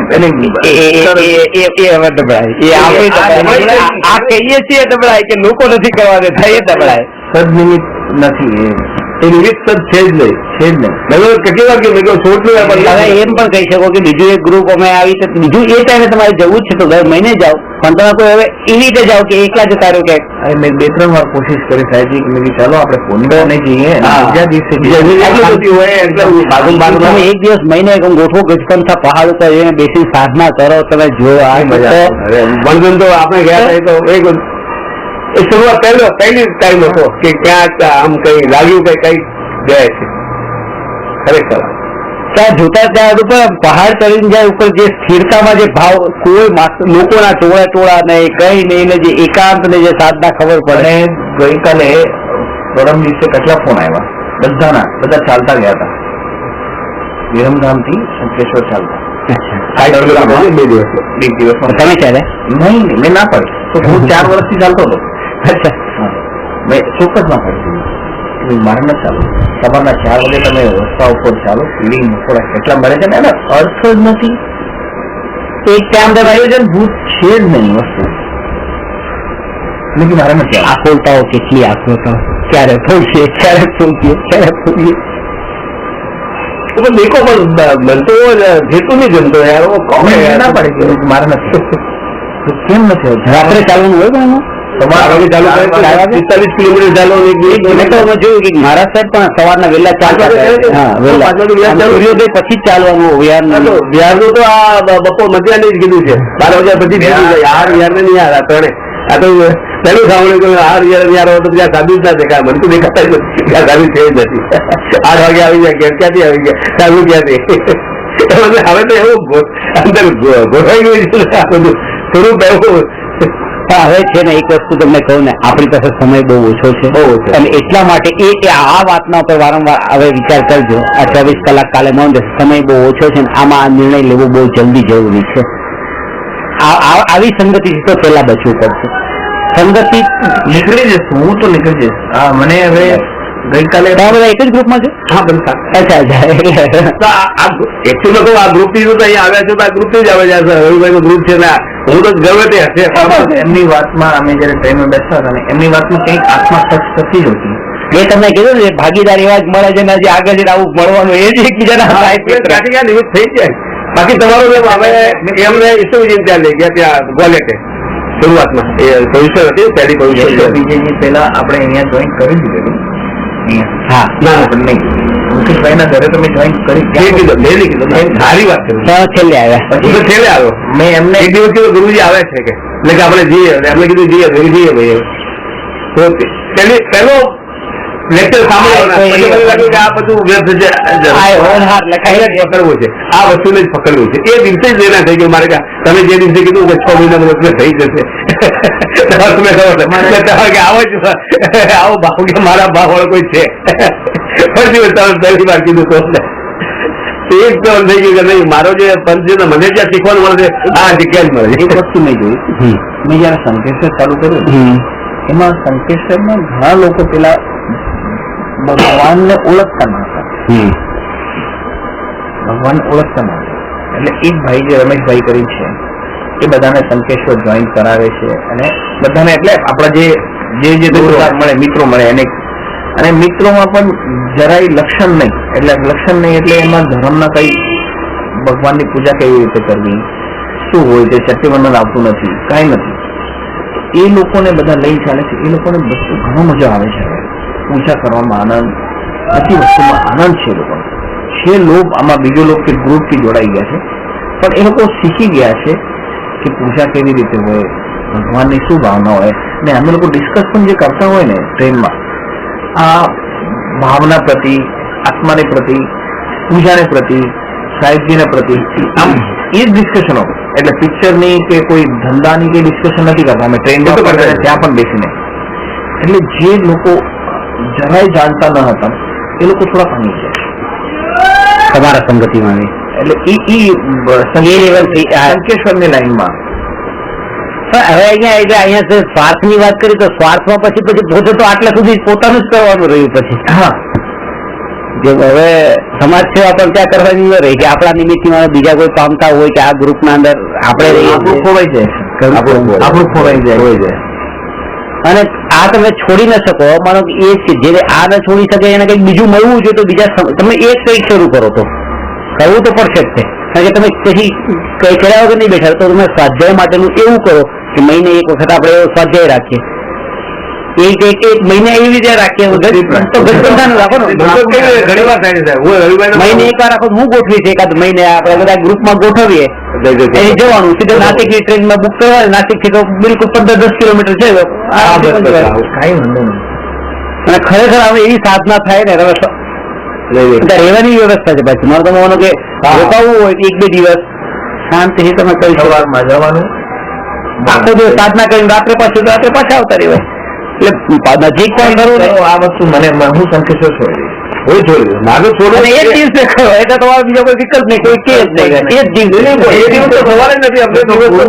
Speaker 1: કહીએ છીએ દબડાય કે લોકો નથી કરવા દેતા, એ દબડાય.
Speaker 2: સદનિમિત્ત નથી
Speaker 3: એ નિમિત્ત છે જ નહીં. કેટલી વાર એમ પણ
Speaker 1: કહી શકો કે બીજું એક ગ્રુપ અમે આવી છે, બીજું એ ટાઈમે તમારે જવું જ છે તો દર મહિને જાઓ, પણ તમે કોઈ હવે એવી રીતે જાઓ કે એકલા જતા રહ્યો કે.
Speaker 2: મેં 2-3 વાર કોશિશ કરી સાહેબજી કે મેં ચાલો આપણે ફોન ને જઈએ, બીજા દિવસે
Speaker 1: તમે એક દિવસ મહિને ગોઠવો ગજપંથા પહાડ ઉપર જઈને બેસી સાધના કરો, તમે જોયો
Speaker 3: વનગન તો આપણે ગયા તો એ શરૂઆત પહેલી ટાઈમ હતો કે ક્યાંક આમ કઈ લાગ્યું કે કઈ જાય છે. ખરેખર
Speaker 1: ત્યાં જોતા ત્યાં ઉપર પહાડ ચડીને જાય ઉપર જે સ્થિરતામાં જે ભાવ, કોઈ લોકોના ટોળા નહીં, કઈ નહીં, ને જે એકાંત ને જે સાધના ખબર પડે.
Speaker 2: ગઈકાલે પરમ દિવસે કેટલા ફોન આવ્યા બધા ચાલતા ગયા હતા વિરમધામ થી શંખેશ્વર ચાલતા.
Speaker 3: 2 દિવસમાં
Speaker 1: તમે ક્યારે?
Speaker 2: નહીં, મેં ના પડી તો હું 4 વર્ષથી ચાલતો હતો.
Speaker 1: અચ્છા,
Speaker 2: મેં ચોક્કસ ના પડી. મારે ન ચાલો. સવારના 4 વાગે તમે રસ્તા ઉપર ચાલો, ફીલિંગ થોડા કેટલા મળે છે ને એનો અર્થ જ નથી. એક ત્યાં આયોજન ભૂત છે જ નહીં વસ્તુ. મારે નથી
Speaker 1: આખોતાઓ કેટલી આખોતાઓ, ક્યારે ફોડીએ ક્યારે ફોડીએ ક્યારે ફોડીએ.
Speaker 3: દેખો પણ બનતો જેતું નહીં જમતો યાર
Speaker 2: ના પડે મારે નથી. કેમ નથી?
Speaker 1: રાત્રે ચાલવાનું હોય પણ
Speaker 3: તમારે 45 કિલોમીટર ચાલો.
Speaker 1: જોયું કે મહારાજ સાહેબ પણ સવારના વહેલા ચાલતા સૂર્યોદય પછી જ ચાલવાનું
Speaker 3: બિહારનું તો આ બપોર મધ્યાહન જ કીધું છે. 12 વાગ્યા પછી યાર ને નહીં યાર ત્રણે આ તો પહેલું સાંભળ્યું યાર તો ત્યાં સાદું જ ના દેખાય. મને તો દેખાતા જ નથી, ત્યાં સાદું છે જ નથી. 8 વાગે આવી જાય ક્યાંથી આવી ગયા સાદું ક્યાંથી. હવે તો એવું અંદર ગોઠવાઈ ગયું છે બધું સ્વરૂપ એવું.
Speaker 1: પણ હવે છે ને એક વસ્તુ તમને કહું ને, આપણી પાસે સમય બહુ ઓછો છે, અને એટલા માટે આ વાતના ઉપર વારંવાર હવે વિચાર કરજો. આ 24 કલાક કાલે મૌન રહેશે, સમય બહુ ઓછો છે, આમાં આ નિર્ણય લેવો બહુ જલ્દી જરૂરી છે. આવી સંગતિથી તો પેલા બચવું પડશે. સંગતિ
Speaker 2: નીકળી જશે, હું તો નીકળી જઈશ. હા, મને હવે ગઈકાલે
Speaker 1: બધા એક જ ગ્રુપમાં છે.
Speaker 3: હા બનતા.
Speaker 1: અચ્છા
Speaker 3: એકચ્યુઅલી તો આ ગ્રુપ થી તો અહીંયા આવ્યા છે તો આ ગ્રુપ થી જ આવે છે. રવિભાઈ નું ગ્રુપ છે ને હું તો ગમે તે હશે.
Speaker 2: એમની વાતમાં અમે જયારે ટ્રેનમાં બેસતા હતા ને એમની વાતમાં કંઈક આત્મા ટચ થતી જ હતી.
Speaker 1: એ તમને કીધું ને, ભાગીદાર એવા જ મળે છે ને, જે આગળ જઈને આવું મળવાનું એ જ એકબીજાના
Speaker 3: નિમિત્ત થઈ જાય. બાકી તમારું હવે એમને ઈસુજીન ત્યાં લઈ ગયા, ત્યાં ગોલેટે શરૂઆતમાં એ ભવિષ્ય હતી પેલી ભવિષ્ય
Speaker 2: વિજયજી પેલા આપણે અહીંયા જોઈન કરી દીધેલું.
Speaker 1: હા
Speaker 2: ના નહીં, મુકેશભાઈ ના ઘરે તમે જોઈન કરી
Speaker 3: સારી વાત કરી.
Speaker 1: છેલ્લે આવ્યા
Speaker 3: પછી છેલ્લે આવ્યો.
Speaker 2: મેં એમને
Speaker 3: એક દિવસ કીધું ગુરુજી આવે છે કે, એટલે કે આપણે જઈએ. એમને કીધું જઈએ ભાઈ. તો પેલો લેક્ચર સાંભળ્યો આ બધું વ્યર્થ છે, પકડવું છે, આ વસ્તુને જ પકડવું છે. એ દિવસે જ લેના થઈ ગયું મારે. તમે જે દિવસે કીધું કે 6 મહિનાનો વસ્તુ થઈ જશે, તમે ખબર આવો જ આવો ભાવ કે મારા ભાવ વાળો કોઈ છે. પછી તમે પહેલી વાર કીધું તો એક તો થઈ ગયું કે નહીં, મારો જે પંચ છે મને જ્યાં શીખવાનું મળે છે આ જગ્યા જ મળે.
Speaker 2: એક વસ્તુ મેં જોઈ, મેં જયારે સંકેશ્વર ચાલુ કર્યું એમાં સંકેશ્વરમાં ઘણા લોકો પેલા ભગવાનને ઓળખતા ન હતા. ભગવાન ઓળખતા ન હતા. એટલે એક ભાઈ જે રમેશભાઈ કરી છે એ બધાને સંકેશ્વર જોઈન કરાવે છે, અને બધાને એટલે આપણા જે મળે મિત્રો મળે એને, અને મિત્રોમાં પણ જરાય લક્ષણ નહીં. એટલે એમાં ધર્મના કઈ ભગવાનની પૂજા કેવી રીતે કરવી, શું હોય તે ચટ્ટીવર્ણન આવતું નથી, કાંઈ નથી. એ લોકોને બધા લઈ ચાલે છે. એ લોકોને બધું ઘણો મજા આવે છે. પૂજા કરવામાં આનંદ, બધી વસ્તુમાં આનંદ છે. એ લોકોને છે લોક, આમાં બીજો લોક કે ગ્રુપથી જોડાઈ ગયા છે, પણ એ લોકો શીખી ગયા છે કે પૂજા કેવી રીતે હોય, ભગવાનની શું ભાવના હોય. ને અમે લોકો ડિસ્કસ પણ જે કરતા હોય ને ટ્રેનમાં, આ ભાવના પ્રતિ, આત્માને પ્રતિ, પૂજાને પ્રતિ, સાહેબજીને પ્રતિ, આમ એ જ ડિસ્કશનો. એટલે પિક્ચરની કે કોઈ ધંધાની કે ડિસ્કશન નથી કરતા અમે ટ્રેનમાં ત્યાં પણ બેસીને. એટલે જે લોકો જરાય જાણતા ન હતા એ લોકો થોડા પામી છે
Speaker 1: તમારા સંગતિમાં.
Speaker 2: એટલે સંકેશ્વરની લાઈનમાં.
Speaker 1: હવે અહીંયા સ્વાર્થની વાત કરી તો સ્વાર્થમાં પછી પોતે તો આટલા સુધી પોતાનું જ કરવાનું રહ્યું. પછી
Speaker 2: હા,
Speaker 1: હવે સમાજ સેવા પણ ત્યાં કરવાની ન રહી કે આપણા નિમિત્તથી બીજા કોઈ પામતા હોય કે આ ગ્રુપના અંદર આપણે
Speaker 2: આપણું ખોવાઈ જાય, આપણું ખોવાઈ જાય.
Speaker 1: અને આ તમે છોડી ન શકો. માનો કે એ છે જે આ ન છોડી શકે એને કંઈક બીજું મળવું જોઈએ, તો બીજા તમે એક કંઈક શરૂ કરો તો કરવું તો પડશે જ છે. કારણ કે તમે પછી કઈ કર્યા વગર નહીં બેઠા, તો તમે સ્વાધ્યાય માટેનું એવું કરો કે મહિને એક વખત આપણે એવો સ્વાધ્યાય રાખીએ, એક મહિને એવી રીતે રાખીએ તો ગઠબંધન રાખો ને.
Speaker 3: ઘણી વાર થાય છે
Speaker 1: મહિને એક વાર રાખો. હું ગોઠવીશ એકાદ મહિને આપણે બધા ગ્રુપમાં ગોઠવીએ, જવાનું સીધું નાસિક ની ટ્રેનમાં બુક કરવાની. નાસિક થી તો બિલકુલ 15-10 કિલોમીટર છે. અને ખરેખર હવે એવી સાધના થાય ને રહેવાની વ્યવસ્થા છે. પાછી મારે તમે માનો કે રોકાવું હોય 1-2 દિવસ શાંતિથી તમે કરી
Speaker 2: સવારમાં જવાનું,
Speaker 1: આખો દિવસ સાધના કરીને રાત્રે પાછા આવતા રહેવાય. એટલે નજીક પણ ખરું ને
Speaker 2: આ વસ્તુ મને હું સંકેશ્વર છોડી
Speaker 3: મારો છોડો
Speaker 1: એક દિવસે ખરો એટલે તમારો બીજો કોઈ વિકલ્પ નહીં, કોઈ કે જ નહીં. એક દિવસ
Speaker 3: તો સવારે નથી, આપણે દિવસમાં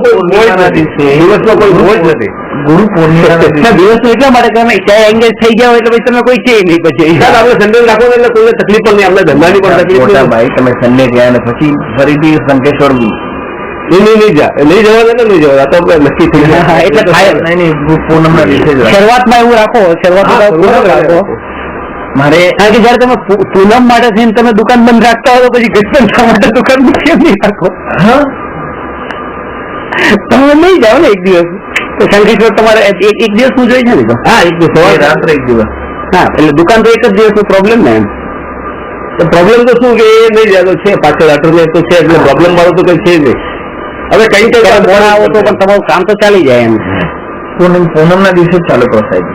Speaker 3: કોઈ હોય જ નથી.
Speaker 2: ગુરુ પૂર્ણિમા
Speaker 1: દિવસ એટલા માટે તમે ત્યાં એંગેજ થઈ ગયા હોય એટલે પછી તમે કોઈ કે નહીં. પછી
Speaker 3: આપણે સંડે રાખો એટલે કોઈ તકલીફ પણ નહીં, આપણે ધંધાની પણ તકલીફ નહીં.
Speaker 2: ભાઈ તમે સંડે ગયા ને પછી ફરીથી સંકેશ્વર
Speaker 3: નહીં જવા તો નક્કી થઈ જાય.
Speaker 1: એટલે થાય
Speaker 2: પૂનમના દિવસે
Speaker 1: શરૂઆતમાં એવું રાખો, શરૂઆતમાં રાખો. મારે કારણ કે જયારે તમે પૂનમ માટે થઈને તમે દુકાન બંધ રાખતા હોય તો પછી ગઠબંધન માટે દુકાન કેમ નહીં રાખો? તમે નહીં જાઓ ને એક દિવસ તો સંકેશ્વર તમારે એક દિવસ નું જોઈ છે ને? તો
Speaker 2: હા, એક દિવસ રાત્રે એક દિવસ.
Speaker 1: હા, એટલે દુકાન તો એક જ દિવસ નો પ્રોબ્લેમ ને. એમ
Speaker 3: પ્રોબ્લેમ તો શું કે એ નહીં જાય તો છે પાછળ અટરને તો છે, એટલે પ્રોબ્લેમ વાળો તો કઈ છે નહીં. હવે કઈ
Speaker 1: મોડા આવો તો પણ તમારું કામ તો ચાલી જાય. એમ
Speaker 2: પૂનમના દિવસે જ ચાલુ કરો સાહેબ.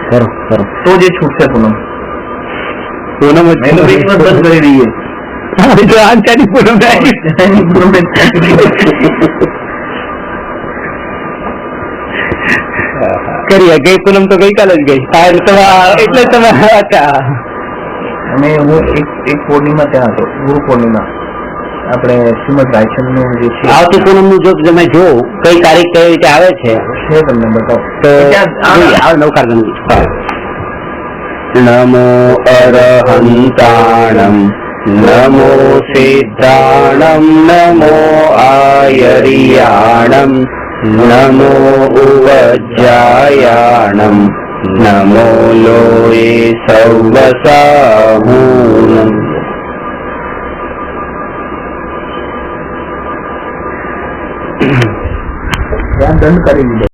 Speaker 1: ખરો
Speaker 2: તો જે છૂટશે પૂનમ
Speaker 1: બંધ
Speaker 2: કરી દઈએ.
Speaker 1: કરી ગઈ પૂનમ તો ગઈકાલે જ ગઈ એટલે તમે અચ્છા
Speaker 2: અને હું એક પૂર્ણિમા ત્યાં હતો, ગુરુ પૂર્ણિમા, આપણે શ્રીમદ રાયચંદ્રનું જે છે
Speaker 1: આવતી પૂનમ નું જો તમે જો કઈ તારીખ કઈ રીતે આવે છે
Speaker 2: તમને બતાવો
Speaker 1: તો
Speaker 2: ત્યાં
Speaker 1: નવકારગંજ. નમો અરહંતાણમ નમો સિદ્ધાણમ નમો આયરિયાણમ નમો ઉવજ્જાયાણમ નમો લોએ સૌવસાહૂણમ.
Speaker 2: ત્યાં દંડ કરી દીધો.